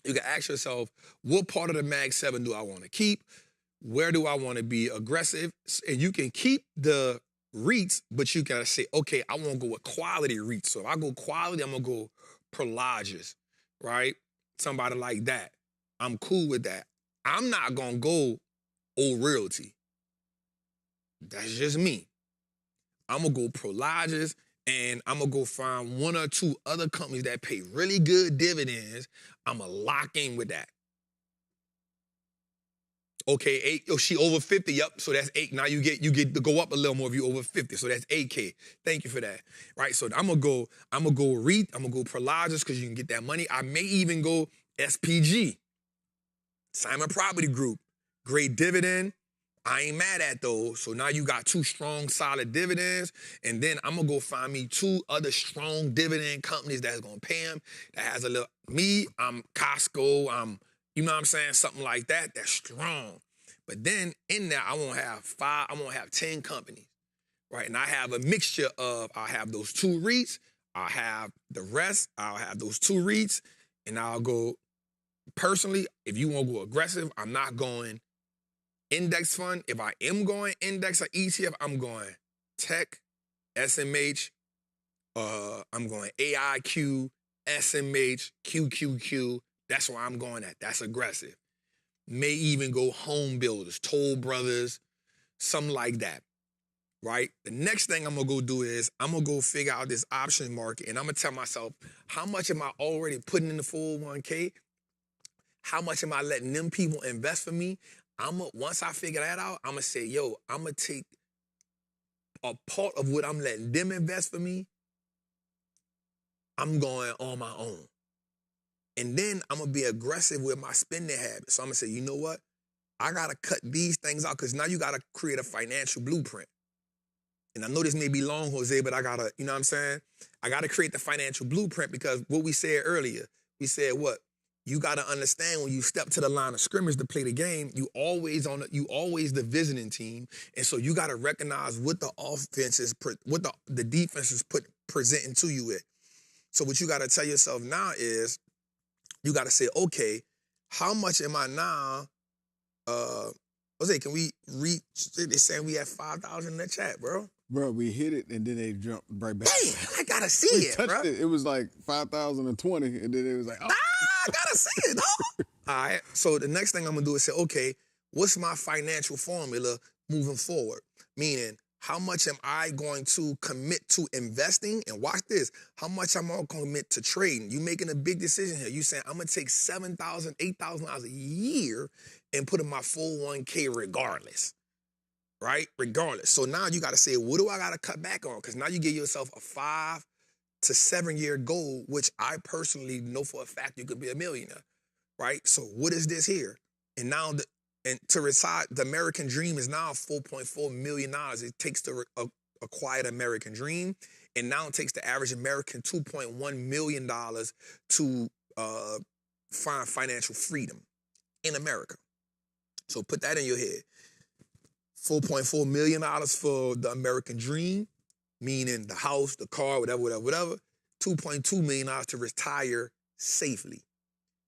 you can ask yourself, what part of the Mag 7 do I want to keep? Where do I want to be aggressive? And you can keep the REITs, but you gotta say, okay, I want to go with quality REITs. So if I go quality, I'm gonna go Prologis, right? Somebody like that. I'm cool with that. I'm not gonna go old realty. That's just me. I'm gonna go Prologis, and I'm gonna go find one or two other companies that pay really good dividends. I'm gonna lock in with that. Okay, 8. Oh, she over 50. Yep. So that's 8. Now you get to go up a little more if you over 50. So that's 8K. Thank you for that. Right. So I'm gonna go REIT. I'm gonna go Prologis because you can get that money. I may even go SPG, Simon Property Group. Great dividend. I ain't mad at those. So now you got 2 strong, solid dividends. And then I'm gonna go find me 2 other strong dividend companies that's gonna pay them. That has a little I'm Costco, you know what I'm saying? Something like that. That's strong. But then in there, I won't have 10 companies, right? And I have a mixture of, I'll have those 2 REITs, I'll have the rest, I'll have those 2 REITs, and I'll go, personally, if you want to go aggressive, I'm not going index fund. If I am going index or ETF, I'm going tech, SMH, I'm going AIQ, SMH, QQQ. That's where I'm going at. That's aggressive. May even go home builders, Toll Brothers, something like that, right? The next thing I'm going to go do is I'm going to go figure out this option market, and I'm going to tell myself, how much am I already putting in the 401k? How much am I letting them people invest for me? Once I figure that out, I'm going to say, yo, I'm going to take a part of what I'm letting them invest for me. I'm going on my own. And then I'm going to be aggressive with my spending habits. So I'm going to say, you know what? I got to cut these things out because now you got to create a financial blueprint. And I know this may be long, Jose, but I got to, you know what I'm saying? I got to create the financial blueprint because what we said earlier, we said what? You got to understand when you step to the line of scrimmage to play the game, you always the visiting team. And so you got to recognize what the offense is, what the defense is presenting to you with. So what you got to tell yourself now is, you got to say, okay, how much am I now? Jose, can we reach? They're saying we have 5,000 in the chat, bro. Bro, we hit it and then they jumped right back. Damn, I gotta see it, bro. It was like 5,020, and then it was like, oh. I gotta see it, dog. All right. So the next thing I'm gonna do is say, okay, what's my financial formula moving forward? Meaning, how much am I going to commit to investing? And watch this. How much am I going to commit to trading? You making a big decision here. You saying, I'm going to take $7,000, $8,000 a year and put in my 401k regardless, right? Regardless. So now you got to say, what do I got to cut back on? Because now you give yourself a 5 to 7 year goal, which I personally know for a fact you could be a millionaire, right? So what is this here? And now and to reside, the American dream is now $4.4 million. It takes to acquire the American dream. And now it takes the average American $2.1 million to find financial freedom in America. So put that in your head. $4.4 million for the American dream, meaning the house, the car, whatever. $2.2 million to retire safely.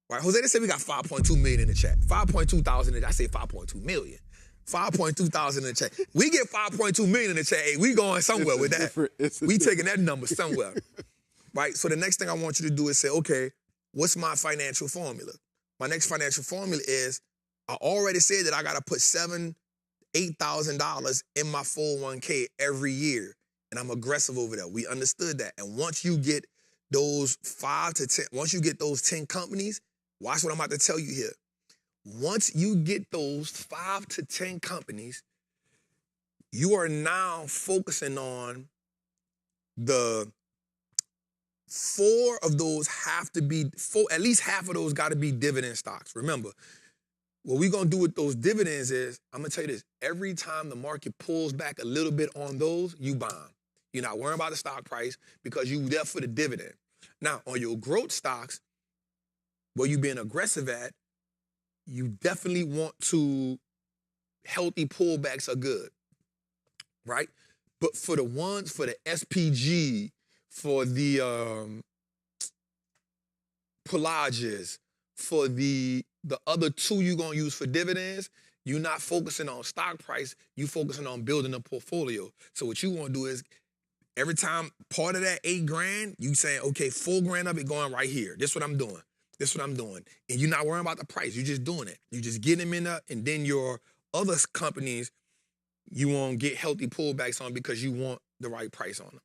Right, Jose, they said we got 5.2 million in the chat. 5.2 thousand, I say 5.2 million. 5.2 thousand in the chat. We get 5.2 million in the chat. Hey, we going somewhere with that. We taking that number somewhere. Right, so the next thing I want you to do is say, okay, what's my financial formula? My next financial formula is, I already said that I got to put $7,000, $8,000 in my 401k every year. And I'm aggressive over there. We understood that. And once you get those 5 to 10, once you get those 10 companies, watch what I'm about to tell you here. Once you get those 5 to 10 companies, you are now focusing on the 4 of those at least half of those got to be dividend stocks. Remember, what we're going to do with those dividends is, I'm going to tell you this, every time the market pulls back a little bit on those, you buy them. You're not worrying about the stock price because you're there for the dividend. Now, on your growth stocks, where you're being aggressive at, you definitely want to, healthy pullbacks are good, right? But for the ones, for the SPG, for the Prologis, for the other 2 you're going to use for dividends, you're not focusing on stock price, you're focusing on building a portfolio. So what you want to do is, every time part of that $8 grand, you saying, okay, $4 grand of it going right here. This is what I'm doing. This is what I'm doing. And you're not worrying about the price. You're just doing it. You just get them in there, and then your other companies, you won't get healthy pullbacks on because you want the right price on them.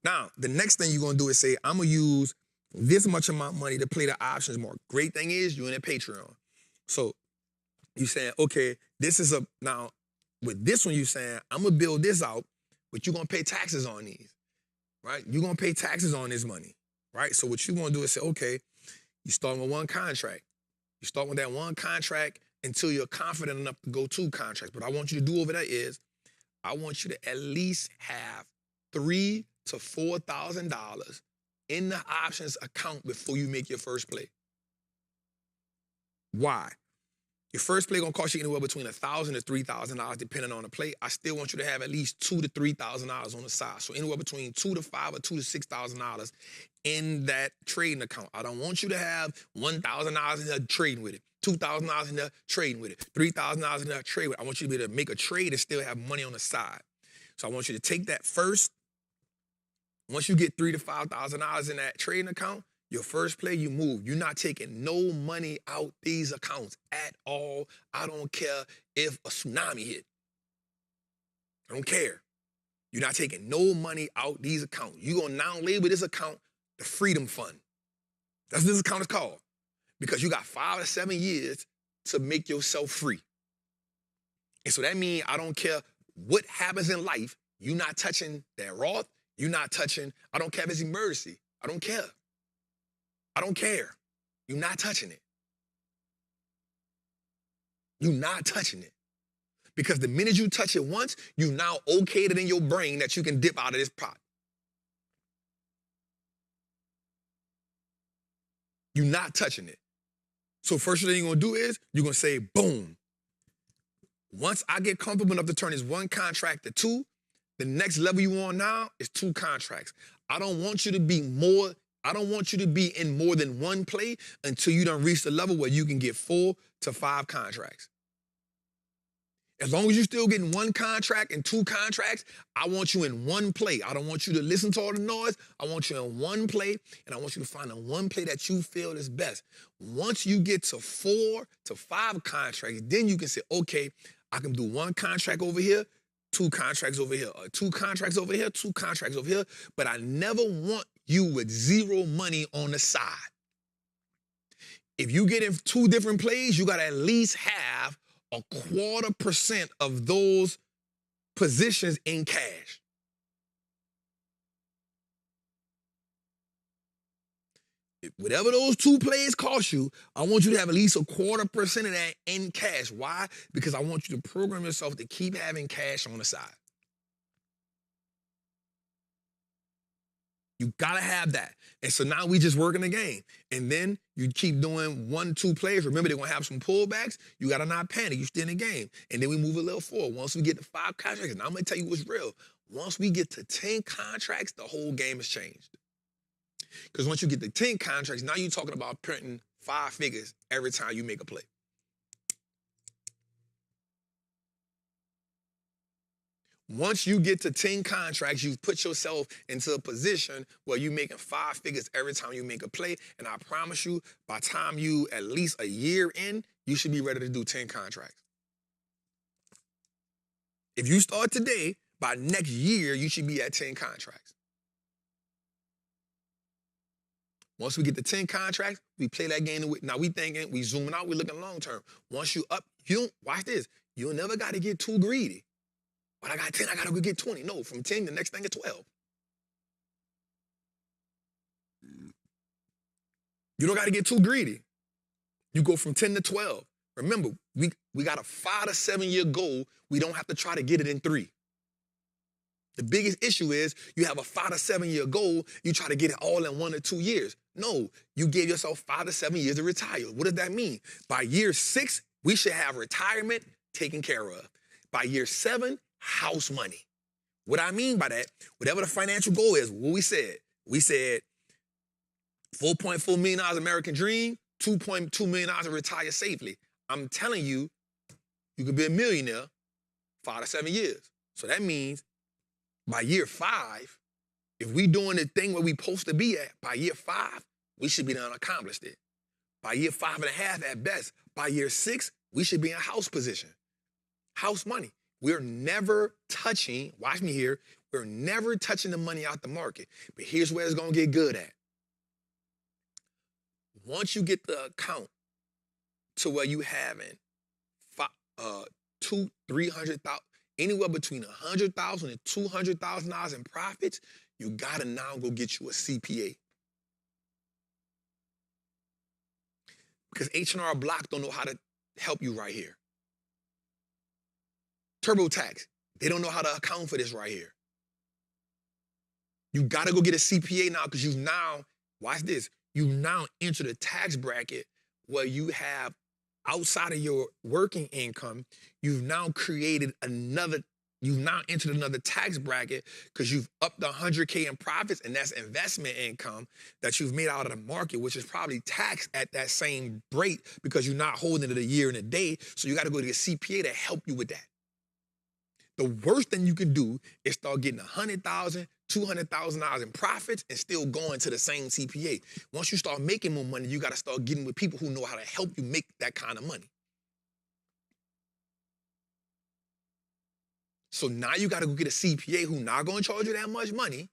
Now, the next thing you're going to do is say, I'm going to use this much of my money to play the options more. Great thing is you're in a Patreon. So you saying, okay, this is now with this one you saying, I'm going to build this out, but you're going to pay taxes on these, right? You're going to pay taxes on this money, right? So what you're going to do is say, okay, you start with one contract. You start with that one contract until you're confident enough to go 2 contracts. But I want you to do over there is, I want you to at least have $3,000 to $4,000 in the options account before you make your first play. Why? Your first play gonna cost you anywhere between $1,000 to $3,000 depending on the play. I still want you to have at least $2,000 to $3,000 on the side. So anywhere between $2,000 to $5,000 or $2,000 to $6,000 in that trading account. I don't want you to have $1,000 in there trading with it, $2,000 in there trading with it, $3,000 in there trading with it. I want you to be able to make a trade and still have money on the side. So I want you to take that first. Once you get $3,000 to $5,000 in that trading account, your first play, you move. You're not taking no money out these accounts at all. I don't care if a tsunami hit. I don't care. You're not taking no money out these accounts. You're going to now label this account the Freedom Fund. That's what this account is called. Because you got 5 to 7 years to make yourself free. And so that means I don't care what happens in life. You're not touching that Roth. You're not touching, I don't care if it's emergency. I don't care. I don't care. You're not touching it. You're not touching it. Because the minute you touch it once, you now okayed it in your brain that you can dip out of this pot. You're not touching it. So first thing you're going to do is, you're going to say, boom. Once I get comfortable enough to turn this 1 contract to 2, the next level you on now is 2 contracts. I don't want you to be in more than 1 play until you done reach the level where you can get 4 to 5 contracts. As long as you're still getting 1 contract and 2 contracts, I want you in 1 play. I don't want you to listen to all the noise. I want you in 1 play, and I want you to find the 1 play that you feel is best. Once you get to 4 to 5 contracts, then you can say, okay, I can do 1 contract over here, 2 contracts over here, or 2 contracts over here, 2 contracts over here, but I never want you with 0 money on the side. If you get in 2 different plays, you got to at least have 0.25% of those positions in cash. Whatever those 2 plays cost you, I want you to have at least 0.25% of that in cash. Why? Because I want you to program yourself to keep having cash on the side. You gotta have that. And so now we just working the game. And then you keep doing 1, 2 plays. Remember, they're gonna have some pullbacks. You gotta not panic. You stay in the game. And then we move a little forward. Once we get to 5 contracts, and I'm gonna tell you what's real. Once we get to 10 contracts, the whole game has changed. Because once you get to 10 contracts, now you're talking about printing 5 figures every time you make a play. Once you get to 10 contracts, you've put yourself into a position where you're making 5 figures every time you make a play. And I promise you, by the time you at least a year in, you should be ready to do 10 contracts. If you start today, by next year, you should be at 10 contracts. Once we get to 10 contracts, we play that game. Now we thinking, we zooming out, we looking long term. Once you up, you don't, watch this. You never got to get too greedy. But I got 10, I got to go get 20. No, from 10, the next thing is 12. You don't got to get too greedy. You go from 10 to 12. Remember, we got a 5 to 7 year goal. We don't have to try to get it in 3. The biggest issue is you have a 5 to 7 year goal. You try to get it all in 1 or 2 years. No, you gave yourself 5 to 7 years to retire. What does that mean? By year 6, we should have retirement taken care of. By year 7, house money. What I mean by that, whatever the financial goal is, what we said $4.4 million American dream, $2.2 million to retire safely. I'm telling you, you could be a millionaire 5 to 7 years. So that means by year 5, if we doing the thing where we supposed to be at, by year 5, we should be done accomplished it. By year 5.5 at best. By year 6, we should be in house position. House money. We're never touching, watch me here, we're never touching the money out the market. But here's where it's going to get good at. Once you get the account to where you having $200,000-$300,000, anywhere between $100,000 and $200,000 in profits, you got to now go get you a CPA. Because H&R Block don't know how to help you right here. TurboTax, they don't know how to account for this right here. You gotta go get a CPA now because you've now, watch this, you've now entered a tax bracket where you have, outside of your working income, you've now entered another tax bracket because you've upped the 100K in profits, and that's investment income that you've made out of the market, which is probably taxed at that same rate because you're not holding it a year and a day. So you got to go to a CPA to help you with that. The worst thing you can do is start getting $100,000, $200,000 in profits and still going to the same CPA. Once you start making more money, you got to start getting with people who know how to help you make that kind of money. So now you got to go get a CPA who not going to charge you that much money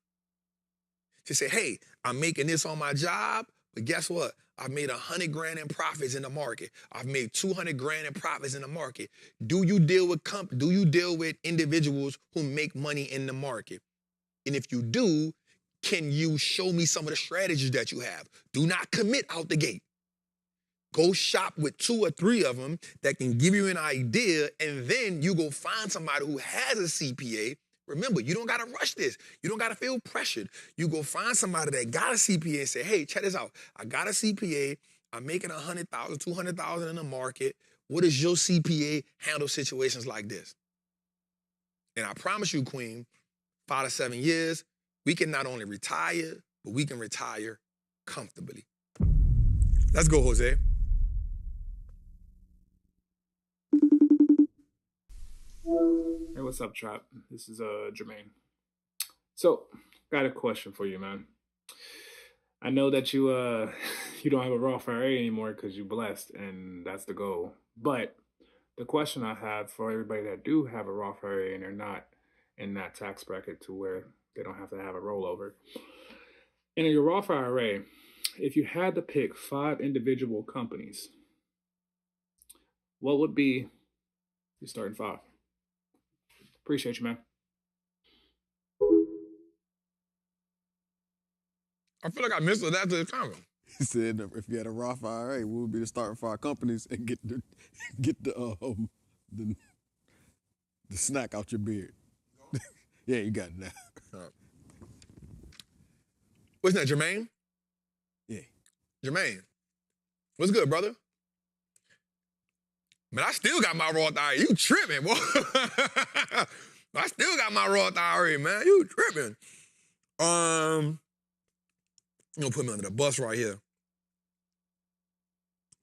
to say, hey, I'm making this on my job, but guess what? I've made $100,000 in profits in the market. I've made $200,000 in profits in the market. Do you deal with individuals who make money in the market? And if you do, can you show me some of the strategies that you have? Do not commit out the gate. Go shop with 2 or 3 of them that can give you an idea, and then you go find somebody who has a CPA. Remember, you don't got to rush this. You don't got to feel pressured. You go find somebody that got a CPA and say, hey, check this out. I got a CPA. I'm making $100,000, $200,000 in the market. What does your CPA handle situations like this? And I promise you, Queen, 5 to 7 years, we can not only retire, but we can retire comfortably. Let's go, Jose. Hey, what's up, Trap? This is Jermaine. So, got a question for you, man. I know that you you don't have a Roth IRA anymore because you're blessed, and that's the goal. But the question I have for everybody that do have a Roth IRA and they're not in that tax bracket to where they don't have to have a rollover. In your Roth IRA, if you had to pick 5 individual companies, what would be your starting 5? Appreciate you, man. I feel like I missed it after the comment. He said if you had a Roth IRA, what would be the starting 5 companies and get the snack out your beard. Yeah, you got it now. What's that, Jermaine? Yeah. Jermaine, what's good, brother? Man, I still got my Roth IRA. You tripping, boy. I still got my Roth IRA, man. You tripping. You gonna put me under the bus right here.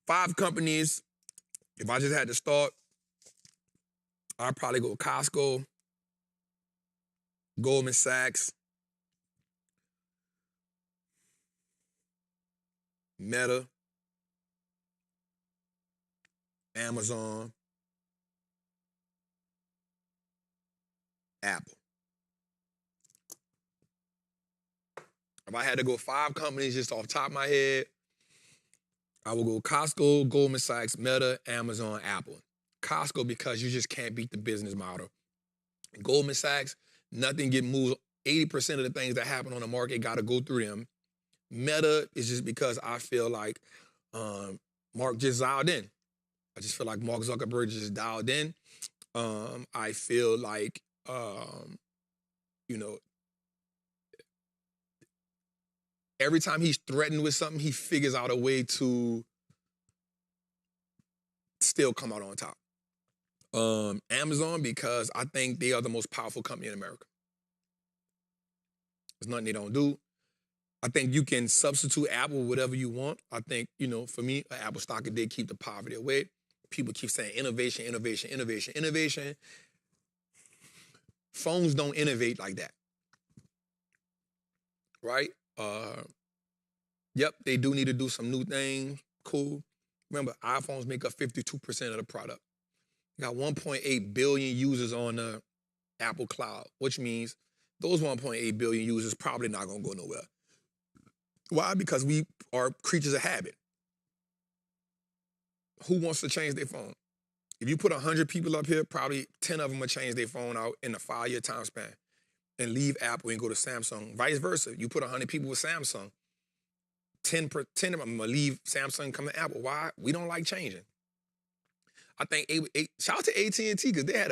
5 companies. If I just had to start, I'd probably go Costco, Goldman Sachs, Meta, Amazon, Apple. If I had to go 5 companies just off the top of my head, I would go Costco, Goldman Sachs, Meta, Amazon, Apple. Costco because you just can't beat the business model. Goldman Sachs, nothing get moved. 80% of the things that happen on the market got to go through them. Meta is just because I feel like Mark just dialed in. I just feel like Mark Zuckerberg just dialed in. I feel like, every time he's threatened with something, he figures out a way to still come out on top. Amazon, because I think they are the most powerful company in America. There's nothing they don't do. I think you can substitute Apple with whatever you want. I think, for me, an Apple stock did keep the poverty away. People keep saying innovation, innovation, innovation, innovation. Phones don't innovate like that. Right? Yep, they do need to do some new things. Cool. Remember, iPhones make up 52% of the product. You got 1.8 billion users on the Apple Cloud, which means those 1.8 billion users probably not gonna go nowhere. Why? Because we are creatures of habit. Who wants to change their phone? If you put 100 people up here, probably 10 of them will change their phone out in a 5-year time span and leave Apple and go to Samsung. Vice versa. You put 100 people with Samsung, 10 of them will leave Samsung and come to Apple. Why? We don't like changing. I think, shout out to AT&T because they had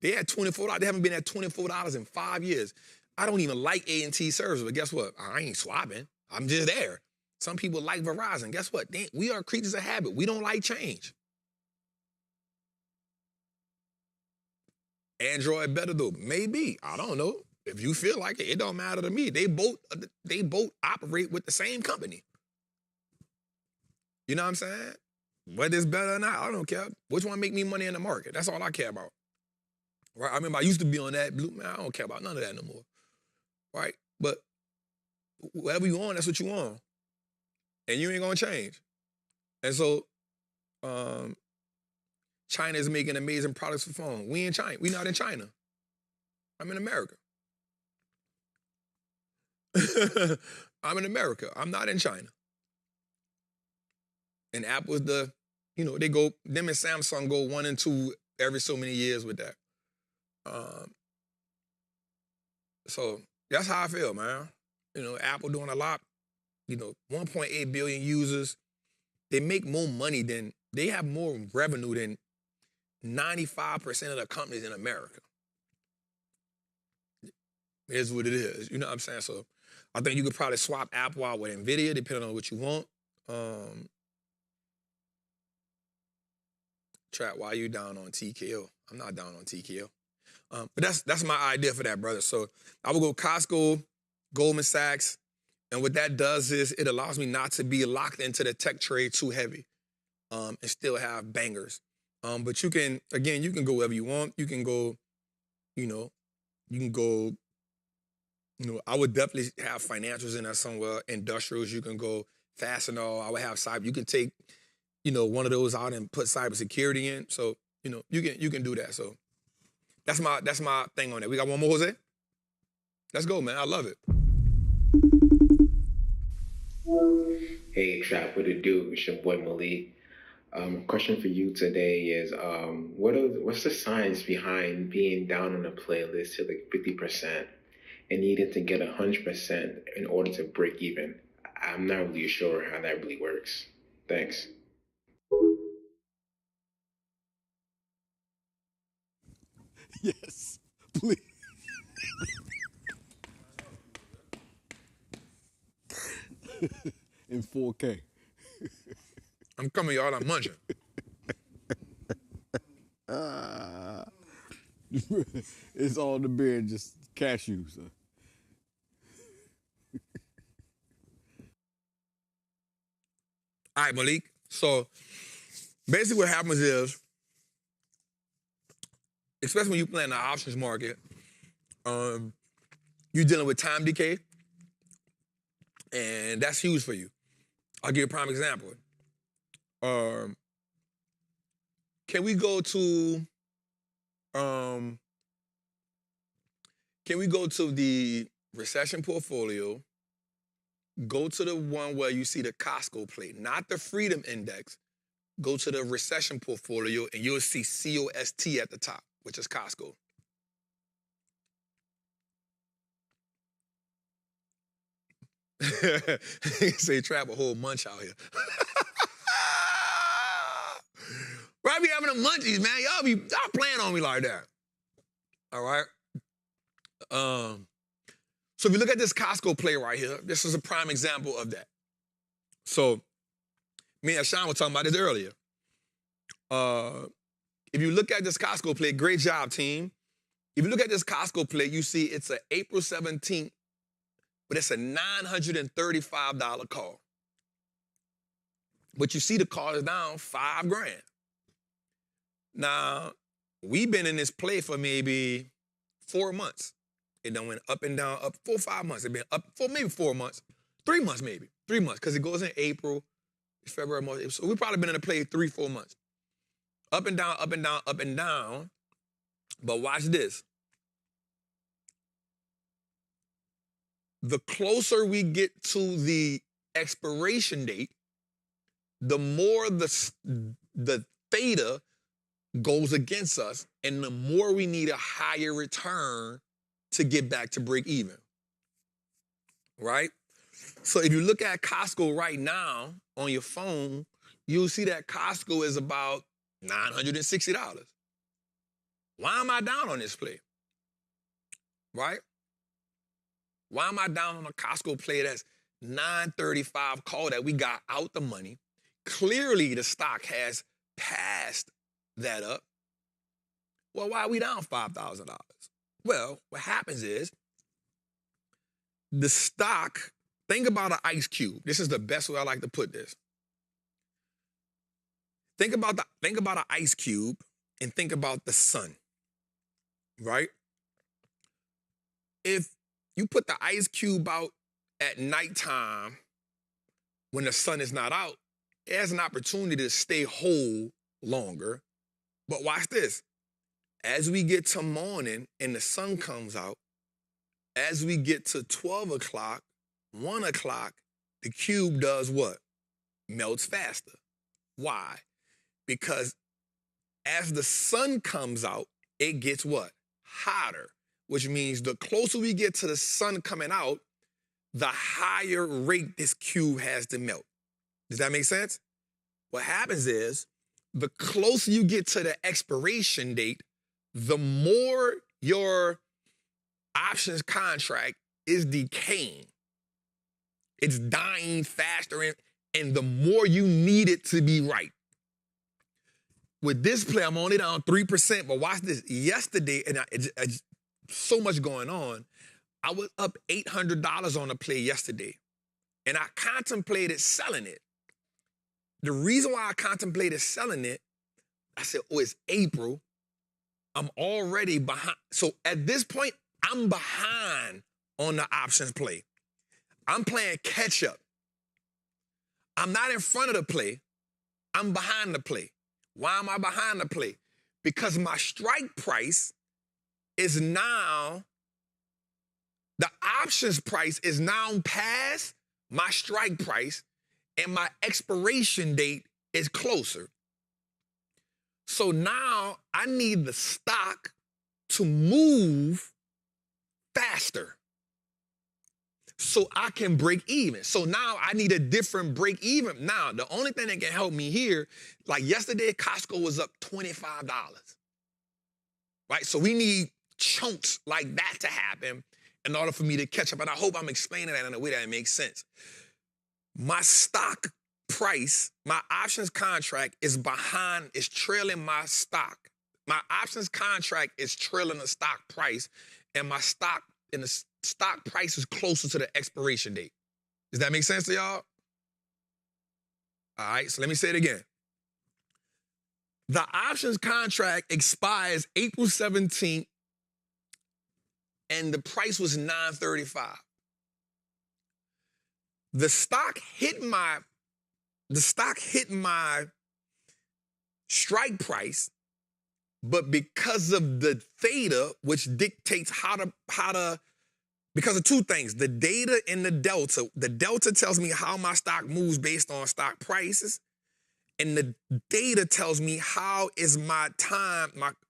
they had $24. They haven't been at $24 in 5 years. I don't even like AT&T service, but guess what? I ain't swapping. I'm just there. Some people like Verizon. Guess what? We are creatures of habit. We don't like change. Android better though? Maybe. I don't know. If you feel like it, it don't matter to me. They both operate with the same company. You know what I'm saying? Whether it's better or not, I don't care. Which one make me money in the market? That's all I care about. Right? I remember I used to be on that blue, man, I don't care about none of that no more. Right? But whatever you on, that's what you on. And you ain't gonna change. And so China is making amazing products for phones. We in China. We not in China. I'm in America. I'm in America. I'm not in China. And Apple's them and Samsung go 1 and 2 every so many years with that. So that's how I feel, man. Apple doing a lot. 1.8 billion users. They make more money they have more revenue than 95% of the companies in America. It is what it is. You know what I'm saying? So I think you could probably swap Apple out with NVIDIA, depending on what you want. Trap, why are you down on TKO? I'm not down on TKO. But that's my idea for that, brother. So I will go Costco, Goldman Sachs, and what that does is it allows me not to be locked into the tech trade too heavy, and still have bangers. But you can go wherever you want. You can go, I would definitely have financials in there somewhere, industrials, you can go Fastenal, I would have cyber. You can take, one of those out and put cybersecurity in. So, you can do that. So that's my thing on it. We got one more, Jose? Let's go, man. I love it. Hey, Trap, what it do? It's your boy Malik. Question for you today is, what's the science behind being down on a playlist to like 50% and needing to get 100% in order to break even? I'm not really sure how that really works. Thanks. Yes, please. In 4K. I'm coming, y'all. I'm munching. It's all the beer, just cashews. All right, Malik. So basically what happens is, especially when you play in the options market, you're dealing with time decay, and that's huge for you. I'll give you a prime example. Can we go to the recession portfolio, go to the one where you see the Costco plate, not the Freedom Index. Go to the recession portfolio and you'll see COST at the top, which is Costco. Say Trap a whole munch out here. Right, be having the munchies, man. Y'all playing on me like that. All right. So if you look at this Costco play right here, this is a prime example of that. So me and Sean were talking about this earlier. If you look at this Costco play, great job, team. If you look at this Costco play, you see it's an April 17th, but it's a $935 call. But you see the call is down $5,000. Now, we've been in this play for maybe 4 months. It done went up and down, up 4 or 5 months. It's been up for maybe 4 months. 3 months maybe. 3 months, because it goes in April, February, March. So we've probably been in the play 3-4 months. Up and down, up and down, up and down. But watch this. The closer we get to the expiration date, the more the theta goes against us, and the more we need a higher return to get back to break even. Right? So if you look at Costco right now on your phone, you'll see that Costco is about $960. Why am I down on this play? Right? Why am I down on a Costco play that's 935 call that we got out the money? Clearly the stock has passed that up. Well, why are we down $5,000? Well, what happens is the stock, think about an ice cube. This is the best way I like to put this. Think about an ice cube and think about the sun, right? If you put the ice cube out at nighttime when the sun is not out, it has an opportunity to stay whole longer. But watch this. As we get to morning and the sun comes out, as we get to 12 o'clock, 1 o'clock, the cube does what? Melts faster. Why? Because as the sun comes out, it gets what? Hotter, which means the closer we get to the sun coming out, the higher rate this cube has to melt. Does that make sense? What happens is, the closer you get to the expiration date, the more your options contract is decaying. It's dying faster, and the more you need it to be right. With this play, I'm only down 3%, but watch this. Yesterday, and so much going on, I was up $800 on a play yesterday, and I contemplated selling it. The reason why I contemplated selling it, I said, oh, it's April. I'm already behind. So at this point, I'm behind on the options play. I'm playing catch up. I'm not in front of the play. I'm behind the play. Why am I behind the play? Because my strike price is now, the options price is now past my strike price, and my expiration date is closer. So now I need the stock to move faster so I can break even. So now I need a different break even. Now, the only thing that can help me here, like yesterday, Costco was up $25, right? So we need chunks like that to happen in order for me to catch up. And I hope I'm explaining that in a way that makes sense. My stock price, my options contract is behind, is trailing my stock. My options contract is trailing the stock price, and my stock, and the stock price is closer to the expiration date. Does that make sense to y'all? All right, so let me say it again. The options contract expires April 17th, and the price was $9.35. The stock hit my strike price, but because of the theta, which dictates how to, because of two things, the data and the delta tells me how my stock moves based on stock prices, and the data tells me how is my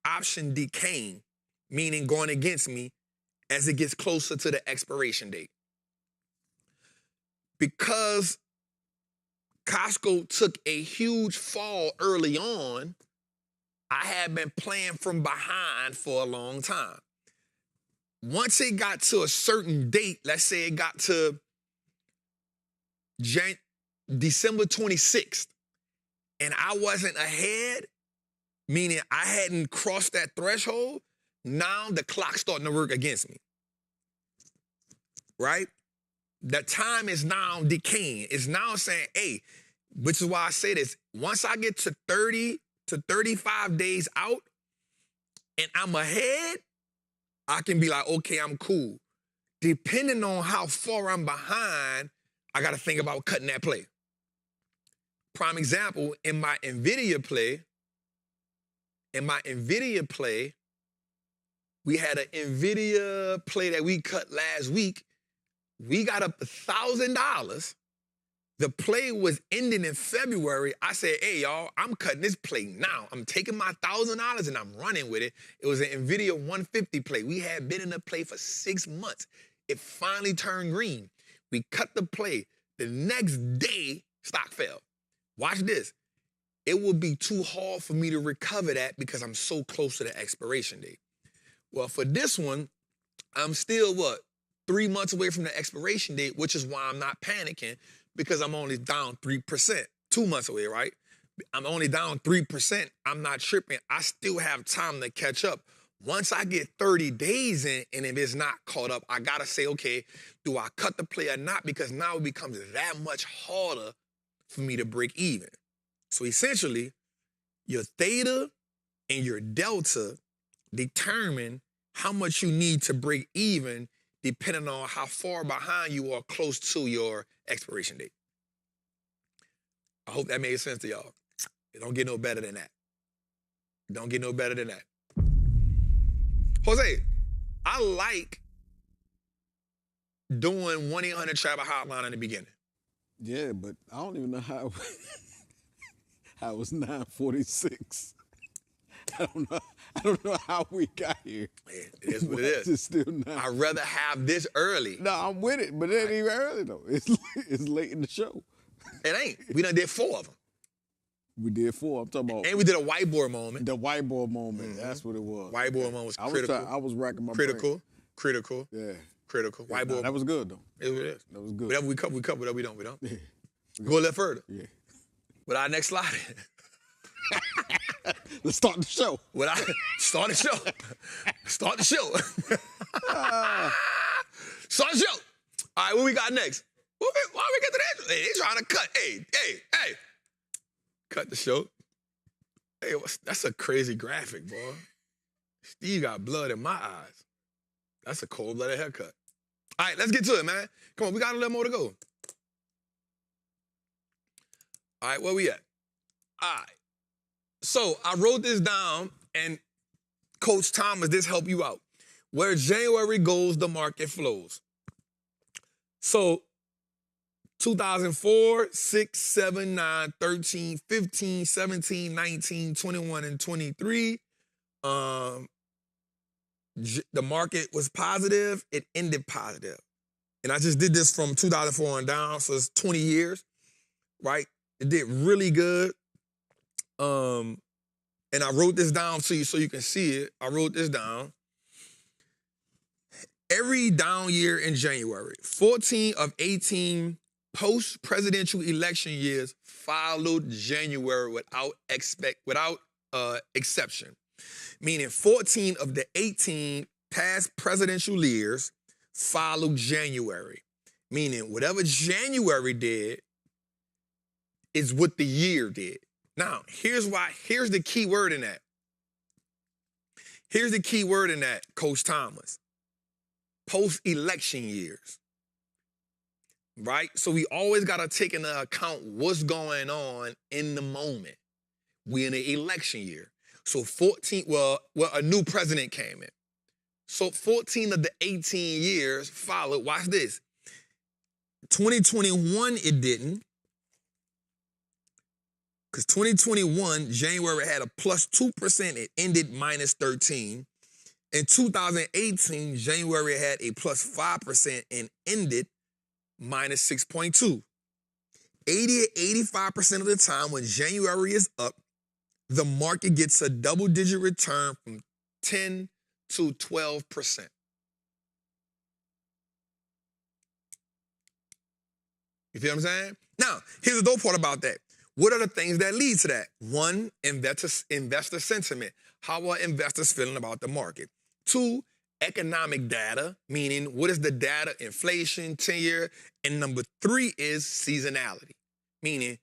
option decaying, meaning going against me as it gets closer to the expiration date. Because Costco took a huge fall early on, I had been playing from behind for a long time. Once it got to a certain date, let's say it got to December 26th, and I wasn't ahead, meaning I hadn't crossed that threshold, now the clock's starting to work against me, right? The time is now decaying. It's now saying, hey, which is why I say this, once I get to 30 to 35 days out and I'm ahead, I can be like, okay, I'm cool. Depending on how far I'm behind, I got to think about cutting that play. prime example, in my NVIDIA play, we had an NVIDIA play that we cut last week. We got up $1,000. The play was ending in February. I said, hey, y'all, I'm cutting this play now. I'm taking my $1,000 and I'm running with it. It was an NVIDIA 150 play. We had been in the play for 6 months. It finally turned green. We cut the play. The next day, stock fell. Watch this. It would be too hard for me to recover that because I'm so close to the expiration date. Well, for this one, I'm still, 3 months away from the expiration date, which is why I'm not panicking, because I'm only down 3%. 2 months away, right? I'm only down 3%. I'm not tripping. I still have time to catch up. Once I get 30 days in, and if it's not caught up, I gotta say, okay, do I cut the play or not? Because now it becomes that much harder for me to break even. So essentially, your theta and your delta determine how much you need to break even depending on how far behind you are close to your expiration date. I hope that made sense to y'all. It don't get no better than that. Don't get no better than that. Jose, I like doing 1-800-TRAPPIN hotline in the beginning. Yeah, but I don't even know how it was 9:46. I don't know how we got here. Yeah, it is what it is. It's still not. I'd rather have this early. No, I'm with it, but it ain't even early though. It's late in the show. It ain't. We done did 4 of them. We did 4. I'm talking about. And we did a whiteboard moment. The whiteboard moment. That's what it was. Whiteboard moment was critical. I was racking my critical. brain. Critical. Yeah. Critical. Yeah, Whiteboard. that was good though. It was what it is. That was good. Whatever we cover, whatever we don't. Yeah. Go a little further. Yeah. With our next slide. Let's start the show. Start the show. Start the show. Start the show. All right, what we got next? Why we get to that? Hey, they trying to cut. Hey. Cut the show. Hey, that's a crazy graphic, boy. Steve got blood in my eyes. That's a cold-blooded haircut. All right, let's get to it, man. Come on, we got a little more to go. All right, where we at? All right. So I wrote this down, and Coach Thomas, this help you out. Where January goes, the market flows. So 2004, 6, 7, 9, 13, 15, 17, 19, 21, and 23. The market was positive. It ended positive. And I just did this from 2004 on down, so it's 20 years, right? It did really good. And I wrote this down to you so you can see it. I wrote this down. Every down year in January, 14 of 18 post-presidential election years followed January without exception. Meaning 14 of the 18 past presidential years followed January. Meaning whatever January did is what the year did. Now, here's the key word in that. Here's the key word in that, Coach Thomas. Post-election years. Right? So we always got to take into account what's going on in the moment. We're in an election year. So 14, a new president came in. So 14 of the 18 years followed. Watch this. 2021, it didn't. Because 2021, January had a plus 2%. It ended minus 13. In 2018, January had a plus 5% and ended minus 6.2. 80-85% of the time when January is up, the market gets a double-digit return from 10 to 12%. You feel what I'm saying? Now, here's the dope part about that. What are the things that lead to that? 1, investor sentiment. How are investors feeling about the market? 2, economic data, meaning what is the data, inflation, 10-year. And number 3 is seasonality, meaning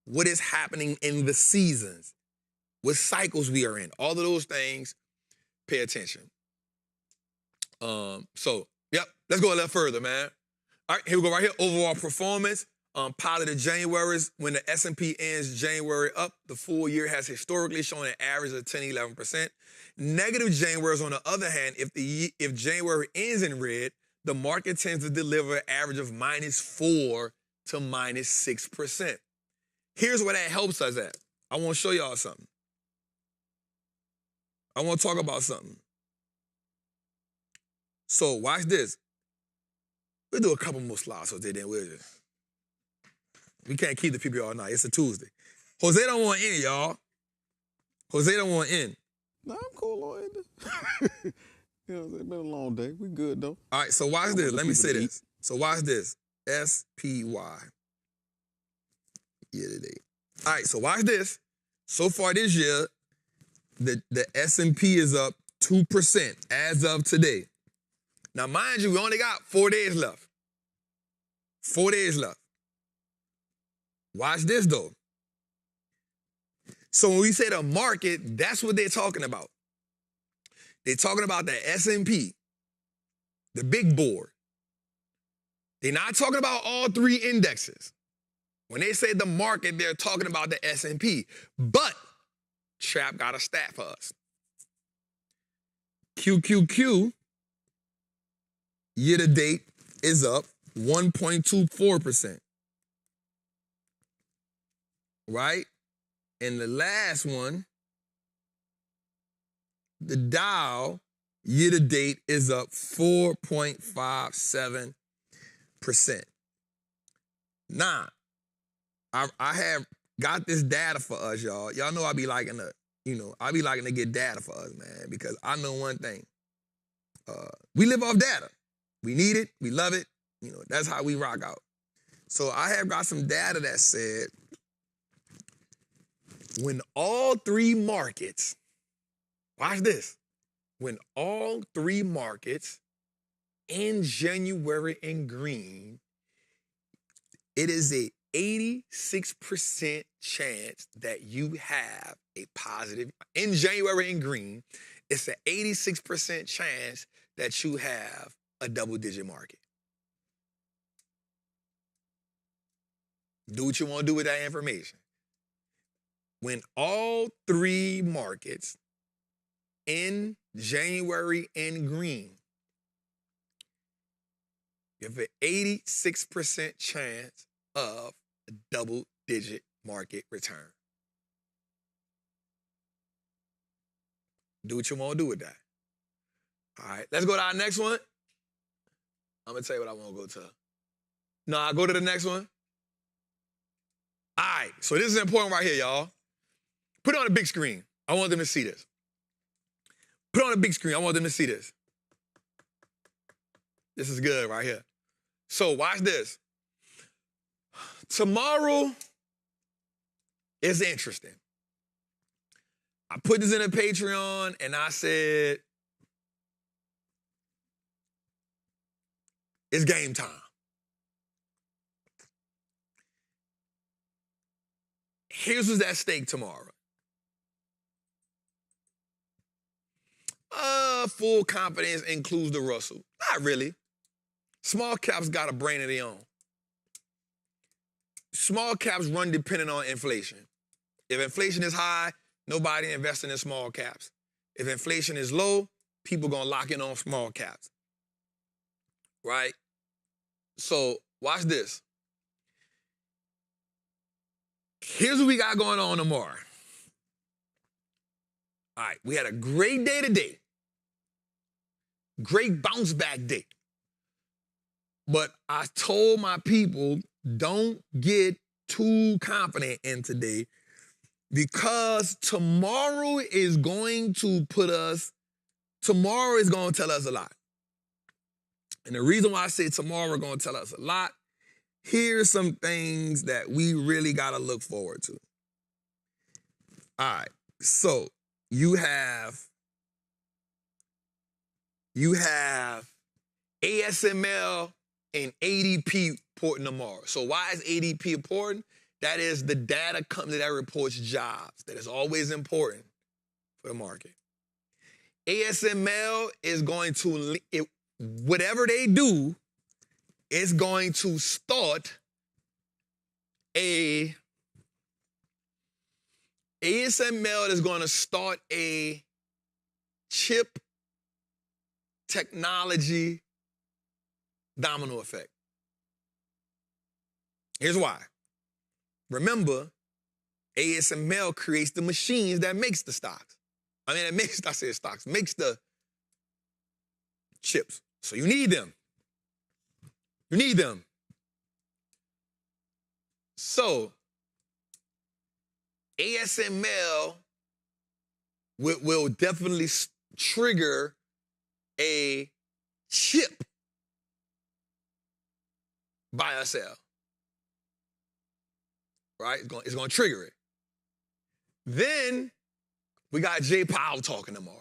what is happening in the seasons, what cycles we are in. All of those things, pay attention. Let's go a little further, man. All right, here we go right here. Overall performance. Positive Januaries, when the S&P ends January up, the full year has historically shown an average of 10-11%. Negative Januaries, on the other hand, if January ends in red, the market tends to deliver an average of -4 to -6%. Here's where that helps us at. I want to show y'all something. I want to talk about something. So watch this. We'll do a couple more slides so then we'll just. We can't keep the people all night. It's a Tuesday. Jose don't want in, y'all. Jose don't want in. No, I'm cool on it. You know, it's been a long day. We good, though. All right, so watch this. Let me say this. So watch this. SPY. Year to date. All right, so watch this. So far this year, the S&P is up 2% as of today. Now, mind you, we only got 4 days left. 4 days left. Watch this, though. So when we say the market, that's what they're talking about. They're talking about the S&P, the big board. They're not talking about all 3 indexes. When they say the market, they're talking about the S&P. But Trap got a stat for us. QQQ year to date is up 1.24%. Right? And the last one, the Dow year to date is up 4.57%. Now, I have got this data for us, y'all. Y'all know I be liking to, I be liking to get data for us, man, because I know one thing. We live off data. We need it. We love it. That's how we rock out. So I have got some data that said when all 3 markets, watch this, when all 3 markets in January in green, it is a 86% chance that you have a positive, in January in green, it's an 86% chance that you have a double-digit market. Do what you want to do with that information. When all 3 markets in January in green, you have an 86% chance of a double-digit market return. Do what you want to do with that. All right, let's go to our next one. I'm going to tell you what I want to go to. No, I'll go to the next one. All right, so this is important right here, y'all. Put it on the big screen. I want them to see this. Put it on the big screen. I want them to see this. This is good right here. So watch this. Tomorrow is interesting. I put this in a Patreon and I said, it's game time. Here's what's at stake tomorrow. Full confidence includes the Russell. Not really. Small caps got a brain of their own. Small caps run dependent on inflation. If inflation is high, nobody investing in small caps. If inflation is low, people gonna lock in on small caps. Right? So watch this. Here's what we got going on tomorrow. All right, we had a great day today. Great bounce back day. But I told my people, don't get too confident in today because tomorrow is going to tell us a lot. And the reason why I say tomorrow is going to tell us a lot, here's some things that we really got to look forward to. All right, so you have ASML and ADP reporting tomorrow. So why is ADP important? That is the data company that reports jobs. That is always important for the market. ASML is going to, whatever they do, is going to start ASML is going to start a chip technology domino effect. Here's why. Remember, ASML creates the machines that makes the stocks. Makes the chips. So you need them. You need them. So ASML will definitely trigger a chip buy or sell. Right? It's going to trigger it. Then we got Jay Powell talking tomorrow.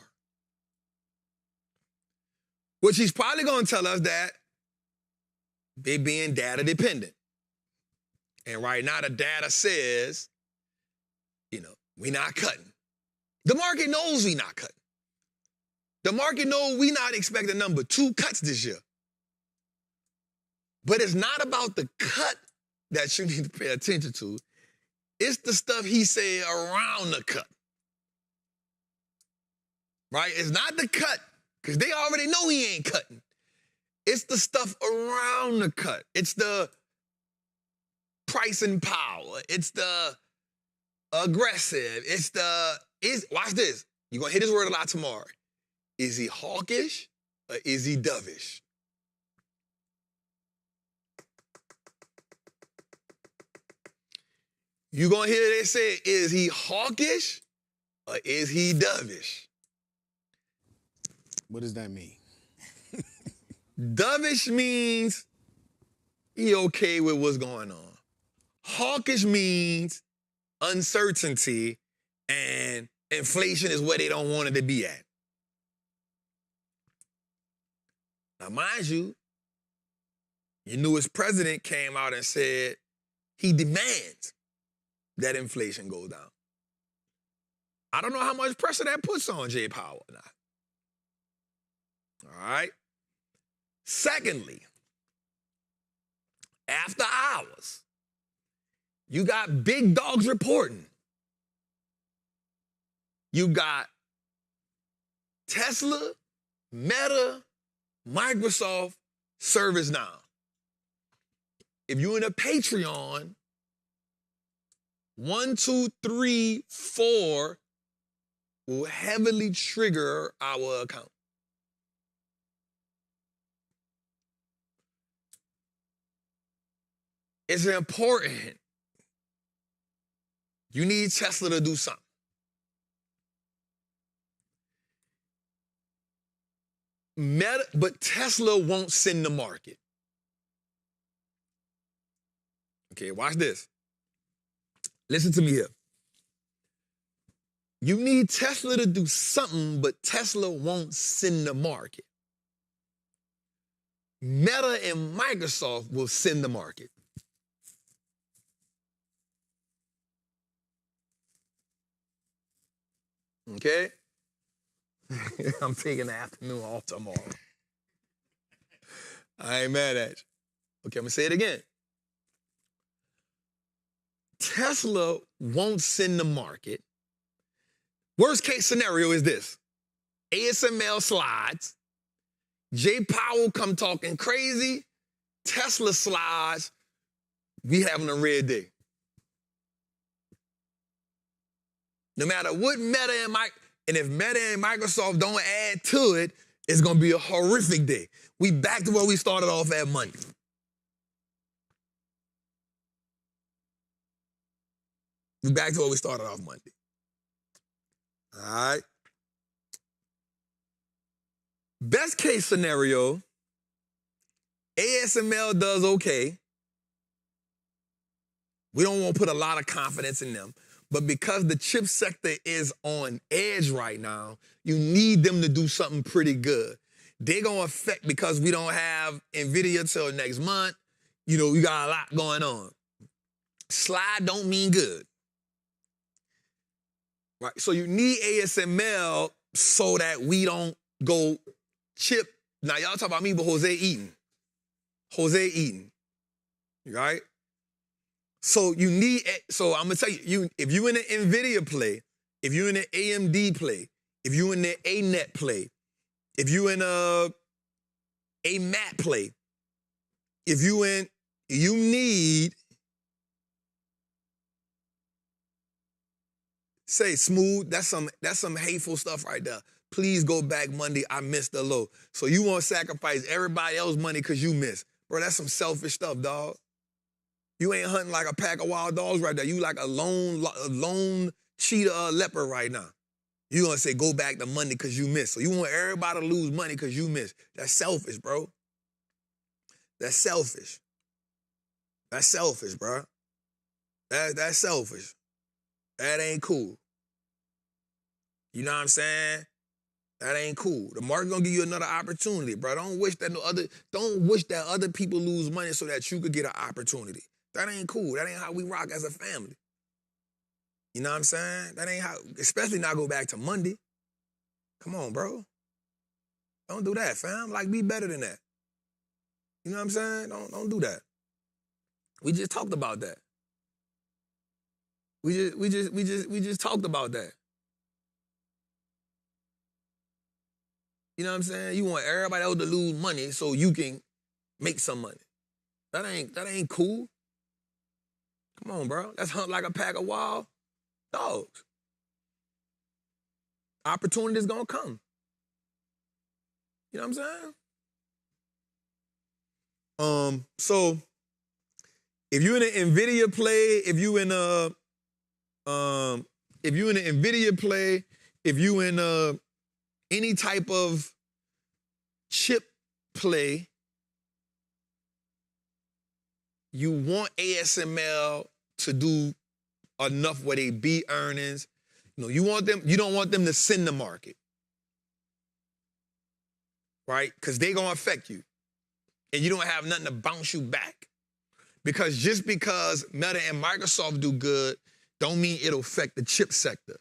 Which he's probably going to tell us that they being data dependent. And right now the data says, we not cutting. The market knows we not cutting. The market knows we not expecting number 2 cuts this year. But it's not about the cut that you need to pay attention to. It's the stuff he said around the cut. Right? It's not the cut, because they already know he ain't cutting. It's the stuff around the cut. It's the pricing power. It's the aggressive. Watch this. You're going to hear this word a lot tomorrow. Is he hawkish or is he dovish? You're going to hear they say, is he hawkish or is he dovish? What does that mean? Dovish means he okay with what's going on. Hawkish means uncertainty and inflation is where they don't want it to be at. Now, mind you, your newest president came out and said he demands that inflation go down. I don't know how much pressure that puts on Jay Powell or not. All right? Secondly, after hours, you got big dogs reporting. You got Tesla, Meta, Microsoft, ServiceNow. If you're in a Patreon, 1, 2, 3, 4 will heavily trigger our account. It's important. You need Tesla to do something. But Tesla won't send the market. Okay, watch this. Listen to me here. You need Tesla to do something, but Tesla won't send the market. Meta and Microsoft will send the market. Okay? I'm taking the afternoon off tomorrow. I ain't mad at you. Okay, I'm gonna say it again. Tesla won't send the market. Worst case scenario is this. ASML slides. Jay Powell come talking crazy. Tesla slides. We having a red day. No matter what Meta and if Meta and Microsoft don't add to it, it's going to be a horrific day. We back to where we started off at Monday. We back to where we started off Monday. All right. Best case scenario, ASML does okay. We don't want to put a lot of confidence in them. But because the chip sector is on edge right now, you need them to do something pretty good. They're going to affect, because we don't have NVIDIA till next month. We got a lot going on. Slide don't mean good. Right? So you need ASML so that we don't go chip. Now, y'all talk about me, but Jose Eaton. Right? So you need, so I'm gonna tell you, if you in an NVIDIA play, if you in an AMD play, if you in the ANET play, if you in a MAT play, if you need, say Smooth, that's some hateful stuff right there. Please go back Monday, I missed the low. So you want to sacrifice everybody else's money because you missed. Bro, that's some selfish stuff, dog. You ain't hunting like a pack of wild dogs right there. You like a lone cheetah leopard right now. You gonna say go back to Monday because you missed. So you want everybody to lose money because you missed. That's selfish, bro. That's selfish. That's selfish, bro. That's selfish. That ain't cool. You know what I'm saying? That ain't cool. The market gonna give you another opportunity, bro. Don't wish that other people lose money so that you could get an opportunity. That ain't cool. That ain't how we rock as a family. You know what I'm saying? That ain't how, especially not go back to Monday. Come on, bro. Don't do that, fam. Like, be better than that. You know what I'm saying? Don't do that. We just talked about that. We just talked about that. You know what I'm saying? You want everybody else to lose money so you can make some money. That ain't cool. Come on, bro. Let's hunt like a pack of wild dogs. Opportunity's gonna come. You know what I'm saying? So if you're in an NVIDIA play, if you in an NVIDIA play, if you in any type of chip play, you want ASML to do enough where they beat earnings. You don't want them to send the market. Right? Because they're gonna affect you. And you don't have nothing to bounce you back. Because just because Meta and Microsoft do good, don't mean it'll affect the chip sector.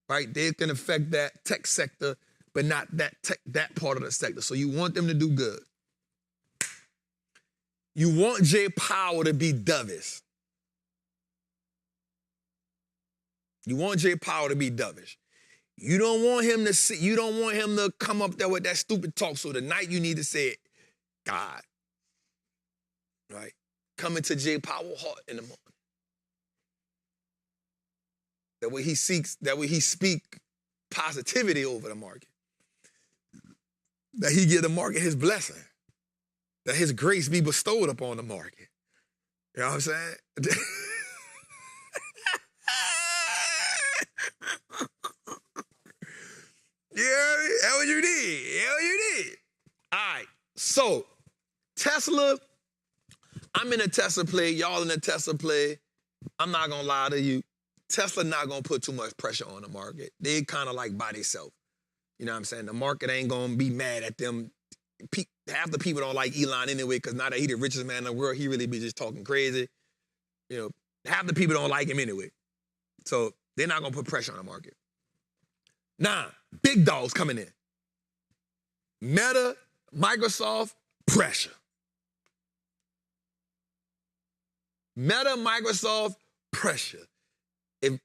Right? They can affect that tech sector, but not that part of the sector. So you want them to do good. You want Jay Powell to be dovish. You want Jay Powell to be dovish. You don't want him to come up there with that stupid talk. So tonight you need to say, God, right? Coming to Jay Powell heart in the morning. That way he speak positivity over the market. That he give the market his blessing. That his grace be bestowed upon the market. You know what I'm saying? Yeah, that's what you did. That's what you did. All right. So, Tesla, I'm in a Tesla play. Y'all in a Tesla play. I'm not going to lie to you. Tesla not going to put too much pressure on the market. They kind of like by themselves. You know what I'm saying? The market ain't going to be mad at them. Half the people don't like Elon anyway because now that he the richest man in the world, he really be just talking crazy. Half the people don't like him anyway. So, they're not going to put pressure on the market. Now, big dogs coming in. Meta, Microsoft, pressure. Meta, Microsoft, pressure. If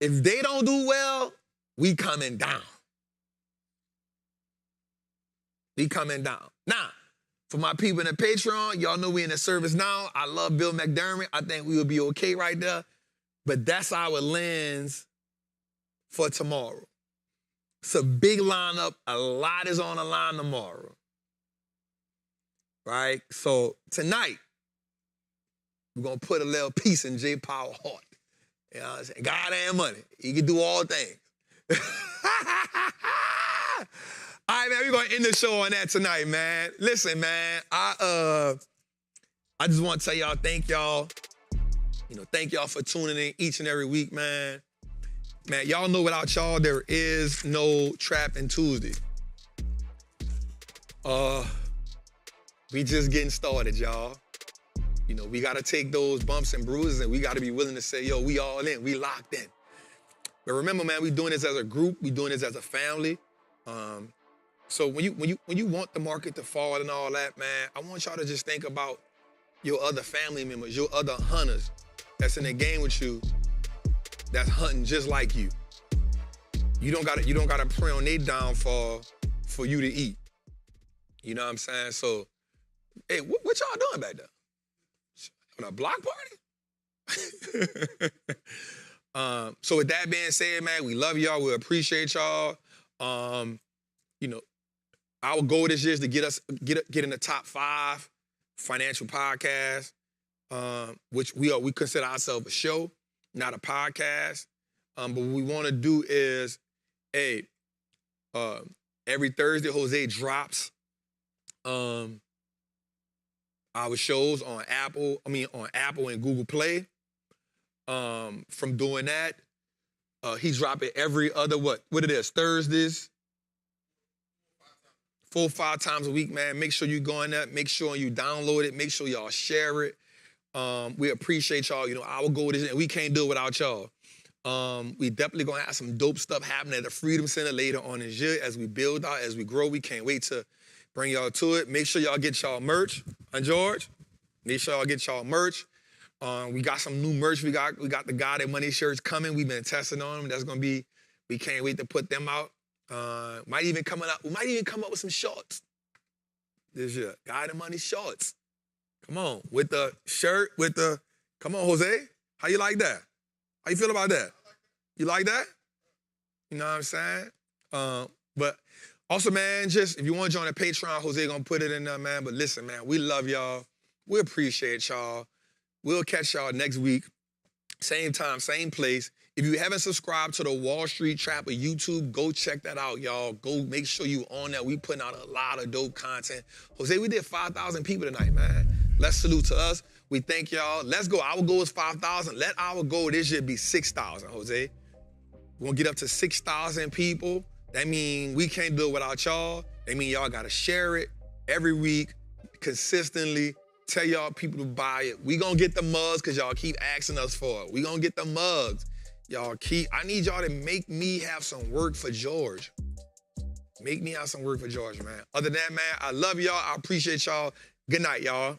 they don't do well, we coming down. We coming down. Now, for my people in the Patreon, y'all know we in the service now. I love Bill McDermott. I think we will be okay right there. But that's our lens for tomorrow. It's a big lineup. A lot is on the line tomorrow. Right? So tonight, we're going to put a little piece in Jay Powell's heart. You know what I'm saying? God and money. He can do all things. All right, man, we're going to end the show on that tonight, man. Listen, man, I just want to tell y'all, thank y'all. Thank y'all for tuning in each and every week, man. Man, y'all know without y'all, there is no Trappin' Tuesday. We just getting started, y'all. We got to take those bumps and bruises, and we got to be willing to say, yo, we all in. We locked in. But remember, man, we doing this as a group. We doing this as a family. So when you want the market to fall and all that, man, I want y'all to just think about your other family members, your other hunters, that's in the game with you, that's hunting just like you. You don't gotta pray on their downfall for you to eat. You know what I'm saying? So, hey, what y'all doing back there? On a block party? So with that being said, man, we love y'all. We appreciate y'all. You know, our goal this year is to get in the top 5 financial podcasts, which we consider ourselves a show, not a podcast. But what we want to do is, every Thursday, Jose drops our shows on Apple and Google Play. From doing that, he's dropping every other, Thursdays? 4 or 5 times a week, man. Make sure you go in there. Make sure you download it. Make sure y'all share it. We appreciate y'all. You know, our goal is, and we can't do it without y'all. We definitely gonna have some dope stuff happening at the Freedom Center later on this year as we build out, as we grow. We can't wait to bring y'all to it. Make sure y'all get y'all merch. George? Make sure y'all get y'all merch. We got some new merch. We got the God and Money shirts coming. We've been testing on them. That's gonna be, we can't wait to put them out. We might even come up with some shorts this year. God and Money shorts. Come on, with the shirt, come on, Jose. How you like that? How you feel about that? You like that? You know what I'm saying? But also, man, just if you want to join the Patreon, Jose gonna put it in there, man. But listen, man, we love y'all. We appreciate y'all. We'll catch y'all next week. Same time, same place. If you haven't subscribed to the Wallstreet Trapper YouTube, go check that out, y'all. Go make sure you on that. We putting out a lot of dope content. Jose, we did 5,000 people tonight, man. Let's salute to us. We thank y'all. Let's go. Our goal is 5,000. Let our goal this year be 6,000, Jose. We're going to get up to 6,000 people. That means we can't do it without y'all. That means y'all got to share it every week, consistently. Tell y'all people to buy it. We going to get the mugs because y'all keep asking us for it. We going to get the mugs. I need y'all to make me have some work for George. Make me have some work for George, man. Other than that, man, I love y'all. I appreciate y'all. Good night, y'all.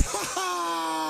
Ha ha!